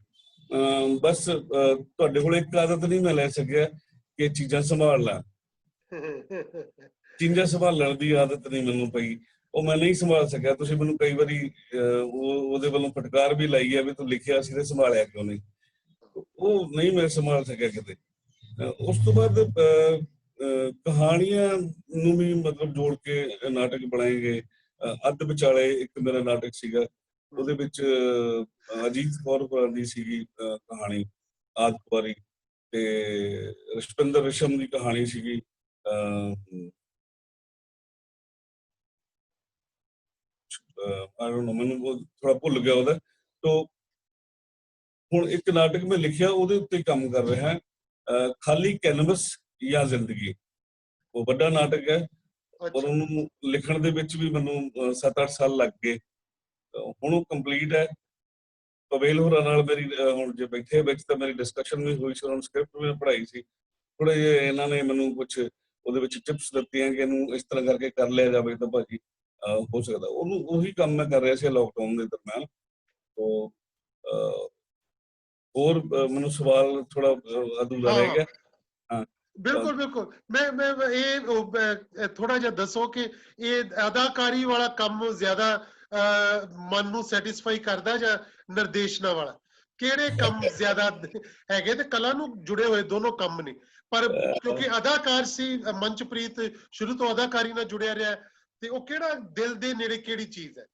ਬਸ ਤੁਹਾਡੇ ਕੋਲ ਇੱਕ ਆਦਤ ਨਹੀਂ ਮੈਂ ਲੈ ਸਕਿਆ ਕਿ ਚੀਜ਼ਾਂ ਸੰਭਾਲ ਲਾਂ, ਚੀਜ਼ਾਂ ਸੰਭਾਲਣ ਦੀ ਆਦਤ ਨਹੀਂ ਮੈਨੂੰ ਪਈ, ਉਹ ਮੈਂ ਨਹੀਂ ਸੰਭਾਲ ਸਕਿਆ। ਤੁਸੀਂ ਮੈਨੂੰ ਕਈ ਵਾਰੀ ਉਹਦੇ ਵੱਲੋਂ ਫਟਕਾਰ ਵੀ ਲਾਈ ਹੈ ਵੀ ਤੂੰ ਲਿਖਿਆ ਸੀ ਤੇ ਸੰਭਾਲਿਆ ਕਿਉਂ ਨਹੀਂ, ਉਹ ਨਹੀਂ ਮੈਂ ਸੰਭਾਲ ਸਕਿਆ ਕਿਤੇ। ਉਸ ਤੋਂ ਬਾਅਦ ਕਹਾਣੀਆਂ ਨੂੰ ਵੀ ਮਤਲਬ ਜੋੜ ਕੇ ਨਾਟਕ ਬਣਾਏ ਗਏ। ਅੱਧ ਵਿਚਾਲੇ ਇੱਕ ਮੇਰਾ ਨਾਟਕ ਸੀਗਾ, ਉਹਦੇ ਵਿੱਚ ਅਜੀਤ ਕੌਰ ਦੀ ਸੀਗੀ ਕਹਾਣੀ ਆਦਿ, ਤੇ ਰਸ਼ਪਿੰਦਰ ਰਿਸ਼ਮ ਦੀ ਕਹਾਣੀ ਸੀਗੀ ਮੈਨੂੰ ਥੋੜਾ ਭੁੱਲ ਗਿਆ ਉਹਦਾ। ਤੋਂ ਹੁਣ ਇੱਕ ਨਾਟਕ ਮੈਂ ਲਿਖਿਆ, ਉਹਦੇ ਉੱਤੇ ਕੰਮ ਕਰ ਰਿਹਾ, ਖਾਲੀ ਕੈਨਵਸ ਜਾਂ ਜ਼ਿੰਦਗੀ। ਉਹ ਵੱਡਾ ਨਾਟਕ ਹੈ, ਔਰ ਉਹਨੂੰ ਲਿਖਣ ਦੇ ਵਿੱਚ ਵੀ ਮੈਨੂੰ 7-8 ਸਾਲ ਲੱਗ ਗਏ। ਹੁਣ ਉਹ ਕੰਪਲੀਟ ਹੈ। ਪਵੇਲ ਹੋਰਾਂ ਨਾਲ ਮੇਰੀ ਹੁਣ ਜੇ ਬੈਠੇ ਵਿੱਚ ਤਾਂ ਮੇਰੀ ਡਿਸਕਸ਼ਨ ਵੀ ਹੋਈ ਸੀ, ਉਹਨਾਂ ਨੂੰ ਸਕ੍ਰਿਪਟ ਵੀ ਪੜ੍ਹਾਈ ਸੀ। ਥੋੜੇ ਜਿਹੇ ਇਹਨਾਂ ਨੇ ਮੈਨੂੰ ਕੁਛ ਉਹਦੇ ਵਿੱਚ ਟਿਪਸ ਦਿੱਤੀਆਂ ਕਿ ਇਹਨੂੰ ਇਸ ਤਰ੍ਹਾਂ ਕਰਕੇ ਕਰ ਲਿਆ ਜਾਵੇ ਤਾਂ ਭਾਜੀ ਹੋ ਸਕਦਾ। ਉਹਨੂੰ ਉਹੀ ਕੰਮ ਮੈਂ ਕਰ ਰਿਹਾ ਸੀ ਲੋਕਡਾਊਨ ਦੇ ਦਰਮਿਆਨ। ਤੋਂ ਹੋਰ ਮੈਨੂੰ ਸਵਾਲ ਥੋੜਾ ਅਧੂਰਾ ਰਹਿ ਗਿਆ। ਹਾਂ ਬਿਲਕੁਲ ਬਿਲਕੁਲ, ਮੈਂ ਇਹ ਥੋੜਾ ਜਿਹਾ ਦੱਸੋ ਕਿ ਇਹ ਅਦਾਕਾਰੀ ਵਾਲਾ ਕੰਮ ਜ਼ਿਆਦਾ ਮਨ ਨੂੰ ਸੈਟੀਸਫਾਈ ਕਰਦਾ ਜਾਂ ਨਿਰਦੇਸ਼ਨਾ ਵਾਲਾ? ਕਿਹੜੇ ਕੰਮ ਜ਼ਿਆਦਾ ਹੈਗੇ? ਤੇ ਕਲਾ ਨੂੰ ਜੁੜੇ ਹੋਏ ਦੋਨੋਂ ਕੰਮ ਨੇ, ਪਰ ਕਿਉਂਕਿ ਅਦਾਕਾਰ ਸੀ ਮੰਚਪ੍ਰੀਤ, ਸ਼ੁਰੂ ਤੋਂ ਅਦਾਕਾਰੀ ਨਾਲ ਜੁੜਿਆ ਰਿਹਾ, ਤੇ ਉਹ ਕਿਹੜਾ ਦਿਲ ਦੇ ਨੇੜੇ ਕਿਹੜੀ ਚੀਜ਼ ਹੈ?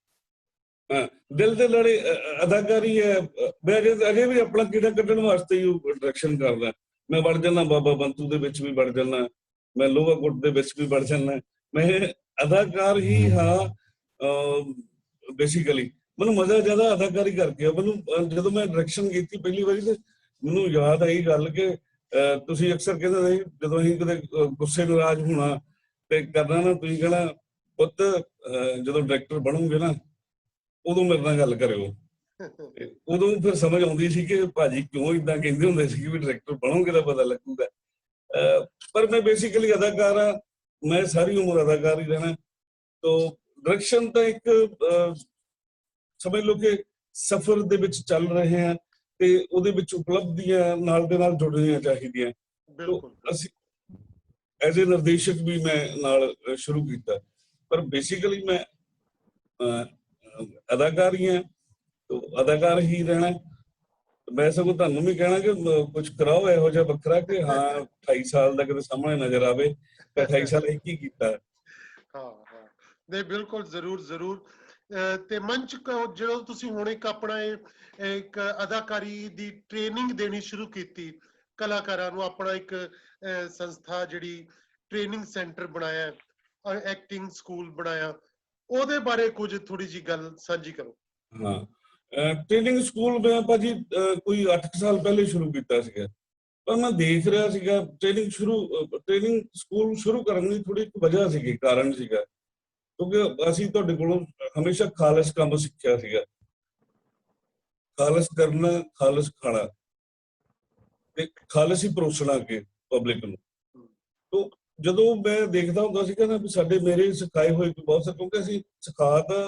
ਦਿਲ ਦੇ ਨੇੜੇ ਅਦਾਕਾਰੀ ਹੈ। ਮੈਂ ਅਜੇ ਵੀ ਆਪਣਾ ਕੀੜਾ ਕੱਢਣ ਵਾਸਤੇ ਹੀ ਡਾਇਰੈਕਸ਼ਨ ਕਰਦਾ। ਮੈਂ ਵੜ ਜਾਣਾ ਬਾਬਾ ਬੰਤੂ ਦੇ ਵਿੱਚ ਵੀ ਵੜ ਜਾਣਾ, ਮੈਂ ਲੋਹਾ ਗੁੱਟ ਦੇ ਵਿੱਚ ਵੀ ਵੜ ਜਾਣਾ। ਮੈਂ ਅਦਾਕਾਰ ਹੀ ਹਾਂ ਬੇਸਿਕਲੀ। ਮੈਨੂੰ ਮਜ਼ਾ ਜ਼ਿਆਦਾ ਅਦਾਕਾਰੀ ਕਰਕੇ। ਮੈਨੂੰ ਜਦੋਂ ਮੈਂ ਡਾਇਰੈਕਸ਼ਨ ਕੀਤੀ ਪਹਿਲੀ ਵਾਰੀ ਤੇ ਮੈਨੂੰ ਯਾਦ ਆਈ ਗੱਲ ਕਿ ਤੁਸੀਂ ਅਕਸਰ ਕਹਿੰਦੇ ਸੀ ਜਦੋਂ ਅਸੀਂ ਕਦੇ ਗੁੱਸੇ ਨਾਰਾਜ਼ ਹੋਣਾ ਤੇ ਕਰਨਾ ਨਾ, ਤੁਸੀਂ ਕਹਿਣਾ ਪੁੱਤ ਜਦੋਂ ਡਾਇਰੈਕਟਰ ਬਣੋਗੇ ਨਾ ਉਦੋਂ ਮੇਰੇ ਨਾਲ ਗੱਲ ਕਰਿਓ। ਉਦੋਂ ਫਿਰ ਸਮਝ ਆਉਂਦੀ ਸੀ ਕਿ ਭਾਜੀ ਕਿਉਂ ਏਦਾਂ ਕਹਿੰਦੇ ਹੁੰਦੇ ਸੀ ਵੀ ਡਾਇਰੈਕਟਰ ਬਣੋਗੇ ਤਾਂ ਪਤਾ ਲੱਗੂਗਾ। ਪਰ ਮੈਂ ਬੇਸਿਕਲੀ ਅਦਾਕਾਰ ਹਾਂ, ਮੈਂ ਸਾਰੀ ਉਮਰ ਅਦਾਕਾਰ ਹੀ ਰਹਿਣਾ। ਤੋ ਡਾਇਰੈਕਸ਼ਨ ਤਾਂ ਇੱਕ ਸਮਝ ਲਓ ਕਿ ਸਫ਼ਰ ਦੇ ਵਿੱਚ ਚੱਲ ਰਹੇ ਹਾਂ ਤੇ ਉਹਦੇ ਵਿੱਚ ਉਪਲਬਧੀਆਂ ਨਾਲ ਦੇ ਨਾਲ ਜੁੜਨੀਆਂ ਚਾਹੀਦੀਆਂ। ਅਸੀਂ ਐਜ਼ ਏ ਨਿਰਦੇਸ਼ਕ ਵੀ ਮੈਂ ਨਾਲ ਸ਼ੁਰੂ ਕੀਤਾ, ਪਰ ਬੇਸਿਕਲੀ ਮੈਂ ਅਦਾਕਾਰ ਹੀ ਹਾਂ, ਅਦਾਕਾਰ ਹੀ ਰਹਿਣਾ। ਮੈਂ ਸਗੋਂ ਤੁਹਾਨੂੰ ਵੀ ਕਹਿਣਾ ਕਿ ਕੁਝ ਕਰਾਓ ਇਹੋ ਜਿਹਾ ਵੱਖਰਾ ਕਿ ਹਾਂ 28 ਸਾਲ ਦਾ ਕਿਤੇ ਸਾਹਮਣੇ ਨਜ਼ਰ ਆਵੇ ਤੇ 28 ਸਾਲ ਇਹ ਕੀ ਕੀਤਾ। ਹਾਂ ਹਾਂ, ਨਹੀਂ ਬਿਲਕੁਲ, ਜ਼ਰੂਰ ਜ਼ਰੂਰ। ਤੇ ਮੰਚ ਜਦੋਂ ਤੁਸੀਂ ਹੁਣ ਇੱਕ ਆਪਣਾ ਇੱਕ ਅਦਾਕਾਰੀ ਦੀ ਟ੍ਰੇਨਿੰਗ ਦੇਣੀ ਸ਼ੁਰੂ ਕੀਤੀ ਕਲਾਕਾਰਾਂ ਨੂੰ, ਆਪਣਾ ਇੱਕ ਸੰਸਥਾ ਜਿਹੜੀ ਟ੍ਰੇਨਿੰਗ ਸੈਂਟਰ ਬਣਾਇਆ, ਐਕਟਿੰਗ ਸਕੂਲ ਬਣਾਇਆ, ਉਹਦੇ ਬਾਰੇ ਕੁਝ ਥੋੜੀ ਜੀ ਗੱਲ ਸਾਂਝੀ ਕਰੋ। ਹਾਂ, ਟ੍ਰੇਨਿੰਗ ਸਕੂਲ ਮੈਂ ਭਾਜੀ ਕੋਈ 8 ਸਾਲ ਪਹਿਲੇ ਸ਼ੁਰੂ ਕੀਤਾ ਸੀਗਾ, ਪਰ ਮੈਂ ਦੇਖ ਰਿਹਾ ਸੀਗਾ ਟ੍ਰੇਨਿੰਗ ਸਕੂਲ ਸ਼ੁਰੂ ਕਰਨ ਦੀ ਥੋੜੀ ਵਜ੍ਹਾ ਸੀਗੀ, ਕਾਰਨ ਸੀਗਾ, ਕਿਉਂਕਿ ਅਸੀਂ ਤੁਹਾਡੇ ਕੋਲੋਂ ਹਮੇਸ਼ਾ ਖਾਲਸ ਕੰਮ ਸਿੱਖਿਆ ਸੀਗਾ ਖਾਲਸ ਕਰਨਾ, ਖਾਲਸ ਖਾਣਾ ਤੇ ਖਾਲਸ ਹੀ ਪਰੋਸਣਾ ਅੱਗੇ ਪਬਲਿਕ ਨੂੰ। ਤੋਂ ਜਦੋਂ ਮੈਂ ਦੇਖਦਾ ਹੁੰਦਾ ਸੀ ਨਾ ਵੀ ਸਾਡੇ ਮੇਰੇ ਸਿਖਾਏ ਹੋਏ ਬਹੁਤ ਸਾਰੇ, ਕਿਉਂਕਿ ਅਸੀਂ ਸਿਖਾ ਤਾਂ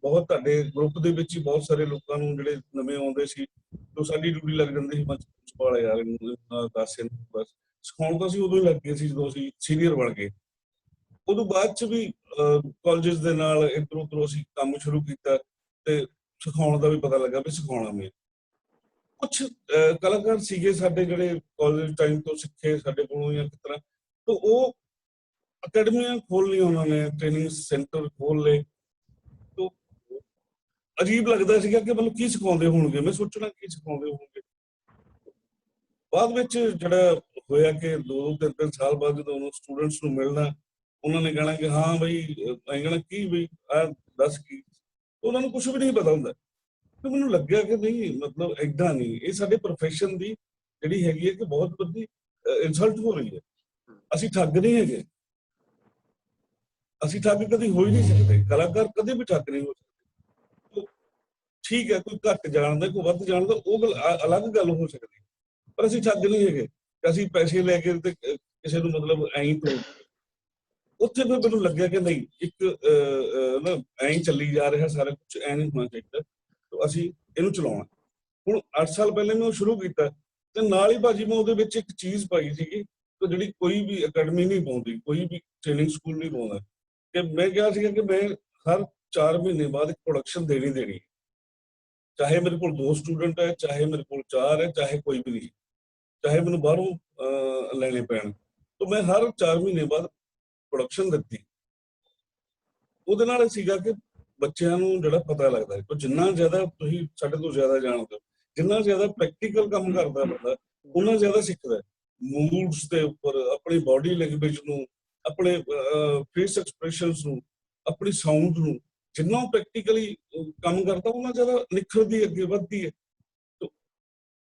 ਬਹੁਤ ਤੁਹਾਡੇ ਗਰੁੱਪ ਦੇ ਵਿੱਚ ਹੀ ਬਹੁਤ ਸਾਰੇ ਲੋਕਾਂ ਨੂੰ ਜਿਹੜੇ ਨਵੇਂ ਆਉਂਦੇ ਸੀ, ਤੋਂ ਸਾਡੀ ਡਿਊਟੀ ਲੱਗ ਜਾਂਦੀ ਸੀ ਮੰਚ ਪ੍ਰਿੰਸੀਪਲ ਯਾਰ ਇਹਨੂੰ ਦੱਸ ਇਹਨੂੰ ਬਸ ਸਿਖਾਉਣ ਤਾਂ ਅਸੀਂ ਉਦੋਂ ਹੀ ਲੱਗ ਗਏ ਸੀ ਜਦੋਂ ਅਸੀਂ ਸੀਨੀਅਰ ਬਣ ਗਏ। ਉਦੋਂ ਬਾਅਦ ਚ ਵੀ ਕਾਲਜਸ ਦੇ ਨਾਲ ਇੱਧਰ ਉੱਧਰ ਅਸੀਂ ਕੰਮ ਸ਼ੁਰੂ ਕੀਤਾ ਤੇ ਸਿਖਾਉਣ ਦਾ ਵੀ ਪਤਾ ਲੱਗਾ ਵੀ ਸਿਖਾਉਣਾ ਮੈਂ। ਕੁਛ ਕਲਾਕਾਰ ਸੀਗੇ ਸਾਡੇ ਜਿਹੜੇ ਕਾਲਜ ਟਾਈਮ ਤੋਂ ਸਿੱਖੇ ਸਾਡੇ ਕੋਲੋਂ ਜਾਂ ਕਿਸ ਤਰ੍ਹਾਂ, ਤਾਂ ਉਹ ਅਕੈਡਮੀਆਂ ਖੋਲ ਲਈਆਂ ਉਹਨਾਂ ਨੇ, ਟ੍ਰੇਨਿੰਗ ਸੈਂਟਰ ਖੋਲ ਲਏ। ਤੋਂ ਅਜੀਬ ਲੱਗਦਾ ਸੀਗਾ ਕਿ ਮਤਲਬ ਕੀ ਸਿਖਾਉਂਦੇ ਹੋਣਗੇ, ਮੈਂ ਸੋਚਣਾ ਕੀ ਸਿਖਾਉਂਦੇ ਹੋਣਗੇ। ਬਾਅਦ ਵਿੱਚ ਜਿਹੜਾ ਹੋਇਆ ਕਿ 2-3 ਸਾਲ ਬਾਅਦ ਜਦੋਂ ਉਹਨੂੰ ਸਟੂਡੈਂਟਸ ਨੂੰ ਮਿਲਣਾ, ਉਹਨਾਂ ਨੇ ਕਹਿਣਾ ਕਿ ਹਾਂ ਬਈ, ਅਸੀਂ ਕਹਿਣਾ ਕੀ ਬਈ ਆ ਦੱਸ ਕੀ, ਉਹਨਾਂ ਨੂੰ ਕੁਛ ਵੀ ਨਹੀਂ ਪਤਾ ਹੁੰਦਾ। ਤੇ ਮੈਨੂੰ ਲੱਗਿਆ ਕਿ ਨਹੀਂ ਮਤਲਬ ਏਦਾਂ ਨਹੀਂ, ਇਹ ਸਾਡੇ ਪ੍ਰੋਫੈਸ਼ਨ ਦੀ ਜਿਹੜੀ ਹੈਗੀ ਹੈ ਕਿ ਬਹੁਤ ਵੱਡੀ ਇਨਸਲਟ ਹੋ ਰਹੀ ਹੈ। ਅਸੀਂ ਠੱਗ ਨਹੀਂ ਹੈਗੇ, ਅਸੀਂ ਠੱਗ ਕਦੀ ਹੋ ਹੀ ਨਹੀਂ ਸਕਦੇ, ਕਲਾਕਾਰ ਕਦੇ ਵੀ ਠੱਗ ਨਹੀਂ ਹੋ ਸਕਦੇ। ਠੀਕ ਹੈ, ਕੋਈ ਘੱਟ ਜਾਣਦਾ ਕੋਈ ਵੱਧ ਜਾਣਦਾ ਉਹ ਗੱਲ ਅਲੱਗ ਗੱਲ ਹੋ ਸਕਦੀ, ਪਰ ਅਸੀਂ ਠੱਗ ਨਹੀਂ ਹੈਗੇ। ਅਸੀਂ ਪੈਸੇ ਲੈ ਕੇ ਤੇ ਕਿਸੇ ਨੂੰ ਮਤਲਬ ਐਂ ਤੋਂ ਉੱਥੇ ਫਿਰ ਮੈਨੂੰ ਲੱਗਿਆ ਕਿ ਨਹੀਂ, ਇੱਕ ਨਾ ਐਂ ਚੱਲੀ ਜਾ ਰਿਹਾ ਸਾਰਾ ਕੁਝ, ਐਂ ਨਹੀਂ ਹੋਣਾ ਚਾਹੀਦਾ, ਅਸੀਂ ਇਹਨੂੰ ਚਲਾਉਣਾ। ਹੁਣ 8 ਸਾਲ ਪਹਿਲੇ ਮੈਂ ਉਹ ਸ਼ੁਰੂ ਕੀਤਾ ਤੇ ਨਾਲ ਹੀ ਭਾਜੀ ਮੈਂ ਉਹਦੇ ਵਿੱਚ ਇੱਕ ਚੀਜ਼ ਪਾਈ ਸੀਗੀ ਕਿ ਜਿਹੜੀ ਕੋਈ ਵੀ ਅਕੈਡਮੀ ਨਹੀਂ ਪਾਉਂਦੀ, ਕੋਈ ਵੀ ਟ੍ਰੇਨਿੰਗ ਸਕੂਲ ਨਹੀਂ ਪਾਉਂਦਾ, ਕਿ ਮੈਂ ਕਿਹਾ ਸੀਗਾ ਕਿ ਮੈਂ ਹਰ 4 ਮਹੀਨੇ ਬਾਅਦ ਇੱਕ ਪ੍ਰੋਡਕਸ਼ਨ ਦੇਣੀ, ਚਾਹੇ ਮੇਰੇ ਕੋਲ 2 ਸਟੂਡੈਂਟ ਹੈ, ਚਾਹੇ ਮੇਰੇ ਕੋਲ 4 ਹੈ, ਚਾਹੇ ਕੋਈ ਵੀ ਨਹੀਂ, ਚਾਹੇ ਮੈਨੂੰ ਬਾਹਰੋਂ ਲੈਣੇ ਪੈਣ, ਤਾਂ ਮੈਂ ਹਰ 4 ਮਹੀਨੇ ਬਾਅਦ ਪ੍ਰੋਡਕਸ਼ਨ ਦਿੱਤੀ। ਉਹਦੇ ਨਾਲ ਸੀਗਾ ਕਿ ਬੱਚਿਆਂ ਨੂੰ ਜਿਹੜਾ ਪਤਾ ਲੱਗਦਾ ਹੈ, ਜਿੰਨਾ ਜ਼ਿਆਦਾ ਤੁਸੀਂ ਸਾਡੇ ਤੋਂ ਜ਼ਿਆਦਾ ਜਾਣਦੇ ਹੋ, ਜਿੰਨਾ ਜ਼ਿਆਦਾ ਪ੍ਰੈਕਟੀਕਲ ਕੰਮ ਕਰਦਾ ਬੰਦਾ ਉਹਨਾਂ ਜ਼ਿਆਦਾ ਸਿੱਖਦਾ। ਮੂਡਸ ਦੇ ਉੱਪਰ, ਆਪਣੀ ਬਾਡੀ ਲੈਂਗੁਏਜ ਨੂੰ, ਆਪਣੇ ਫੇਸ ਐਕਸਪ੍ਰੈਸ਼ਨਸ ਨੂੰ, ਆਪਣੀ ਸਾਊਂਡ ਨੂੰ, ਜਿੰਨਾ ਪ੍ਰੈਕਟੀਕਲੀ ਕੰਮ ਕਰਦਾ ਉਹਨਾਂ ਜ਼ਿਆਦਾ ਨਿਖਰਦੀ ਅੱਗੇ ਵੱਧਦੀ ਹੈ।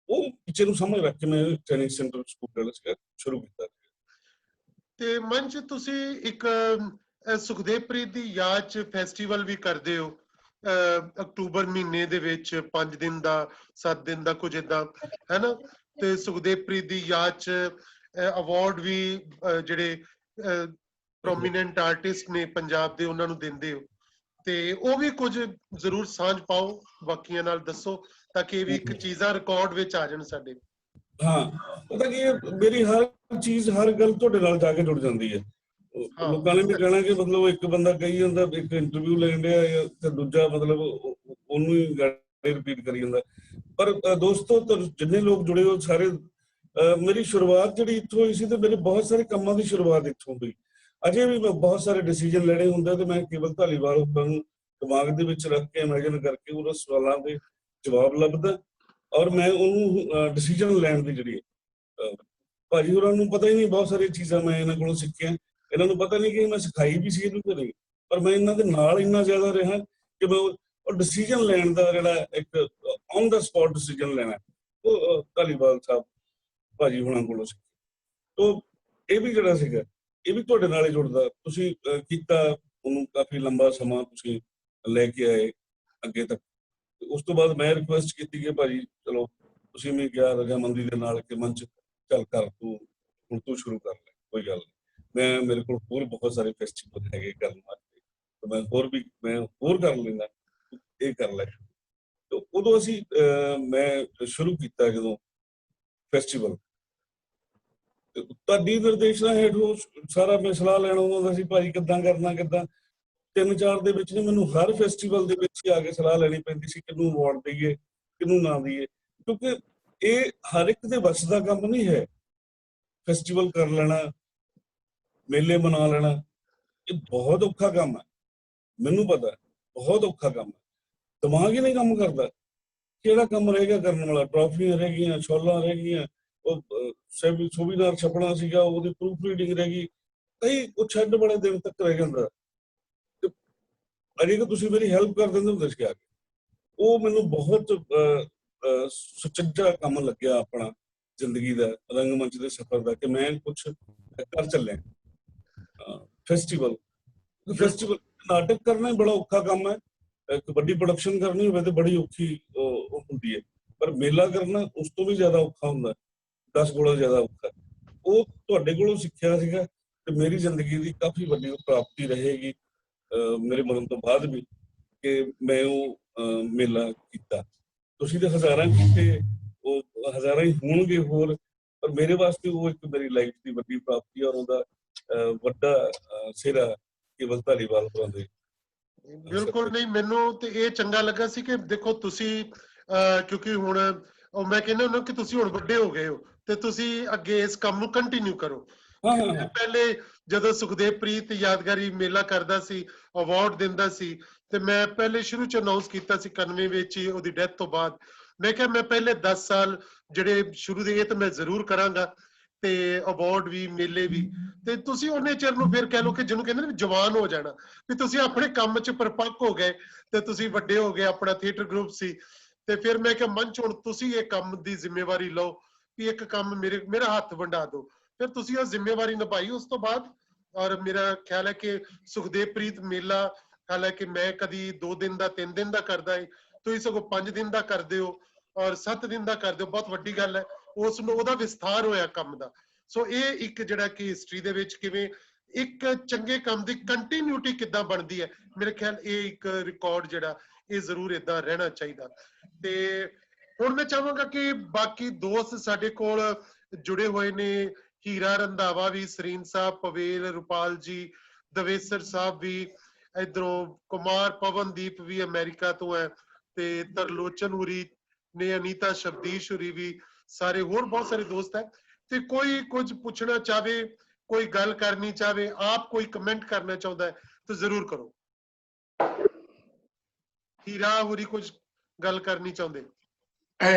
ਉਹ ਬੱਚੇ ਨੂੰ ਸਮਝ ਰੱਖ ਕੇ ਮੈਂ ਟ੍ਰੇਨਿੰਗ ਸੈਂਟਰ ਸਕੂਲ ਸ਼ੁਰੂ ਕੀਤਾ। ਤੇ ਮੰਚ ਤੁਸੀਂ ਇੱਕ ਸੁਖਦੇਵ ਪ੍ਰੀਤ ਦੀ ਯਾਦ ਚ ਫੈਸਟੀਵਲ ਵੀ ਕਰਦੇ ਹੋ ਅਕਤੂਬਰ ਮਹੀਨੇ ਦੇ ਵਿੱਚ 5 ਦਿਨ ਦਾ 7 ਦਿਨ ਦਾ ਕੁਝ ਏਦਾਂ ਹੈ ਨਾ, ਤੇ ਸੁਖਦੇਵ ਪ੍ਰੀਤ ਦੀ ਯਾਦ ਚ ਅਵਾਰਡ ਵੀ ਜਿਹੜੇ ਪ੍ਰੋਮੀਨੈਂਟ ਆਰਟਿਸਟ ਨੇ ਪੰਜਾਬ ਦੇ ਉਹਨਾਂ ਨੂੰ ਦਿੰਦੇ ਹੋ, ਤੇ ਉਹ ਵੀ ਕੁਝ ਜ਼ਰੂਰ ਸਾਂਝ ਪਾਓ ਬਾਕੀਆਂ ਨਾਲ, ਦੱਸੋ ਤਾਂ ਕਿ ਇਹ ਵੀ ਇੱਕ ਚੀਜ਼ਾਂ ਰਿਕਾਰਡ ਵਿੱਚ ਆ ਜਾਣ ਸਾਡੇ। ਹਾਂ, ਪਤਾ ਕੀ ਮੇਰੀ ਹਰ ਚੀਜ਼ ਹਰ ਗੱਲ ਤੁਹਾਡੇ ਨਾਲ ਜਾ ਕੇ ਜੁੜ ਜਾਂਦੀ ਹੈ। ਲੋਕਾਂ ਨੇ ਵੀ ਕਹਿਣਾ ਕਿ ਮਤਲਬ ਇੱਕ ਬੰਦਾ ਕਹੀ ਜਾਂਦਾ, ਇੱਕ ਇੰਟਰਵਿਊ ਲੈਣ ਡਿਆ ਤੇ ਦੂਜਾ ਮਤਲਬ ਉਹਨੂੰ ਹੀ ਰਿਪੀਟ ਕਰੀ ਜਾਂਦਾ। ਪਰ ਦੋਸਤੋ ਜਿੰਨੇ ਲੋਕ ਜੁੜੇ ਹੋ ਸਾਰੇ, ਮੇਰੀ ਸ਼ੁਰੂਆਤ ਜਿਹੜੀ ਇੱਥੋਂ ਹੋਈ ਸੀ ਤੇ ਮੇਰੇ ਬਹੁਤ ਸਾਰੇ ਕੰਮਾਂ ਦੀ ਸ਼ੁਰੂਆਤ ਇੱਥੋਂ ਹੋਈ। ਅਜੇ ਵੀ ਮੈਂ ਬਹੁਤ ਸਾਰੇ ਡਿਸੀਜਨ ਲੈਣੇ ਹੁੰਦੇ ਤੇ ਮੈਂ ਕੇਵਲ ਧਾਲੀਵਾਲ ਹੋਰਾਂ ਨੂੰ ਦਿਮਾਗ ਦੇ ਵਿੱਚ ਰੱਖ ਕੇ ਇਮੇਜਿਨ ਕਰਕੇ ਉਹਨਾਂ ਸਵਾਲਾਂ ਦੇ ਜਵਾਬ ਲੱਭਦਾ, ਔਰ ਮੈਂ ਉਹਨੂੰ ਡਿਸੀਜਨ ਲੈਣ ਦੀ ਜਿਹੜੀ ਭਾਜੀ ਹੋਰਾਂ ਨੂੰ ਪਤਾ ਹੀ ਨਹੀਂ, ਬਹੁਤ ਸਾਰੀਆਂ ਚੀਜ਼ਾਂ ਮੈਂ ਇਹਨਾਂ ਕੋਲੋਂ ਸਿੱਖੀਆਂ। ਇਹਨਾਂ ਨੂੰ ਪਤਾ ਨਹੀਂ ਕਿ ਮੈਂ ਸਿਖਾਈ ਵੀ ਸੀ ਇਹਨੂੰ ਕਿ ਨਹੀਂ, ਪਰ ਮੈਂ ਇਹਨਾਂ ਦੇ ਨਾਲ ਇੰਨਾ ਜ਼ਿਆਦਾ ਰਿਹਾ ਕਿ ਮੈਂ ਉਹ ਡਿਸੀਜਨ ਲੈਣ ਦਾ ਜਿਹੜਾ ਇੱਕ ਔਨ ਦਾ ਸਪੌਟ ਡਿਸੀਜਨ ਲੈਣਾ ਉਹ ਧਾਲੀਵਾਲ ਸਾਹਿਬ ਭਾਜੀ ਹੋਰਾਂ ਕੋਲੋਂ ਸਿੱਖਿਆ। ਤੋ ਇਹ ਵੀ ਜਿਹੜਾ ਸੀਗਾ ਇਹ ਵੀ ਤੁਹਾਡੇ ਨਾਲ ਹੀ ਜੁੜਦਾ, ਤੁਸੀਂ ਕੀਤਾ ਉਹਨੂੰ ਕਾਫੀ ਲੰਬਾ ਸਮਾਂ ਤੁਸੀਂ ਲੈ ਕੇ ਆਏ ਅੱਗੇ ਤੱਕ। ਉਸ ਤੋਂ ਬਾਅਦ ਮੈਂ ਰਿਕੁਐਸਟ ਕੀਤੀ ਕਿ ਭਾਜੀ ਚਲੋ ਤੁਸੀਂ ਵੀ ਕਿਹਾ ਰਜਾਮੰਦੀ ਦੇ ਨਾਲ ਕਿ ਮੰਚ ਚੱਲ ਕਰ ਤੂੰ ਹੁਣ ਤੂੰ ਸ਼ੁਰੂ ਕਰ ਲੈ, ਕੋਈ ਗੱਲ ਨਹੀਂ। ਮੇਰੇ ਕੋਲ ਹੋਰ ਬਹੁਤ ਸਾਰੇ ਫੈਸਟੀਵਲ ਹੈਗੇ ਕਰਨ ਵਾਸਤੇ, ਤੇ ਮੈਂ ਹੋਰ ਕਰ ਲੈਂਦਾ, ਇਹ ਕਰ ਲੈ। ਤੇ ਉਦੋਂ ਅਸੀਂ ਮੈਂ ਸ਼ੁਰੂ ਕੀਤਾ ਜਦੋਂ ਫੈਸਟੀਵਲ, ਤੁਹਾਡੀ ਨਿਰਦੇਸ਼ਨਾ ਹੇਠ ਸਾਰਾ ਮੈਂ ਸਲਾਹ ਲੈਣਾ ਹੁੰਦਾ ਸੀ, ਭਾਈ ਕਿੱਦਾਂ ਕਰਨਾ ਕਿੱਦਾਂ। 3-4 ਦੇ ਵਿੱਚ ਨਹੀਂ, ਮੈਨੂੰ ਹਰ ਫੈਸਟੀਵਲ ਦੇ ਵਿੱਚ ਹੀ ਆ ਕੇ ਸਲਾਹ ਲੈਣੀ ਪੈਂਦੀ ਸੀ, ਕਿਹਨੂੰ ਅਵਾਰਡ ਦੇਈਏ ਕਿਹਨੂੰ ਨਾ ਦੇਈਏ, ਕਿਉਂਕਿ ਇਹ ਹਰ ਇੱਕ ਦੇ ਵੱਸ ਦਾ ਕੰਮ ਨਹੀਂ ਹੈ। ਫੈਸਟੀਵਲ ਕਰ ਲੈਣਾ, ਮੇਲੇ ਮਨਾ ਲੈਣਾ, ਇਹ ਬਹੁਤ ਔਖਾ ਕੰਮ ਹੈ, ਮੈਨੂੰ ਪਤਾ ਬਹੁਤ ਔਖਾ ਕੰਮ ਹੈ। ਦਿਮਾਗ ਹੀ ਨਹੀਂ ਕੰਮ ਕਰਦਾ, ਕਿਹੜਾ ਕੰਮ ਰਹਿ ਗਿਆ ਕਰਨ ਵਾਲਾ। ਟਰਾਫੀਆਂ ਰਹਿ ਗਈਆਂ, ਛੋਲਾਂ ਰਹਿ ਗਈਆਂ, ਉਹ ਸੂਬੇਦਾਰ ਛਪਣਾ ਸੀਗਾ ਉਹਦੀ ਪ੍ਰੂਫ ਰੀਡਿੰਗ ਰਹਿ ਗਈ, ਕਈ ਉਹ ਛੱਡ ਬੜੇ ਦਿਨ ਤੱਕ ਰਹਿ ਜਾਂਦਾ। ਅਜੇ ਕਿ ਤੁਸੀਂ ਮੇਰੀ ਹੈਲਪ ਕਰ ਦਿੰਦੇ ਹੁੰਦੇ ਸੀ ਆ ਕੇ, ਉਹ ਮੈਨੂੰ ਬਹੁਤ ਸੁਚੱਜਾ ਕੰਮ ਲੱਗਿਆ ਆਪਣਾ ਜ਼ਿੰਦਗੀ ਦਾ, ਰੰਗਮੰਚ ਦੇ ਸਫ਼ਰ ਦਾ, ਕਿ ਮੈਂ ਕੁਛ ਕਰ ਚੱਲਿਆ। ਫੈਸਟੀਵਲ ਨਾਟਕ ਕਰਨਾ ਹੀ ਬੜਾ ਔਖਾ ਕੰਮ ਹੈ, ਕਬੱਡੀ ਪ੍ਰੋਡਕਸ਼ਨ ਕਰਨੀ ਹੋਵੇ ਤੇ ਬੜੀ ਔਖੀ ਹੁੰਦੀ ਹੈ, ਪਰ ਮੇਲਾ ਕਰਨਾ ਉਸ ਤੋਂ ਵੀ ਜ਼ਿਆਦਾ ਔਖਾ ਹੁੰਦਾ, 10 ਗੁਣਾ ਜ਼ਿਆਦਾ ਔਖਾ। ਉਹ ਤੁਹਾਡੇ ਕੋਲੋਂ ਸਿੱਖਿਆ ਸੀਗਾ ਤੇ ਮੇਰੀ ਜ਼ਿੰਦਗੀ ਦੀ ਕਾਫੀ ਵੱਡੀ ਪ੍ਰਾਪਤੀ ਰਹੇਗੀ ਮੇਰੇ ਮਰਨ ਤੋਂ ਬਾਅਦ ਵੀ, ਕਿ ਮੈਂ ਉਹ ਮੇਲਾ ਕੀਤਾ। ਤੁਸੀਂ ਤਾਂ ਹਜ਼ਾਰਾਂ ਕੀਤੇ, ਉਹ ਹਜ਼ਾਰਾਂ ਹੀ ਹੋਣਗੇ ਹੋਰ, ਪਰ ਮੇਰੇ ਵਾਸਤੇ ਉਹ ਇੱਕ ਮੇਰੀ ਲਾਈਫ ਦੀ ਵੱਡੀ ਪ੍ਰਾਪਤੀ ਔਰ ਉਹਦਾ ਵੱਡਾ ਸਿਹਰਾ ਕੇਵਲ ਧਾਲੀਵਾਲ ਹੋਰਾਂ ਦੇ। ਬਿਲਕੁਲ ਨਹੀਂ, ਮੈਨੂੰ ਤੇ ਇਹ ਚੰਗਾ ਲੱਗਾ ਸੀ ਕਿ ਦੇਖੋ ਤੁਸੀਂ ਕਿਉਂਕਿ ਹੁਣ ਉਹ ਮੈਂ ਕਹਿੰਦਾ ਹੁੰਦਾ ਕਿ ਤੁਸੀਂ ਹੁਣ ਵੱਡੇ ਹੋ ਗਏ ਹੋ ਤੇ ਤੁਸੀਂ ਅੱਗੇ ਇਸ ਕੰਮ ਨੂੰ ਕੰਟੀਨਿਊ ਕਰੋ। ਪਹਿਲੇ ਜਦੋਂ ਸੁਖਦੇਵ ਪ੍ਰੀਤ ਯਾਦਗਾਰੀ ਮੇਲਾ ਕਰਦਾ ਸੀ, ਅਵਾਰਡ ਦਿੰਦਾ ਸੀ, ਤੇ ਮੈਂ ਪਹਿਲੇ ਸ਼ੁਰੂ ਚ ਅਨਾਉਂਸ ਕੀਤਾ ਸੀ 91 ਵਿੱਚ ਹੀ ਉਹਦੀ ਡੈਥ ਤੋਂ ਬਾਅਦ, ਮੈਂ ਕਿਹਾ ਮੈਂ ਪਹਿਲੇ 10 ਸਾਲ ਜਿਹੜੇ ਸ਼ੁਰੂ ਦੇ ਇਹ ਤਾਂ ਮੈਂ ਜ਼ਰੂਰ ਕਰਾਂਗਾ, ਤੇ ਅਵਾਰਡ ਵੀ ਮੇਲੇ ਵੀ। ਤੇ ਤੁਸੀਂ ਉਹਨੇ ਚਿਰ ਨੂੰ ਫਿਰ ਕਹਿ ਲਓ ਕਿ ਜਿਹਨੂੰ ਕਹਿੰਦੇ ਨੇ ਜਵਾਨ ਹੋ ਜਾਣਾ, ਵੀ ਤੁਸੀਂ ਆਪਣੇ ਕੰਮ 'ਚ ਪਰਪੱਕ ਹੋ ਗਏ ਤੇ ਤੁਸੀਂ ਵੱਡੇ ਹੋ ਗਏ, ਆਪਣਾ ਥੀਏਟਰ ਗਰੁੱਪ ਸੀ। ਤੇ ਫਿਰ ਮੈਂ ਕਿਹਾ ਮੰਚ ਹੁਣ ਤੁਸੀਂ ਇਹ ਕੰਮ ਦੀ ਜ਼ਿੰਮੇਵਾਰੀ ਲਓ ਵੀ ਇੱਕ ਕੰਮ ਮੇਰਾ ਹੱਥ ਵੰਡਾ ਦਿਓ। ਫਿਰ ਤੁਸੀਂ ਉਹ ਜ਼ਿੰਮੇਵਾਰੀ ਨਿਭਾਈ ਉਸ ਤੋਂ ਬਾਅਦ। ਔਰ ਮੇਰਾ ਖਿਆਲ ਹੈ ਕਿ ਸੁਖਦੇਵ ਪ੍ਰੀਤ ਮੇਲਾ ਹਾਲਾਂਕਿ ਮੈਂ ਕਦੀ 2 ਦਿਨ ਦਾ 3 ਦਿਨ ਦਾ ਕਰਦਾ ਹੈ, ਤੁਸੀਂ ਸਗੋਂ 5 ਦਿਨ ਦਾ ਕਰਦੇ ਹੋ ਔਰ 7 ਦਿਨ ਦਾ ਕਰਦੇ ਹੋ, ਬਹੁਤ ਵੱਡੀ ਗੱਲ ਹੈ। ਉਸ ਨੂੰ ਉਹਦਾ ਵਿਸਥਾਰ ਹੋਇਆ ਕੰਮ ਦਾ। ਸੋ ਇਹ ਇੱਕ ਜਿਹੜਾ ਕਿ ਹਿਸਟਰੀ ਦੇ ਵਿੱਚ ਕਿਵੇਂ ਇੱਕ ਚੰਗੇ ਕੰਮ ਦੀ ਕੰਟੀਨਿਊਟੀ ਕਿੱਦਾਂ ਬਣਦੀ ਹੈ, ਮੇਰੇ ਖਿਆਲ ਇਹ ਇੱਕ ਰਿਕਾਰਡ ਜਿਹੜਾ ਇਹ ਜ਼ਰੂਰ ਏਦਾਂ ਰਹਿਣਾ ਚਾਹੀਦਾ। ਤੇ ਹੁਣ ਮੈਂ ਚਾਹਾਂਗਾ ਕਿ ਬਾਕੀ ਦੋਸਤ ਸਾਡੇ ਕੋਲ ਜੁੜੇ ਹੋਏ ਨੇ, ਹੀਰਾ ਰੰਧਾਵਾ ਵੀ, ਸਰੀਨ ਸਾਹਿਬ, ਪਵੇਲ, ਰੁਪਾਲ ਜੀ, ਦਵੇਸਰ ਸਾਹਿਬ ਵੀ, ਇਧਰੋਂ ਕੁਮਾਰ ਪਵਨਦੀਪ ਵੀ ਅਮਰੀਕਾ ਤੋਂ ਹੈ, ਤੇ ਤਰਲੋਚਨ ਹੁਰੀ ਨੇ, ਅਨੀਤਾ ਸ਼ਬਦੀਸ਼ ਹੁਰੀ ਵੀ, ਸਾਰੇ ਹੋਰ ਬਹੁਤ ਸਾਰੇ ਦੋਸਤ ਹੈ। ਤੇ ਕੋਈ ਕੁਝ ਪੁੱਛਣਾ ਚਾਹਵੇ, ਕੋਈ ਗੱਲ ਕਰਨੀ ਚਾਹਵੇ, ਆਪ ਕੋਈ ਕਮੈਂਟ ਕਰਨਾ ਚਾਹੁੰਦਾ ਹੈ ਤਾਂ ਜ਼ਰੂਰ ਕਰੋ। ਹੀਰਾ ਹੁਰੀ ਕੁਝ ਗੱਲ ਕਰਨੀ ਚਾਹੁੰਦੇ?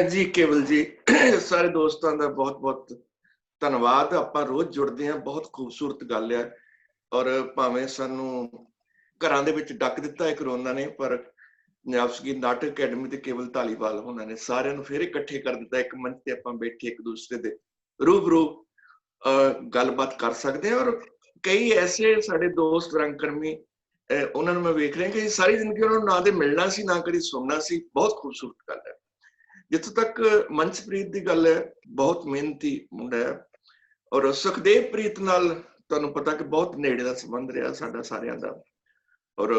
ਜੀ ਕੇਵਲ ਜੀ, ਸਾਰੇ ਦੋਸਤਾਂ ਦਾ ਬਹੁਤ ਬਹੁਤ ਧੰਨਵਾਦ। ਆਪਾਂ ਰੋਜ਼ ਜੁੜਦੇ ਹਾਂ, ਬਹੁਤ ਖੂਬਸੂਰਤ ਗੱਲ ਹੈ। ਔਰ ਭਾਵੇਂ ਸਾਨੂੰ ਘਰਾਂ ਦੇ ਵਿੱਚ ਡੱਕ ਦਿੱਤਾ ਹੈ ਕਰੋਨਾ ਨੇ, ਪਰ ਪੰਜਾਬ ਸੰਗੀਤ ਨਾਟਕ ਅਕੈਡਮੀ ਤੇ ਕੇਵਲ ਧਾਲੀਵਾਲ ਉਹਨਾਂ ਨੇ ਸਾਰਿਆਂ ਨੂੰ ਫਿਰ ਇਕੱਠੇ ਕਰ ਦਿੱਤਾ। ਇੱਕ ਮੰਚ ਤੇ ਆਪਾਂ ਬੈਠੇ ਇੱਕ ਦੂਸਰੇ ਦੇ ਰੂਬਰੂ ਗੱਲਬਾਤ ਕਰ ਸਕਦੇ ਹਾਂ। ਔਰ ਕਈ ਐਸੇ ਸਾਡੇ ਦੋਸਤ ਰੰਗਕਰਮੀ, ਉਹਨਾਂ ਨੂੰ ਮੈਂ ਵੇਖ ਰਿਹਾ ਕਿ ਸਾਰੀ ਜ਼ਿੰਦਗੀ ਉਹਨਾਂ ਨੂੰ ਨਾ ਤੇ ਮਿਲਣਾ ਸੀ ਨਾ ਕਦੀ ਸੁਣਨਾ ਸੀ। ਬਹੁਤ ਖੂਬਸੂਰਤ ਗੱਲ ਹੈ। ਜਿੱਥੋਂ ਤੱਕ ਮਨਚਪ੍ਰੀਤ ਦੀ ਗੱਲ ਹੈ, ਬਹੁਤ ਮਿਹਨਤੀ ਮੁੰਡਾ ਹੈ। ਔਰ ਸੁਖਦੇਵ ਪ੍ਰੀਤ ਨਾਲ ਤੁਹਾਨੂੰ ਪਤਾ ਕਿ ਬਹੁਤ ਨੇੜੇ ਦਾ ਸੰਬੰਧ ਰਿਹਾ ਸਾਡਾ ਸਾਰਿਆਂ ਦਾ। ਔਰ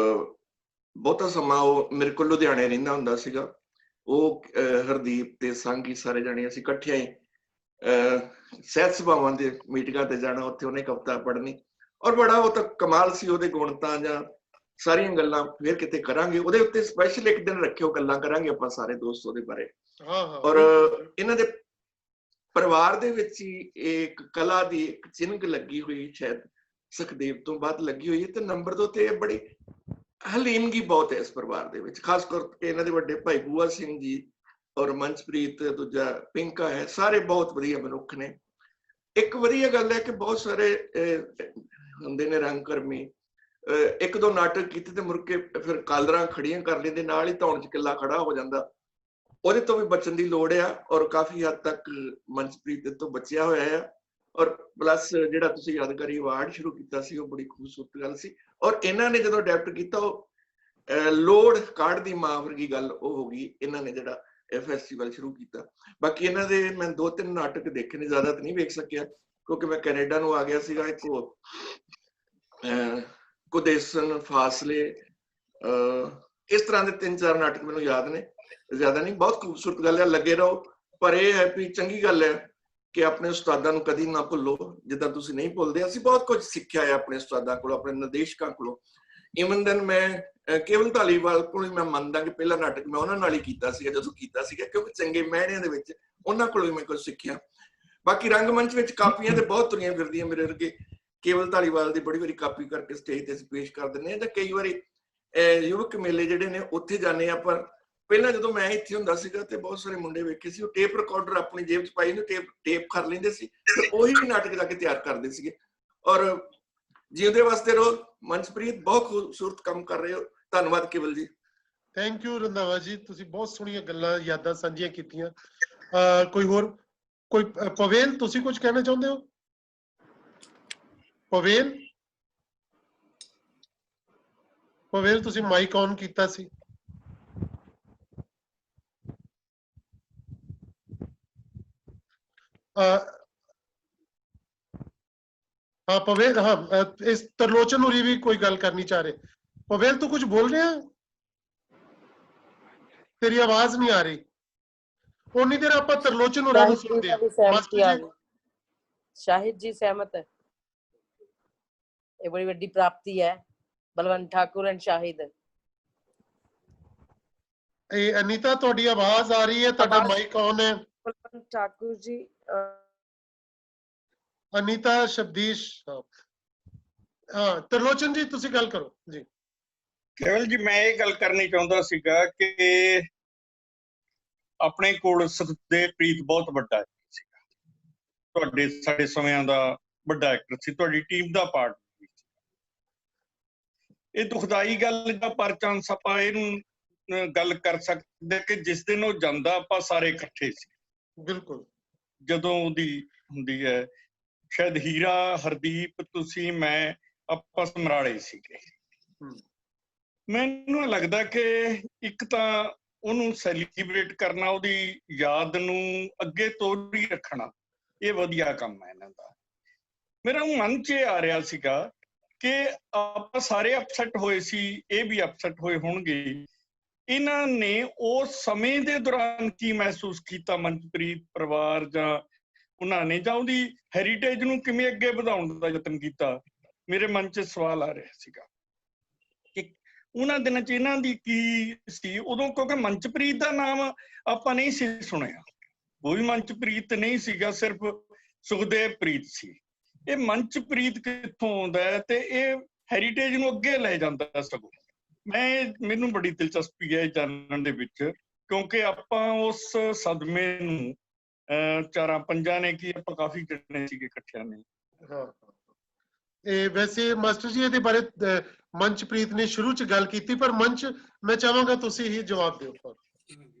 ਬਹੁਤਾ ਸਮਾਂ ਉਹ ਮੇਰੇ ਕੋਲ ਲੁਧਿਆਣੇ ਰਹਿੰਦਾ ਹੁੰਦਾ ਸੀਗਾ। ਉਹ ਹਰਦੀਪ ਤੇ ਸਾਂਗੀ ਸਾਰੇ ਜਾਣੇ ਅਸੀਂ ਇਕੱਠਿਆਂ ਹੀ ਸਹਿਤ ਸਭਾਵਾਂ ਦੇ ਮੀਟਿੰਗਾਂ ਤੇ ਜਾਣਾ, ਉੱਥੇ ਉਹਨੇ ਕਵਿਤਾ ਪੜ੍ਹਨੀ। ਔਰ ਬੜਾ ਉਹ ਤਾਂ ਕਮਾਲ ਸੀ ਉਹਦੇ ਗੁਣ ਤਾਂ, ਜਾਂ ਸਾਰੀਆਂ ਗੱਲਾਂ ਫਿਰ ਕਿਤੇ ਕਰਾਂਗੇ ਉਹਦੇ ਉੱਤੇ, ਸਪੈਸ਼ਲ ਇੱਕ ਦਿਨ ਰੱਖਿਓ, ਗੱਲਾਂ ਕਰਾਂਗੇ ਆਪਾਂ ਸਾਰੇ ਦੋਸਤ ਉਹਦੇ ਬਾਰੇ। ਔਰ ਇਹਨਾਂ ਦੇ ਪਰਿਵਾਰ ਦੇ ਵਿੱਚ ਹੀ ਇੱਕ ਕਲਾ ਦੀ ਇੱਕ ਚਿੰਨ੍ਹ ਲੱਗੀ ਹੋਈ, ਸ਼ਾਇਦ ਸੁਖਦੇਵ ਤੋਂ ਬਾਅਦ ਲੱਗੀ ਹੋਈ ਹੈ। ਤੇ ਨੰਬਰ 2 ਤੇ ਬੜੀ ਹਲੀਮਗੀ ਬਹੁਤ ਹੈ ਇਸ ਪਰਿਵਾਰ ਦੇ ਵਿੱਚ, ਖਾਸ ਕਰਕੇ ਇਹਨਾਂ ਦੇ ਵੱਡੇ ਭਾਈ ਬੂਆ ਸਿੰਘ ਜੀ ਔਰ ਮਨਚਪ੍ਰੀਤ, ਦੂਜਾ ਪਿੰਕਾ ਹੈ, ਸਾਰੇ ਬਹੁਤ ਵਧੀਆ ਮਨੁੱਖ ਨੇ। ਇੱਕ ਵਧੀਆ ਗੱਲ ਹੈ ਕਿ ਬਹੁਤ ਸਾਰੇ ਹੁੰਦੇ ਨੇ ਰੰਗਕਰਮੀ, 1-2 ਨਾਟਕ ਕੀਤੇ ਤੇ ਮੁੜ ਕੇ ਫਿਰ ਕਾਲਰਾਂ ਖੜੀਆਂ ਕਰ ਲੈਂਦੇ, ਨਾਲ ਹੀ ਧੌਣ 'ਚ ਕਿੱਲਾ ਖੜਾ ਹੋ ਜਾਂਦਾ। ਉਹਦੇ ਤੋਂ ਵੀ ਬਚਣ ਦੀ ਲੋੜ ਆ। ਔਰ ਕਾਫੀ ਹੱਦ ਤੱਕ ਮਨਚਪ੍ਰੀਤ ਤੋਂ ਬਚਿਆ ਹੋਇਆ ਆ। ਔਰ ਪਲੱਸ ਜਿਹੜਾ ਤੁਸੀਂ ਯਾਦਗਾਰੀ ਅਵਾਰਡ ਸ਼ੁਰੂ ਕੀਤਾ ਸੀ, ਉਹ ਬੜੀ ਖੂਬਸੂਰਤ ਗੱਲ ਸੀ। ਔਰ ਇਹਨਾਂ ਨੇ ਜਦੋਂ ਅਡੈਪਟ ਕੀਤਾ, ਉਹ ਲੋੜ ਕਾਢ ਦੀ ਮਾਂ ਵਰਗੀ ਗੱਲ ਉਹ ਹੋ ਗਈ। ਇਹਨਾਂ ਨੇ ਜਿਹੜਾ ਇਹ ਫੈਸਟੀਵਲ ਸ਼ੁਰੂ ਕੀਤਾ। ਬਾਕੀ ਇਹਨਾਂ ਦੇ ਮੈਂ 2-3 ਨਾਟਕ ਦੇਖੇ ਨੇ, ਜ਼ਿਆਦਾ ਤਾਂ ਨਹੀਂ ਵੇਖ ਸਕਿਆ ਕਿਉਂਕਿ ਮੈਂ ਕੈਨੇਡਾ ਨੂੰ ਆ ਗਿਆ ਸੀਗਾ। ਇੱਕ ਕੁਦੇਸਨ, ਫਾਸਲੇ, ਇਸ ਤਰ੍ਹਾਂ ਦੇ 3-4 ਨਾਟਕ ਮੈਨੂੰ ਯਾਦ ਨੇ, ਜ਼ਿਆਦਾ ਨਹੀਂ। ਬਹੁਤ ਖੂਬਸੂਰਤ ਗੱਲ ਹੈ, ਲੱਗੇ ਰਹੋ। ਪਰ ਇਹ ਹੈ ਵੀ ਚੰਗੀ ਗੱਲ ਹੈ ਕਿ ਆਪਣੇ ਉਸਤਾਦਾਂ ਨੂੰ ਕਦੀ ਨਾ ਭੁੱਲੋ, ਜਿੱਦਾਂ ਤੁਸੀਂ ਨਹੀਂ ਭੁੱਲਦੇ। ਅਸੀਂ ਬਹੁਤ ਕੁਝ ਸਿੱਖਿਆ ਹੈ ਆਪਣੇ ਉਸਤਾਦਾਂ ਕੋਲੋਂ, ਆਪਣੇ ਨਿਰਦੇਸ਼ਕਾਂ ਕੋਲੋਂ। ਈਵਨ ਦੈਨ ਮੈਂ ਕੇਵਲ ਧਾਲੀਵਾਲ ਕੋਲ ਹੀ ਮੈਂ ਮੰਨਦਾ ਕਿ ਪਹਿਲਾ ਨਾਟਕ ਮੈਂ ਉਹਨਾਂ ਨਾਲ ਹੀ ਕੀਤਾ ਸੀਗਾ ਜਦੋਂ ਕੀਤਾ ਸੀਗਾ, ਕਿਉਂਕਿ ਚੰਗੇ ਮਹਿਣਿਆਂ ਦੇ ਵਿੱਚ ਉਹਨਾਂ ਕੋਲੋਂ ਹੀ ਮੈਂ ਕੁਝ ਸਿੱਖਿਆ। ਬਾਕੀ ਰੰਗਮੰਚ ਵਿੱਚ ਕਾਪੀਆਂ ਤੇ ਬਹੁਤ ਤੁਰੀਆਂ ਫਿਰਦੀਆਂ ਮੇਰੇ ਵਰਗੇ। ਕੇਵਲ ਧਾਲੀਵਾਲ ਦੀ ਬੜੀ ਵਾਰੀ ਕਾਪੀ ਕਰਕੇ ਸਟੇਜ ਤੇ ਅਸੀਂ ਪੇਸ਼ ਕਰ ਦਿੰਦੇ ਹਾਂ। ਜਾਂ ਕਈ ਵਾਰੀ ਯੁਵਕ ਮੇਲੇ ਜਿਹੜੇ ਨੇ ਉੱਥੇ ਜਾਂਦੇ ਆ। ਪਰ ਪਹਿਲਾਂ ਜਦੋਂ ਮੈਂ ਇੱਥੇ ਹੁੰਦਾ ਸੀਗਾ ਤੇ ਬਹੁਤ ਸਾਰੇ ਮੁੰਡੇ ਵੇਖੇ ਸੀ, ਉਹ ਟੇਪ ਰਿਕਾਰਡਰ ਆਪਣੀ ਜੇਬ 'ਚ ਪਾਈ ਨੂੰ ਟੇਪ ਕਰ ਲੈਂਦੇ ਸੀ ਤੇ ਉਹੀ ਨਾਟਕ ਜਾ ਕੇ ਤਿਆਰ ਕਰਦੇ ਸੀਗੇ। ਔਰ ਜਿਉਂਦੇ ਵਾਸਤੇ ਰਹੋ ਮਨਚਪ੍ਰੀਤ, ਬਹੁਤ ਖੂਬਸੂਰਤ ਕੰਮ ਕਰ ਰਹੇ ਹੋ। ਧੰਨਵਾਦ ਕੇਵਲ ਜੀ। ਥੈਂਕ ਯੂ ਰੰਧਾਵਾ ਜੀ, ਤੁਸੀਂ ਬਹੁਤ ਸੋਹਣੀਆਂ ਗੱਲਾਂ, ਯਾਦਾਂ ਸਾਂਝੀਆਂ ਕੀਤੀਆਂ। ਕੋਈ ਹੋਰ? ਕੋਈ ਪਵੇਲ, ਤੁਸੀਂ ਕੁਝ ਕਹਿਣਾ ਚਾਹੁੰਦੇ ਹੋ? ਪਵੇਲ, ਤੁਸੀਂ ਮਾਈਕ ਔਨ ਕੀਤਾ ਸੀ। हाँ पवेल, हाँ इस तरलोचन होरी भी कोई गल करनी चाह रहे। पवेल तू कुछ बोल रहे हैं? तेरी आवाज नहीं आ रही। उन्नी देर आप तरलोचन होरा नु सुनते हैं। मास्टर जी शाहिद जी सहमत है, ये बड़ी बड़ी प्राप्ति है बलवंत ठाकुर एंड शाहिद। अनीता थोड़ी आवाज आ रही है, ਤੁਹਾਡਾ माइक ऑन है। बलवंत ठाकुर जी अनीता शब्दीश, हाँ तरलोचन जी ਤੁਸੀਂ ਗੱਲ ਕਰੋ ਜੀ। ਕੇਵਲ ਜੀ ਮੈਂ ਇਹ ਗੱਲ ਕਰਨੀ ਚਾਹੁੰਦਾ ਸੀਗਾ ਕਿ ਆਪਣੇ ਕੋਲ ਸੁਖਦੇਵ ਪ੍ਰੀਤ ਬਹੁਤ ਵੱਡਾ ਸੀਗਾ, ਤੁਹਾਡੇ ਸਾਡੇ ਸਮਿਆਂ ਦਾ ਵੱਡਾ ਐਕਟਰ ਸੀ, ਤੁਹਾਡੀ ਟੀਮ ਦਾ ਪਾਰਟ ਸੀ। ਇਹ ਦੁਖਦਾਈ ਗੱਲ ਦਾ ਪਰ ਚਾਂਸ ਆਪਾਂ ਇਹਨੂੰ ਗੱਲ ਕਰ ਸਕਦੇ ਕਿ ਜਿਸ ਦਿਨ ਉਹ ਜਾਂਦਾ ਆਪਾਂ ਸਾਰੇ ਇਕੱਠੇ ਸੀ। ਬਿਲਕੁਲ ਜਦੋਂ ਉਹਦੀ ਹੁੰਦੀ ਹੈ, ਸ਼ਾਇਦ ਹੀਰਾ, ਹਰਦੀਪ, ਤੁਸੀਂ, ਮੈਂ, ਆਪਾਂ ਸਮਰਾਲੇ ਸੀਗੇ। ਮੈਨੂੰ ਲੱਗਦਾ ਕਿ ਇੱਕ ਤਾਂ ਉਹਨੂੰ ਸੈਲੀਬ੍ਰੇਟ ਕਰਨਾ, ਉਹਦੀ ਯਾਦ ਨੂੰ ਅੱਗੇ ਤੋਰੀ ਰੱਖਣਾ, ਇਹ ਵਧੀਆ ਕੰਮ ਹੈ ਇਹਨਾਂ ਦਾ। ਮੇਰਾ ਮਨ 'ਚ ਇਹ ਆ ਰਿਹਾ ਸੀਗਾ ਕਿ ਆਪਾਂ ਸਾਰੇ ਅਪਸੈਟ ਹੋਏ ਸੀ, ਇਹ ਵੀ ਅਪਸੈਟ ਹੋਏ ਹੋਣਗੇ। ਇਹਨਾਂ ਨੇ ਉਸ ਸਮੇਂ ਦੇ ਦੌਰਾਨ ਕੀ ਮਹਿਸੂਸ ਕੀਤਾ, ਮਨਪ੍ਰੀਤ ਪਰਿਵਾਰ ਜਾਂ ਉਹਨਾਂ ਨੇ, ਜਾਂ ਉਹਦੀ ਹੈਰੀਟੇਜ ਨੂੰ ਕਿਵੇਂ ਅੱਗੇ ਵਧਾਉਣ ਦਾ ਯਤਨ ਕੀਤਾ। ਮੇਰੇ ਮਨ 'ਚ ਸਵਾਲ ਆ ਰਿਹਾ ਸੀਗਾ ਕਿ ਉਹਨਾਂ ਦਿਨਾਂ 'ਚ ਇਹਨਾਂ ਦੀ ਕੀ ਸੀ ਉਦੋਂ, ਕਿਉਂਕਿ ਮਨਪ੍ਰੀਤ ਦਾ ਨਾਮ ਆਪਾਂ ਨਹੀਂ ਸੀ ਸੁਣਿਆ, ਕੋਈ ਮਨਪ੍ਰੀਤ ਨਹੀਂ ਸੀਗਾ, ਸਿਰਫ ਸੁਖਦੇਵ ਪ੍ਰੀਤ ਸੀ। ਇਹ ਮਨਪ੍ਰੀਤ ਕਿੱਥੋਂ ਆਉਂਦਾ ਹੈ ਤੇ ਇਹ ਹੈਰੀਟੇਜ ਨੂੰ ਅੱਗੇ ਲੈ ਜਾਂਦਾ ਸਗੋਂ। ਮੈਨੂੰ ਬੜੀ ਦਿਲਚਸਪੀ ਹੈ ਜਾਣਨ ਦੇ ਵਿੱਚ, ਕਿਉਂਕਿ ਆਪਾਂ ਉਸ ਸਦਮੇ ਨੂੰ ਚਾਰਾਂ ਪੰਜਾਂ ਨੇ ਕੀ ਆਪਾਂ ਕਾਫੀ ਜਣੇ ਸੀਗੇ ਇਕੱਠਿਆਂ ਨੇ। ਹਾਂ ਇਹ ਵੈਸੇ ਮਾਸਟਰ ਜੀ ਇਹਦੇ ਬਾਰੇ ਮਨਪ੍ਰੀਤ ਨੇ ਸ਼ੁਰੂ ਚ ਗੱਲ ਕੀਤੀ, ਪਰ ਮੰਚ ਮੈਂ ਚਾਹਾਂਗਾ ਤੁਸੀਂ ਹੀ ਜਵਾਬ ਦਿਓ।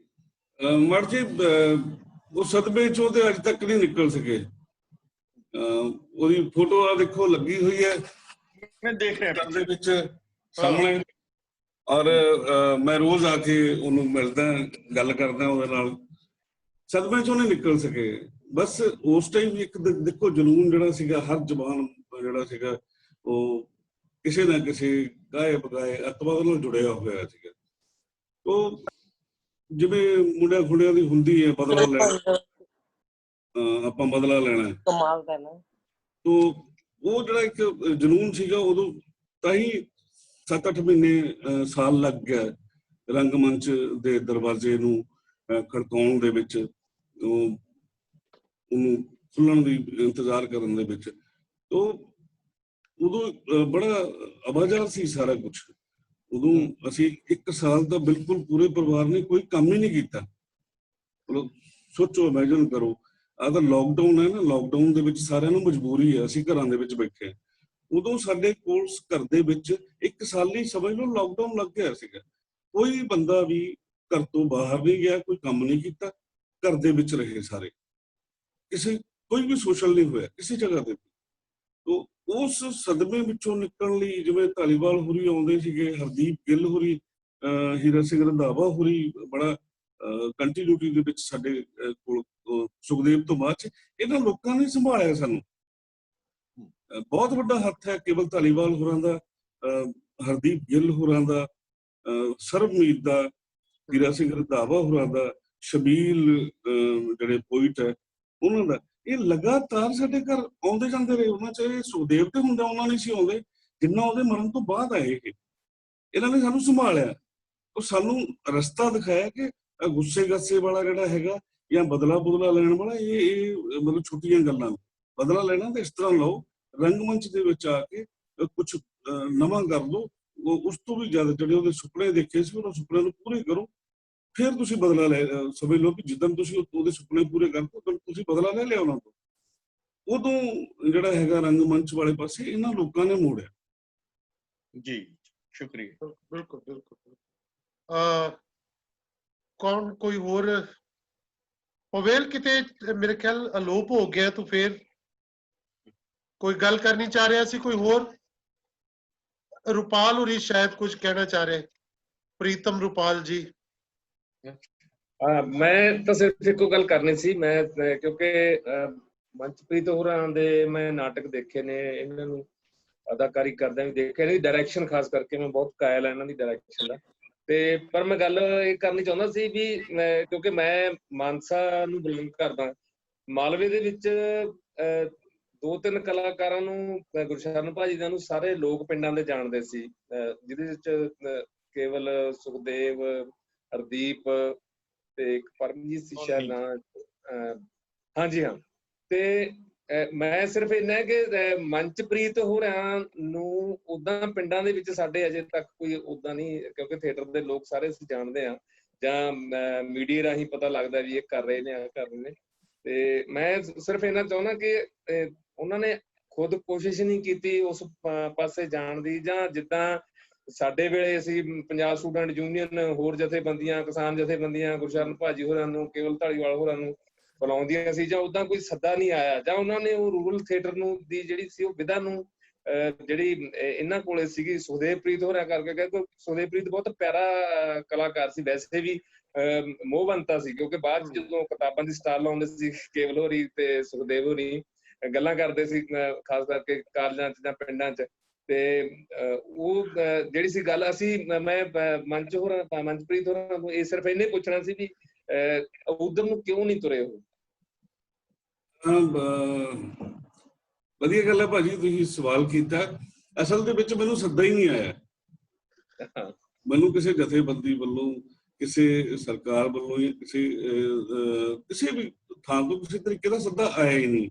ਮਰ ਜੀ ਉਹ ਸਦਮੇ ਚੋਂ ਤੇ ਅੱਜ ਤੱਕ ਨਹੀਂ ਨਿਕਲ ਸਕੇ। ਉਹਦੀ ਫੋਟੋ ਆ ਦੇਖੋ ਲੱਗੀ ਹੋਈ ਹੈ, ਮੈਂ ਦੇਖ ਰਿਹਾ ਦੇ ਵਿੱਚ ਸਾਹਮਣੇ, ਔਰ ਮੈਂ ਰੋਜ਼ ਆ ਕੇ ਉਹਨੂੰ ਮਿਲਦਾ, ਗੱਲ ਕਰਦਾ ਉਹਦੇ ਨਾਲ। ਸਦਮੇ ਚੋਂ ਨਹੀਂ ਨਿਕਲ ਸਕੇ। ਬਸ ਉਸ ਟਾਈਮ ਇੱਕ ਦੇਖੋ ਜਨੂਨ ਜਿਹੜਾ ਸੀਗਾ, ਹਰ ਜ਼ਬਾਨ ਜਿਹੜਾ ਸੀਗਾ ਉਹ ਕਿਸੇ ਨਾ ਕਿਸੇ ਗਾਏ ਬਗਾਏ ਅੱਤਵਾਦ ਨਾਲ ਜੁੜਿਆ ਹੋਇਆ ਸੀਗਾ। ਉਹ ਜਿਵੇਂ ਮੁੰਡਿਆਂ ਖੁੰਡਿਆਂ ਦੀ ਹੁੰਦੀ ਹੈ, ਬਦਲਾ ਲੈਣਾ, ਆਪਾਂ ਬਦਲਾ ਲੈਣਾ ਕਮਾਲ ਦਾ ਨਾ। ਤੋ ਉਹ ਜਿਹੜਾ ਇੱਕ ਜਨੂਨ ਸੀਗਾ, ਉਦੋਂ ਤਾਂ ਹੀ 7-8 ਮਹੀਨੇ ਸਾਲ ਲੱਗ ਗਿਆ ਰੰਗਮੰਚ ਦੇ ਦਰਵਾਜ਼ੇ ਨੂੰ ਖੜਕਾਉਣ ਦੇ ਵਿੱਚ, ਉਹਨੂੰ ਖੁੱਲਣ ਦੀ ਇੰਤਜ਼ਾਰ ਕਰਨ ਦੇ ਵਿੱਚ। ਤੋ ਉਦੋਂ ਬੜਾ ਆਵਾਜ਼ਾਰ ਸੀ ਸਾਰਾ ਕੁਛ। ਉਦੋਂ ਅਸੀਂ 1 ਸਾਲ ਤਾਂ ਬਿਲਕੁਲ ਪੂਰੇ ਪਰਿਵਾਰ ਨੇ ਕੋਈ ਕੰਮ ਹੀ ਨਹੀਂ ਕੀਤਾ। ਮਤਲਬ ਸੋਚੋ, ਇਮੈਜਿਨ ਕਰੋ, ਆਹ ਤਾਂ ਲੋਕਡਾਊਨ ਹੈ ਨਾ, ਲੋਕਡਾਊਨ ਦੇ ਵਿੱਚ ਸਾਰਿਆਂ ਨੂੰ ਮਜਬੂਰੀ ਹੈ, ਅਸੀਂ ਘਰਾਂ ਦੇ ਵਿੱਚ ਬੈਠੇ। ਉਦੋਂ ਸਾਡੇ ਕੋਲ ਘਰ ਦੇ ਵਿੱਚ 1 ਸਾਲ ਹੀ ਸਮਝ ਲਓ ਲੋਕਡਾਊਨ ਲੱਗ ਗਿਆ ਸੀਗਾ। ਕੋਈ ਬੰਦਾ ਵੀ ਘਰ ਤੋਂ ਬਾਹਰ ਨਹੀਂ ਗਿਆ, ਕੋਈ ਕੰਮ ਨਹੀਂ ਕੀਤਾ, ਘਰ ਦੇ ਵਿੱਚ ਰਹੇ ਸਾਰੇ। ਕੋਈ ਵੀ ਸੋਸ਼ਲ ਨਹੀਂ ਹੋਇਆ ਕਿਸੇ ਜਗ੍ਹਾ ਤੇ। ਤੋ ਉਸ ਸਦਮੇ ਵਿੱਚੋਂ ਨਿਕਲਣ ਲਈ ਜਿਵੇਂ ਧਾਲੀਵਾਲ ਹੋਰੀ ਆਉਂਦੇ ਸੀਗੇ, ਹਰਦੀਪ ਗਿੱਲ ਹੋਰੀ, ਹੀਰਾ ਸਿੰਘ ਰੰਧਾਵਾ ਹੋਰੀ, ਬੜਾ ਕੰਟੀਨਿਊਟੀ ਦੇ ਵਿੱਚ ਸਾਡੇ ਕੋਲ ਸੁਖਦੇਵ ਤੋਂ ਬਾਅਦ 'ਚ ਇਹਨਾਂ ਲੋਕਾਂ ਨੇ ਸੰਭਾਲਿਆ ਸਾਨੂੰ। ਬਹੁਤ ਵੱਡਾ ਹੱਥ ਹੈ ਕੇਵਲ ਧਾਲੀਵਾਲ ਹੋਰਾਂ ਦਾ, ਹਰਦੀਪ ਗਿੱਲ ਹੋਰਾਂ ਦਾ, ਸਰਬਮੀਤ ਦਾ, ਹੀਰਾ ਸਿੰਘ ਰੰਧਾਵਾ ਹੋਰਾਂ ਦਾ, ਸ਼ਬੀਲ ਜਿਹੜੇ ਪੋਇਟ ਹੈ ਉਹਨਾਂ ਦਾ। ਇਹ ਲਗਾਤਾਰ ਸਾਡੇ ਘਰ ਆਉਂਦੇ ਜਾਂਦੇ ਰਹੇ। ਉਹਨਾਂ 'ਚ ਸੁਖਦੇਵ ਤੇ ਹੁੰਦਾ ਉਹਨਾਂ ਨਹੀਂ ਸੀ ਆਉਂਦੇ, ਜਿੰਨਾ ਉਹਦੇ ਮਰਨ ਤੋਂ ਬਾਅਦ ਆਏ ਇਹ। ਇਹਨਾਂ ਨੇ ਸਾਨੂੰ ਸੰਭਾਲਿਆ, ਉਹ ਸਾਨੂੰ ਰਸਤਾ ਦਿਖਾਇਆ ਕਿ ਗੁੱਸੇ ਗੱਸੇ ਵਾਲਾ ਜਿਹੜਾ ਹੈਗਾ ਜਾਂ ਬਦਲਾ ਲੈਣ ਵਾਲਾ, ਇਹ ਮਤਲਬ ਛੋਟੀਆਂ ਗੱਲਾਂ। ਬਦਲਾ ਲੈਣਾ ਤਾਂ ਇਸ ਤਰ੍ਹਾਂ ਲਓ, ਰੰਗਮੰਚ ਦੇ ਵਿੱਚ ਆ ਕੇ ਕੁਛ ਨਵਾਂ ਕਰ ਲਓ। ਉਸ ਤੋਂ ਵੀ ਜ਼ਿਆਦਾ ਜਿਹੜੇ ਉਹਦੇ ਸੁਪਨੇ ਦੇਖੇ ਸੀ, ਉਹਨਾਂ ਸੁਪਨਿਆਂ ਨੂੰ ਪੂਰੇ ਕਰੋ, ਫਿਰ ਤੁਸੀਂ ਬਦਲਾ ਲੈ। ਸਮਝ ਲਓ ਕਿ ਜਿੱਦਣ ਤੁਸੀਂ ਉਹਦੇ ਸੁਪਨੇ ਪੂਰੇ ਕਰਦੇ ਉਦੋਂ ਤੁਸੀਂ ਬਦਲਾ ਲੈ ਲਿਆ ਉਹਨਾਂ ਤੋਂ। ਉਦੋਂ ਜਿਹੜਾ ਹੈਗਾ ਰੰਗਮੰਚ ਵਾਲੇ ਪਾਸੇ ਇਹਨਾਂ ਲੋਕਾਂ ਨੇ ਮੋੜਿਆ। ਜੀ ਸ਼ੁਕਰੀਆ। ਬਿਲਕੁਲ ਬਿਲਕੁਲ। ਕੌਣ ਕੋਈ ਹੋਰ? ਪਵੇਲ ਕਿਤੇ ਮੇਰੇ ਖਿਆਲ ਅਲੋਪ ਹੋ ਗਿਆ, ਤੂੰ ਫੇਰ ਕੋਈ ਗੱਲ ਕਰਨੀ ਚਾਹ ਰਿਹਾ ਸੀ ਕੋਈ ਹੋਰ? ਰੂਪਾਲ ਹੋਰੀ ਸ਼ਾਇਦ ਕੁਝ ਕਹਿਣਾ ਚਾਹ ਰਹੇ। ਪ੍ਰੀਤਮ ਰੂਪਾਲ ਜੀ। ਮੈਂ ਤਾਂ ਸਿਰਫ ਇੱਕੋ ਗੱਲ ਕਰਨੀ ਸੀ। ਮੈਂ ਕਿਉਂਕਿ ਮਨਪ੍ਰੀਤ ਹੋਰਾਂ ਦੇ ਮੈਂ ਨਾਟਕ ਦੇਖੇ ਨੇ, ਇਹਨਾਂ ਨੂੰ ਅਦਾਕਾਰੀ ਕਰਦਿਆਂ ਵੀ ਦੇਖਿਆ, ਇਹਨਾਂ ਦੀ ਡਾਇਰੈਕਸ਼ਨ ਖਾਸ ਕਰਕੇ ਮੈਂ ਬਹੁਤ ਕਾਇਲ ਆ ਇਹਨਾਂ ਦੀ ਡਾਇਰੈਕਸ਼ਨ ਦਾ। ਤੇ ਪਰ ਮੈਂ ਗੱਲ ਇਹ ਕਰਨੀ ਚਾਹੁੰਦਾ ਸੀ ਵੀ ਕਿਉਂਕਿ ਮੈਂ ਮਾਨਸਾ ਨੂੰ ਬਿਲੋਂਗ ਕਰਦਾ, ਮਾਲਵੇ ਦੇ ਵਿੱਚ 2-3 ਕਲਾਕਾਰਾਂ ਨੂੰ, ਗੁਰਸ਼ਰਨ ਭਾਜੀ ਦਾ ਨੂੰ ਸਾਰੇ ਲੋਕ ਪਿੰਡਾਂ ਦੇ ਜਾਣਦੇ ਸੀ, ਜਿਹਦੇ ਵਿੱਚ ਕੇਵਲ, ਸੁਖਦੇਵ, ਹਰਦੀਪ ਤੇ ਇੱਕ ਪਰਮਜੀਤ ਸੀ ਸ਼ਾਇਦ ਨਾਂ, ਹਾਂਜੀ ਹਾਂ। ਤੇ ਮੈਂ ਸਿਰਫ ਇੰਨਾ ਕਿ ਮਨਪ੍ਰੀਤ ਹੋਰਾਂ ਨੂੰ ਉਦਾਂ ਪਿੰਡਾਂ ਦੇ ਵਿੱਚ ਸਾਡੇ ਅਜੇ ਤੱਕ ਕੋਈ ਉਦਾਂ ਨਹੀਂ, ਕਿਉਂਕਿ ਥੀਏਟਰ ਦੇ ਲੋਕ ਸਾਰੇ ਅਸੀਂ ਜਾਣਦੇ ਹਾਂ ਜਾਂ ਮੀਡੀਆ ਰਾਹੀਂ ਪਤਾ ਲੱਗਦਾ ਵੀ ਇਹ ਕਰ ਰਹੇ ਨੇ, ਆ ਕਰ ਰਹੇ ਨੇ। ਤੇ ਮੈਂ ਸਿਰਫ ਇੰਨਾ ਚਾਹੁੰਦਾ ਕਿ ਉਹਨਾਂ ਨੇ ਖੁਦ ਕੋਸ਼ਿਸ਼ ਨਹੀਂ ਕੀਤੀ ਉਸ ਪਾਸੇ ਜਾਣ ਦੀ, ਜਾਂ ਜਿੱਦਾਂ ਸਾਡੇ ਵੇਲੇ ਅਸੀਂ ਪੰਜਾਬ ਸਟੂਡੈਂਟ ਯੂਨੀਅਨ, ਹੋਰ ਜਥੇਬੰਦੀਆਂ, ਕਿਸਾਨ ਜਥੇਬੰਦੀਆਂ ਗੁਰਸ਼ਰਨ ਭਾਜੀ ਹੋਰਾਂ ਨੂੰ, ਕੇਵਲ ਢਾਲੀਵਾਲ ਹੋਰਾਂ ਨੂੰ ਬੁਲਾਉਂਦੀਆਂ ਸੀ, ਜਾਂ ਉਦਾਂ ਕੋਈ ਸੱਦਾ ਨਹੀਂ ਆਇਆ, ਜਾਂ ਉਹਨਾਂ ਨੇ ਉਹ ਰੂਰਲ ਥੀਏਟਰ ਨੂੰ ਦੀ ਜਿਹੜੀ ਸੀ ਉਹ ਵਿਧਾ ਨੂੰ ਜਿਹੜੀ ਇਹਨਾਂ ਕੋਲੇ ਸੀਗੀ ਸੁਖਦੇਵਪ੍ਰੀਤ ਹੋਰਾਂ ਕਰਕੇ, ਕਿਉਂਕਿ ਸੁਖਦੇਵਪ੍ਰੀਤ ਬਹੁਤ ਪਿਆਰਾ ਕਲਾਕਾਰ ਸੀ, ਵੈਸੇ ਵੀ ਮੋਹਬੰਤਾ ਸੀ, ਕਿਉਂਕਿ ਬਾਅਦ ਚ ਜਦੋਂ ਕਿਤਾਬਾਂ ਦੀ ਸਟਾਲ ਲਾਉਂਦੇ ਸੀ ਕੇਵਲ ਹੋਰੀ ਤੇ ਸੁਖਦੇਵ ਹੋਰੀ ਗੱਲਾਂ ਕਰਦੇ ਸੀ, ਖਾਸ ਕਰਕੇ ਕਾਲਜਾਂ ਚ ਜਾਂ ਪਿੰਡਾਂ ਚ। ਤੇ ਉਹ ਜਿਹੜੀ ਸੀ ਗੱਲ, ਅਸੀਂ ਮੈਂ ਮਨਪ੍ਰੀਤ ਹੋਰਾਂ ਨੂੰ ਇਹ ਸਿਰਫ ਇਹਨੇ ਪੁੱਛਣਾ ਸੀ ਵੀ ਉਧਰ ਨੂੰ ਕਿਉਂ ਨਹੀਂ ਤੁਰੇ ਹੋ? ਵਧੀਆ ਗੱਲ ਹੈ ਭਾਜੀ, ਤੁਸੀਂ ਸਵਾਲ ਕੀਤਾ। ਅਸਲ ਦੇ ਵਿੱਚ ਮੈਨੂੰ ਸੱਦਾ ਹੀ ਨਹੀਂ ਆਇਆ, ਮੈਨੂੰ ਕਿਸੇ ਜਥੇਬੰਦੀ ਵੱਲੋਂ, ਕਿਸੇ ਸਰਕਾਰ ਵੱਲੋਂ ਜਾਂ ਕਿਸੇ ਵੀ ਥਾਂ ਤੋਂ ਕਿਸੇ ਤਰੀਕੇ ਦਾ ਸੱਦਾ ਆਇਆ ਹੀ ਨਹੀਂ।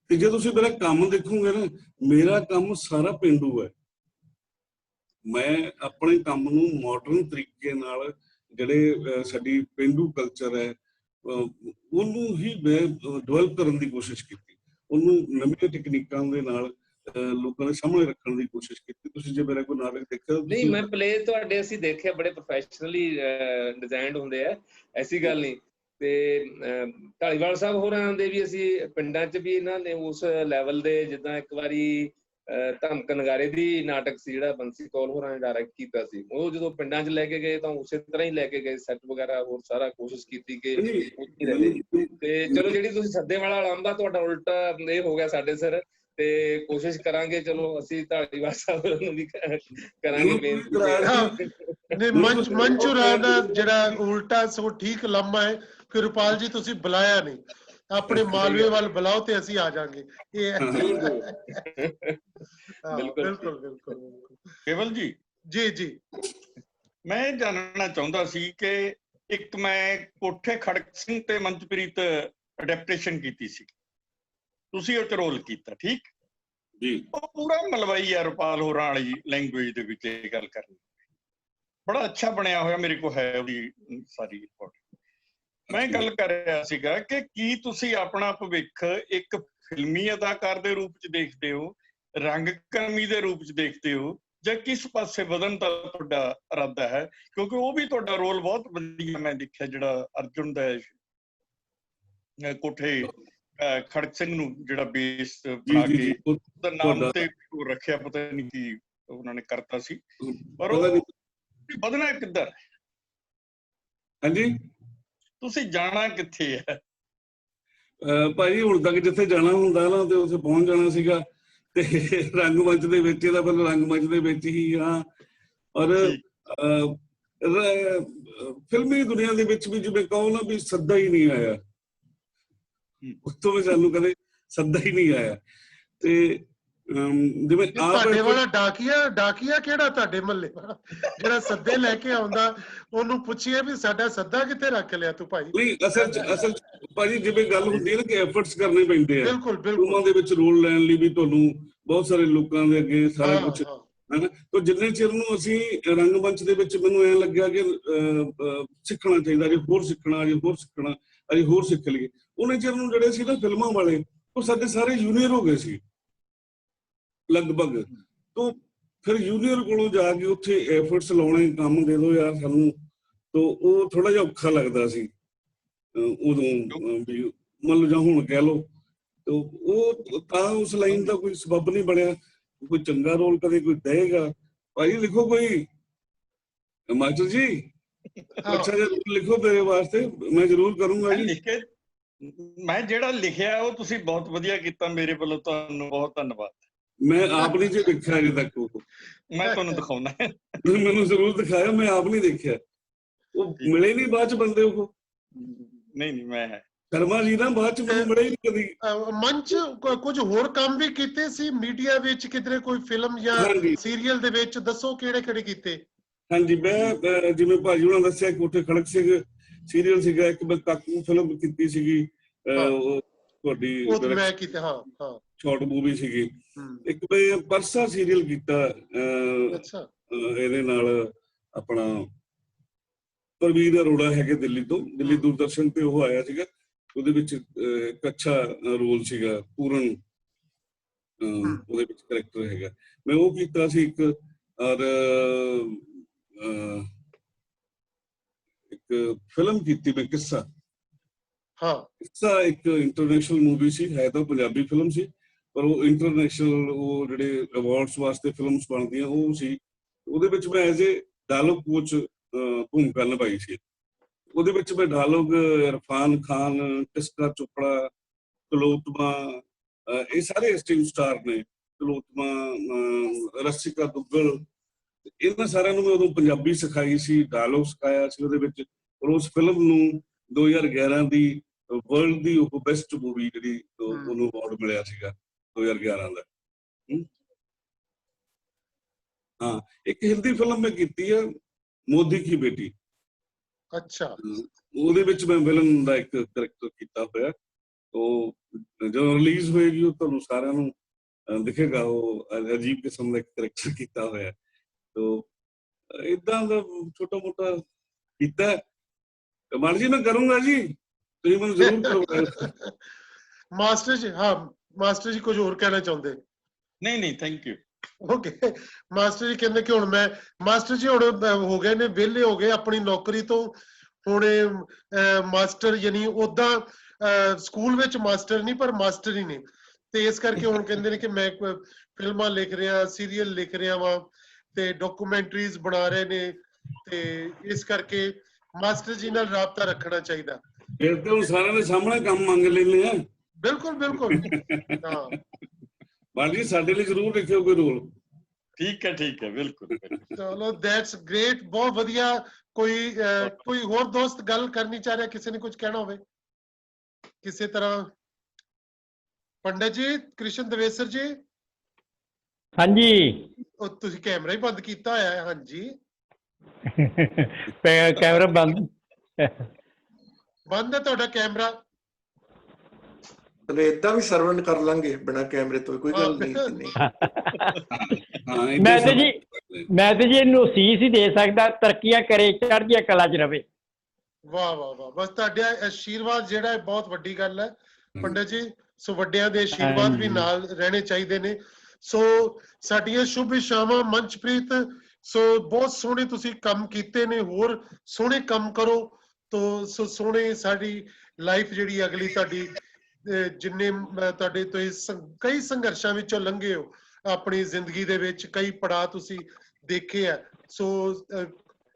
ਤੇ ਜੇ ਤੁਸੀਂ ਮੇਰਾ ਕੰਮ ਦੇਖੋਗੇ ਨਾ, ਮੇਰਾ ਕੰਮ ਸਾਰਾ ਪੇਂਡੂ ਹੈ। ਮੈਂ ਆਪਣੇ ਕੰਮ ਨੂੰ ਮਾਡਰਨ ਤਰੀਕੇ ਨਾਲ, ਜਿਹੜੇ ਸਾਡੀ ਪੇਂਡੂ ਕਲਚਰ ਹੈ ਉਹਨੂੰ ਹੀ ਮੈਂ ਡਿਵੈਲਪ ਕਰਨ ਦੀ ਕੋਸ਼ਿਸ਼ ਕੀਤੀ, ਉਹਨੂੰ ਨਵੀਆਂ ਟੈਕਨੀਕਾਂ ਦੇ ਨਾਲ ਲੋਕਾਂ ਦੇ ਸਾਹਮਣੇ ਰੱਖਣ ਦੀ ਕੋਸ਼ਿਸ਼ ਕੀਤੀ। ਤੁਸੀਂ ਜੇ ਮੇਰਾ ਕੋਈ ਨਾਟਕ ਦੇਖਿਆ ਨਹੀਂ, ਮੈਂ ਪਲੇ ਤੁਹਾਡੇ ਅਸੀਂ ਦੇਖਿਆ, ਬੜੇ ਪ੍ਰੋਫੈਸ਼ਨਲੀ ਡਿਜ਼ਾਈਨਡ ਹੁੰਦੇ ਆ, ਐਸੀ ਗੱਲ ਨਹੀਂ। ਤੇ ਢਾਲੀਵਾਲ ਸਾਹਿਬ ਹੋਰਾਂ ਦੇ ਵੀ ਅਸੀਂ ਪਿੰਡਾਂ 'ਚ ਵੀ ਇਹਨਾਂ ਨੇ ਉਸ ਲੈਵਲ ਦੇ, ਜਿੱਦਾਂ ਇੱਕ ਵਾਰੀ ਧਮਕ ਨਗਾਰੇ ਦੀ ਨਾਟਕ ਸੀ ਜਿਹੜਾ ਬੰਸੀ ਕੌਲ ਹੋਰਾਂ ਨੇ ਡਾਇਰੈਕਟ ਕੀਤਾ ਸੀ, ਉਹ ਜਦੋਂ ਪਿੰਡਾਂ 'ਚ ਲੈ ਕੇ ਗਏ ਤਾਂ ਉਸੇ ਤਰ੍ਹਾਂ ਹੀ ਲੈ ਕੇ ਗਏ, ਸੈੱਟ ਵਗੈਰਾ ਹੋਰ ਸਾਰਾ ਕੋਸ਼ਿਸ਼ ਕੀਤੀ ਕਿ ਤੇ ਚਲੋ ਜਿਹੜੀ ਤੁਸੀਂ ਸੱਦੇ ਵਾਲਾ ਲਾਂਭਾ ਤੁਹਾਡਾ ਉਲਟਾ ਇਹ ਹੋ ਗਿਆ ਸਾਡੇ ਸਿਰ, ਤੇ ਕੋਸ਼ਿਸ਼ ਕਰਾਂਗੇ, ਚਲੋ ਅਸੀਂ ਢਾਲੀਵਾਲ ਸਾਹਿਬ ਨੂੰ ਵੀ ਕਰਾਂਗੇ ਬੇਨਤੀ। ਮੰਚੂਰਾ ਦਾ ਜਿਹੜਾ ਉਲਟਾ ਸੋ ਠੀਕ ਲੰਮਾ ਹੈ ਕਿ ਰੁਪਾਲ ਜੀ ਤੁਸੀਂ ਬੁਲਾਇਆ ਨਹੀਂ, ਆਪਣੇ ਮਾਲਵੇ ਵੱਲ ਬੁਲਾਓ ਤੇ ਅਸੀਂ ਆ ਜਾਾਂਗੇ। ਇਹ ਬਿਲਕੁਲ ਬਿਲਕੁਲ। ਕੇਵਲ ਜੀ ਜੀ ਮੈਂ ਜਾਣਨਾ ਚਾਹੁੰਦਾ ਸੀ ਕਿ ਇੱਕ ਮੈਂ ਕੋਠੇ ਖੜਕ ਸਿੰਘ ਤੇ ਮਨਪ੍ਰੀਤ ਅਡੈਪਟੇਸ਼ਨ ਕੀਤੀ ਸੀ, ਤੁਸੀਂ ਉਹ 'ਚ ਰੋਲ ਕੀਤਾ, ਠੀਕ ਜੀ? ਉਹ ਪੂਰਾ ਮਲਵਈ ਆ, ਰੁਪਾਲ ਹੋਰਾਂ ਵਾਲੀ ਲੈਂਗੁਏਜ ਦੇ ਵਿੱਚ ਇਹ ਗੱਲ ਕਰਨੀ, ਬੜਾ ਅੱਛਾ ਬਣਿਆ ਹੋਇਆ, ਮੇਰੇ ਕੋਲ ਹੈ ਉਹਦੀ ਸਾਰੀ ਰਿਪੋਰਟ। ਮੈਂ ਗੱਲ ਕਰ ਰਿਹਾ ਸੀਗਾ ਕਿ ਕੀ ਤੁਸੀਂ ਆਪਣਾ ਭਵਿੱਖ ਇੱਕ ਫਿਲਮੀ ਅਦਾਕਾਰ ਦੇ ਰੂਪ 'ਚ ਦੇਖਦੇ ਹੋ, ਰੰਗਕਰਮੀ ਦੇ ਰੂਪ 'ਚ ਦੇਖਦੇ ਹੋ, ਜਾਂ ਕਿਸ ਪਾਸੇ ਵਧਣ ਦਾ ਤੁਹਾਡਾ ਇਰਾਦਾ ਹੈ? ਕਿਉਂਕਿ ਉਹ ਵੀ ਤੁਹਾਡਾ ਰੋਲ ਬਹੁਤ ਵਧੀਆ ਮੈਂ ਦੇਖਿਆ, ਜਿਹੜਾ ਅਰਜੁਨ ਦਾ ਕੋਠੇ ਖੜਕ ਸਿੰਘ ਨੂੰ ਜਿਹੜਾ ਬੇਸ ਬਣਾ ਕੇ ਉਹਦਾ ਨਾਮ ਤੇ ਰੱਖਿਆ, ਪਤਾ ਨਹੀਂ ਕੀ ਉਹਨਾਂ ਨੇ ਕਰਤਾ ਸੀ, ਪਰ ਉਹ ਵਧਣਾ ਕਿੱਧਰ? ਹਾਂਜੀ, ਤੁਸੀਂ ਜਾਣਾ ਕਿੱਥੇ ਹੈ? ਭਾਜੀ ਹੁਣ ਤੱਕ ਜਿੱਥੇ ਜਾਣਾ ਹੁੰਦਾ ਨਾ ਤੇ ਉੱਥੇ ਪਹੁੰਚ ਜਾਣਾ ਸੀਗਾ, ਤੇ ਰੰਗਮੰਚ ਦੇ ਵਿੱਚ, ਇਹਦਾ ਫਿਰ ਰੰਗਮੰਚ ਦੇ ਵਿੱਚ ਹੀ ਹਾਂ। ਔਰ ਫਿਲਮੀ ਦੁਨੀਆ ਦੇ ਵਿੱਚ ਵੀ ਜਿਵੇਂ ਕਹੋ ਨਾ ਵੀ ਸੱਦਾ ਹੀ ਨਹੀਂ ਆਇਆ, ਉੱਥੋਂ ਵੀ ਸਾਨੂੰ ਕਦੇ ਸੱਦਾ ਹੀ ਨਹੀਂ ਆਇਆ। ਤੇ ਜਿਵੇਂ ਤੁਹਾਡੇ ਵਾਲਾ ਡਾਕੀਆ ਕਿਹੜਾ ਤੁਹਾਡੇ ਮਹੱਲੇ ਵਾਲਾ ਜਿਹੜਾ ਸੱਦੇ ਲੈ ਕੇ ਆਉਂਦਾ, ਉਹਨੂੰ ਪੁੱਛੀਏ ਵੀ ਸਾਡਾ ਸੱਦਾ ਕਿੱਥੇ ਰੱਖ ਲਿਆ ਤੂੰ ਭਾਈ? ਨਹੀਂ, ਅਸਲ ਭਾਜੀ ਜਿਵੇਂ ਗੱਲ ਹੁੰਦੀ ਹੈ ਨਾ ਕਿ ਐਫਰਟਸ ਕਰਨੇ ਪੈਂਦੇ ਆ ਬਿਲਕੁਲ ਉਹਨਾਂ ਦੇ ਵਿੱਚ ਰੋਲ ਲੈਣ ਲਈ, ਵੀ ਤੁਹਾਨੂੰ ਬਹੁਤ ਸਾਰੇ ਲੋਕਾਂ ਦੇ ਅੱਗੇ ਸਾਰਾ ਕੁਝ ਹੈ ਨਾ। ਤਾਂ ਜਿੰਨੇ ਚਿਰ ਨੂੰ ਅਸੀਂ ਰੰਗਮੰਚ ਦੇ ਵਿੱਚ, ਮੈਨੂੰ ਐਂ ਲੱਗਿਆ ਕਿ ਸਿੱਖਣਾ ਚਾਹੀਦਾ, ਅਜੇ ਹੋਰ ਸਿੱਖਣਾ, ਅਜੇ ਹੋਰ ਸਿੱਖਣਾ, ਅਜੇ ਹੋਰ ਸਿੱਖ ਲਈਏ, ਉਹਨੇ ਚਿਰ ਨੂੰ ਜਿਹੜੇ ਸੀ ਨਾ ਫਿਲਮਾਂ ਵਾਲੇ, ਉਹ ਸਾਡੇ ਸਾਰੇ ਜੂਨੀਅਰ ਹੋ ਗਏ ਸੀ ਲਗਭਗ। ਤੋਂ ਫਿਰ ਜੂਨੀਅਰ ਕੋਲੋਂ ਜਾ ਕੇ ਉੱਥੇ ਐਫਰਟਸ ਲਾਉਣੇ, ਕੰਮ ਦੇ ਦਿਓ ਯਾਰ ਸਾਨੂੰ, ਤਾਂ ਉਹ ਥੋੜਾ ਜਿਹਾ ਔਖਾ ਲੱਗਦਾ ਸੀ ਉਦੋਂ, ਵੀ ਮੰਨ ਲਓ ਜਾਂ ਹੁਣ ਕਹਿ ਲਓ। ਤੇ ਉਹ ਤਾਂ ਉਸ ਲਾਈਨ ਦਾ ਕੋਈ ਸਬੱਬ ਨਹੀਂ ਬਣਿਆ, ਕੋਈ ਚੰਗਾ ਰੋਲ ਕਦੇ ਕੋਈ ਦੇਗਾ। ਭਾਈ ਲਿਖੋ ਕੋਈ, ਮਾਸਟਰ ਜੀ ਅੱਛਾ ਜਿਹਾ ਲਿਖੋ ਮੇਰੇ ਵਾਸਤੇ, ਮੈਂ ਜ਼ਰੂਰ ਕਰੂੰਗਾ ਜੀ। ਮੈਂ ਜਿਹੜਾ ਲਿਖਿਆ ਉਹ ਤੁਸੀਂ ਬਹੁਤ ਵਧੀਆ ਕੀਤਾ, ਮੇਰੇ ਵੱਲੋਂ ਤੁਹਾਨੂੰ ਬਹੁਤ ਧੰਨਵਾਦ। ਮੈਂ ਆਪ ਨਹੀਂ ਜੇ ਦੇਖਿਆ ਅਜੇ ਤੱਕ ਉਹ। ਮੈਂ ਤੁਹਾਨੂੰ ਦਿਖਾਉਣਾ। ਮੈਨੂੰ ਜ਼ਰੂਰ ਦਿਖਾਇਆ, ਮੈਂ ਆਪ ਨਹੀਂ ਦੇਖਿਆ। ਉਹ ਮਿਲੇ ਨਹੀਂ ਬਾਅਦ ਚ ਬੰਦੇ ਉਹ। ਨਹੀਂ ਮੈਂ ਸ਼ਰਮਾ ਜੀ ਨਾ ਬਾਅਦ ਚ ਮੈਨੂੰ ਮਿਲੇ ਹੀ ਨਹੀਂ ਕਦੀ। ਮੰਚ ਕੁਝ ਹੋਰ ਕੰਮ ਵੀ ਕੀਤੇ ਸੀ ਮੀਡੀਆ ਵਿੱਚ, ਕਿਧਰੇ ਕੋਈ ਫਿਲਮ ਜਾਂ ਸੀਰੀਅਲ ਦੇ ਵਿੱਚ? ਦੱਸੋ ਕਿਹੜੇ ਕਿਹੜੇ ਕੀਤੇ। ਹਾਂਜੀ, ਮੈਂ ਜਿਵੇਂ ਭਾਜੀ ਉਹਨਾਂ ਦੱਸਿਆ ਕੋਠੇ ਖੜਕ ਸਿੰਘ ਸੀਰੀਅਲ ਸੀਗਾ, ਇੱਕ ਮੈਂ ਕਾਕੂ ਫਿਲਮ ਕੀਤੀ ਸੀਗੀ, ਤੁਹਾਡੀ ਮੈਂ ਕੀਤਾ। ਹਾਂ ਸ਼ਾਰਟ ਮੂਵੀ ਸੀਗੀ। ਇੱਕ ਮੈਂ ਪਰਸਾ ਸੀਰੀਅਲ ਕੀਤਾ ਅੱਛਾ, ਇਹਦੇ ਨਾਲ ਆਪਣਾ ਪ੍ਰਵੀਨ ਅਰੋੜਾ ਹੈਗੇ ਦਿੱਲੀ ਤੋਂ, ਦਿੱਲੀ ਦੂਰਦਰਸ਼ਨ ਤੇ ਉਹ ਆਇਆ ਸੀਗਾ। ਉਹਦੇ ਵਿੱਚ ਇੱਕ ਅੱਛਾ ਰੋਲ ਸੀਗਾ, ਪੂਰਨ ਉਹਦੇ ਵਿੱਚ ਕਰੈਕਟਰ ਹੈਗਾ, ਮੈਂ ਉਹ ਕੀਤਾ ਸੀ ਇੱਕ। ਔਰ ਇੱਕ ਫਿਲਮ ਕੀਤੀ ਮੈਂ ਕਿੱਸਾ। ਕਿੱਸਾ ਇੱਕ ਇੰਟਰਨੈਸ਼ਨਲ ਮੂਵੀ ਸੀ, ਹੈ ਤਾਂ ਪੰਜਾਬੀ ਫਿਲਮ ਸੀ ਪਰ ਉਹ ਇੰਟਰਨੈਸ਼ਨਲ ਉਹ ਜਿਹੜੇ ਅਵਾਰਡਸ ਵਾਸਤੇ ਫਿਲਮਸ ਬਣਦੀਆਂ ਉਹ ਸੀ। ਉਹਦੇ ਵਿੱਚ ਮੈਂ ਐਜ਼ ਏ ਡਾਇਲੋਗ ਕੋਚ ਭੂਮਿਕਾ ਨਿਭਾਈ ਸੀ। ਉਹਦੇ ਵਿੱਚ ਮੈਂ ਡਾਇਲੋਗ ਇਰਫਾਨ ਖਾਨ, ਟਿਸਕਾ ਚੋਪੜਾ, ਤਿਲੋਤਮਾ, ਇਹ ਸਾਰੇ ਸਟ੍ਰੀਮ ਸਟਾਰ ਨੇ। ਤਿਲੋਤਮਾ, ਰਸਿਕਾ ਦੁੱਗਲ, ਇਹਨਾਂ ਸਾਰਿਆਂ ਨੂੰ ਮੈਂ ਉਦੋਂ ਪੰਜਾਬੀ ਸਿਖਾਈ ਸੀ, ਡਾਇਲੋਗ ਸਿਖਾਇਆ ਸੀ ਉਹਦੇ ਵਿੱਚ। ਔਰ ਉਸ ਫਿਲਮ ਨੂੰ 2011 ਦੀ ਵਰਲਡ ਦੀ ਉਹ ਬੈਸਟ ਮੂਵੀ ਜਿਹੜੀ ਉਹਨੂੰ ਅਵਾਰਡ ਮਿਲਿਆ ਸੀਗਾ 2011 ਦਾ। ਹਾਂ, ਇੱਕ ਹਿੰਦੀ ਫਿਲਮ ਮੈਂ ਕੀਤੀ ਆ, ਮੋਦੀ ਕੀ ਬੇਟੀ। ਅੱਛਾ, ਉਹਦੇ ਵਿੱਚ ਮੈਂ ਵਿਲਨ ਦਾ ਇੱਕ ਕਰੈਕਟਰ ਕੀਤਾ ਹੋਇਆ। ਉਹ ਜਦੋਂ ਰਿਲੀਜ਼ ਹੋਏਗੀ ਉਹ ਤੁਹਾਨੂੰ ਸਾਰਿਆਂ ਨੂੰ ਦਿਖੇਗਾ। ਉਹ ਅਜੀਬ ਕਿਸਮ ਦਾ ਇੱਕ ਕਰੈਕਟਰ ਕੀਤਾ ਹੋਇਆ। ਏਦਾਂ ਦਾ ਛੋਟਾ ਮੋਟਾ ਕੀਤਾ। ਮਾਨ ਜੀ ਮੈਂ ਕਰੂੰਗਾ ਜੀ, ਤੁਸੀਂ ਮੈਨੂੰ ਜ਼ਰੂਰ ਕਰੋ। ਮਾਸਟਰ ਜੀ, ਹਾਂ ਮਾਸਟਰ ਜੀ ਕੁਝ ਹੋਰ ਕਹਿਣਾ ਚਾਹੁੰਦੇ? ਨਹੀਂ ਥੈਂਕ ਯੂ। ਓਕੇ, ਮਾਸਟਰ ਜੀ ਕਹਿੰਦੇ ਕਿ ਹੁਣ ਮੈਂ, ਮਾਸਟਰ ਜੀ ਹੁਣ ਹੋ ਗਏ ਨੇ, ਵਿਹਲੇ ਹੋ ਗਏ ਆਪਣੀ ਨੌਕਰੀ ਤੋਂ। ਹੁਣ ਮਾਸਟਰ ਯਾਨੀ ਓਦਾਂ ਸਕੂਲ ਵਿੱਚ ਮਾਸਟਰ ਨਹੀਂ ਪਰ ਮਾਸਟਰ ਹੀ ਨੇ, ਤੇ ਇਸ ਕਰਕੇ ਹੁਣ ਕਹਿੰਦੇ ਨੇ ਕਿ ਮੈਂ ਫਿਲਮਾਂ ਲਿਖ ਰਿਹਾ, ਸੀਰੀਅਲ ਲਿਖ ਰਿਹਾ ਵਾਂ ਤੇ ਡਾਕੂਮੈਂਟਰੀਜ਼ ਬਣਾ ਰਹੇ ਨੇ, ਤੇ ਇਸ ਕਰਕੇ ਮਾਸਟਰ ਜੀ ਨਾਲ ਰਾਬਤਾ ਰੱਖਣਾ ਚਾਹੀਦਾ। ਫਿਰ ਤੇ ਹੁਣ ਸਾਰਿਆਂ ਦੇ ਸਾਹਮਣੇ ਕੰਮ ਮੰਗ ਲੈਂਦੇ ਆ। ਬਿਲਕੁਲ ਬਿਲकुल। ਹਾਂ ਮਾਨ ਜੀ ਸਾਡੇ ਲਈ ਜ਼ਰੂਰ ਲਿਖਿਓ ਕੋਈ ਰੋਲ। ਠੀਕ ਹੈ ਬਿਲਕੁਲ। ਚਲੋ ਦੈਟਸ ਗ੍ਰੇਟ, ਬਹੁਤ ਵਧੀਆ। ਕੋਈ ਹੋਰ ਦੋਸਤ ਗੱਲ ਕਰਨੀ ਚਾਹ ਰਿਹਾ, ਕਿਸੇ ਨੇ ਕੁਝ ਕਹਿਣਾ ਹੋਵੇ ਕਿਸੇ ਤਰ੍ਹਾਂ? ਪੰਡਤ ਜੀ, ਕ੍ਰਿਸ਼ਨ ਦਵੇਸਰ ਜੀ। ਹਾਂਜੀ, ਉਹ ਤੁਸੀਂ ਕੈਮਰਾ ਹੀ ਬੰਦ ਕੀਤਾ ਹੋਇਆ ਹੈ। ਹਾਂਜੀ ਕੈਮਰਾ ਬੰਦ ਬੰਦ ਹੈ ਤੁਹਾਡਾ ਕੈਮਰਾ। ਏਦਾਂ ਵੀ ਸਰਵਨ ਕਰ ਲਾਂਗੇ ਬਿਨਾ ਕੈਮਰੇ ਤੋਂ, ਕੋਈ ਗੱਲ ਨਹੀਂ। ਮੈਂ ਤੇ ਜੀ ਇਹਨੂੰ ਸੀਸ ਹੀ ਦੇ ਸਕਦਾ, ਤਰੱਕੀਆਂ ਕਰੇ, ਚੜ੍ਹਦੀਆਂ ਕਲਾ 'ਚ ਰਵੇ। ਵਾਹ ਵਾਹ ਵਾਹ, ਬਸ ਤੁਹਾਡਾ ਆਸ਼ੀਰਵਾਦ ਜਿਹੜਾ ਹੈ ਬਹੁਤ ਵੱਡੀ ਗੱਲ ਹੈ ਪੰਡਤ ਜੀ। ਸੋ ਵੱਡਿਆਂ ਦੇ ਆਸ਼ੀਰਵਾਦ ਵੀ ਨਾਲ ਰਹਿਣੇ ਚਾਹੀਦੇ ਨੇ। ਸੋ ਸਾਡੀਆਂ ਸ਼ੁਭ ਇਛਾਵਾਂ ਮੰਚਪ੍ਰੀਤ। ਸੋ ਬਹੁਤ ਸੋਹਣੇ ਤੁਸੀਂ ਕੰਮ ਕੀਤੇ ਨੇ, ਹੋਰ ਸੋਹਣੇ ਕੰਮ ਕਰੋ। ਸੋ ਸੋਹਣੇ ਸਾਡੀ ਲਾਈਫ ਜਿਹੜੀ ਅਗਲੀ ਤੁਹਾਡੀ, ਜਿੰਨੇ ਤੁਹਾਡੇ ਤੁਸੀਂ ਕਈ ਸੰਘਰਸ਼ਾਂ ਵਿੱਚੋਂ ਲੰਘੇ ਹੋ ਆਪਣੀ ਜ਼ਿੰਦਗੀ ਦੇ ਵਿੱਚ, ਕਈ ਪੜਾਅ ਤੁਸੀਂ ਦੇਖੇ ਆ। ਸੋ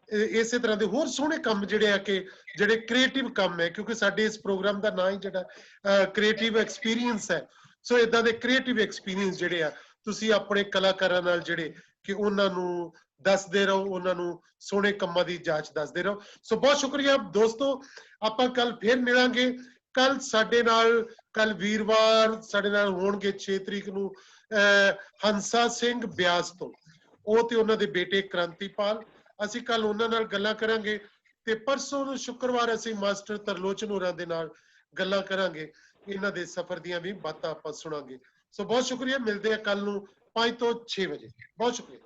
ਇਸੇ ਤਰ੍ਹਾਂ ਦੇ ਹੋਰ ਸੋਹਣੇ ਕੰਮ ਜਿਹੜੇ ਆ ਕਿ ਜਿਹੜੇ ਕ੍ਰੀਏਟਿਵ ਕੰਮ ਹੈ, ਕਿਉਂਕਿ ਸਾਡੇ ਇਸ ਪ੍ਰੋਗਰਾਮ ਦਾ ਨਾਂ ਹੀ ਜਿਹੜਾ ਕ੍ਰੀਏਟਿਵ ਐਕਸਪੀਰੀਅੰਸ ਹੈ। ਸੋ ਇਦਾਂ ਦੇ ਕ੍ਰੀਏਟਿਵ ਐਕਸਪੀਰੀਅੰਸ ਜਿਹੜੇ ਆ ਤੁਸੀਂ ਆਪਣੇ ਕਲਾਕਾਰਾਂ ਨਾਲ ਜਿਹੜੇ ਕਿ ਉਹਨਾਂ ਨੂੰ ਦੱਸਦੇ ਰਹੋ, ਉਹਨਾਂ ਨੂੰ ਸੋਹਣੇ ਕੰਮਾਂ ਦੀ ਜਾਂਚ ਦੱਸਦੇ ਰਹੋ। ਸੋ ਬਹੁਤ ਸ਼ੁਕਰੀਆ ਦੋਸਤੋ, ਆਪਾਂ ਕੱਲ ਫੇਰ ਮਿਲਾਂਗੇ। ਕੱਲ ਸਾਡੇ ਨਾਲ, ਕੱਲ ਵੀਰਵਾਰ ਸਾਡੇ ਨਾਲ ਹੋਣਗੇ 6 ਤਰੀਕ ਨੂੰ ਹੰਸਾ ਸਿੰਘ ਬਿਆਸ ਤੋਂ, ਉਹ ਤੇ ਉਹਨਾਂ ਦੇ ਬੇਟੇ ਕ੍ਰਾਂਤੀਪਾਲ। ਅਸੀਂ ਕੱਲ ਉਹਨਾਂ ਨਾਲ ਗੱਲਾਂ ਕਰਾਂਗੇ ਤੇ ਪਰਸੋਂ ਨੂੰ ਸ਼ੁੱਕਰਵਾਰ ਅਸੀਂ ਮਾਸਟਰ ਤਰਲੋਚਨ ਹੋਰਾਂ ਦੇ ਨਾਲ ਗੱਲਾਂ ਕਰਾਂਗੇ। ਇਹਨਾਂ ਦੇ ਸਫ਼ਰ ਦੀਆਂ ਵੀ ਬਾਤਾਂ ਆਪਾਂ ਸੁਣਾਂਗੇ। ਸੋ ਬਹੁਤ ਸ਼ੁਕਰੀਆ, ਮਿਲਦੇ ਆ ਕੱਲ ਨੂੰ 5 ਤੋਂ 6 ਵਜੇ। ਬਹੁਤ ਸ਼ੁਕਰੀਆ।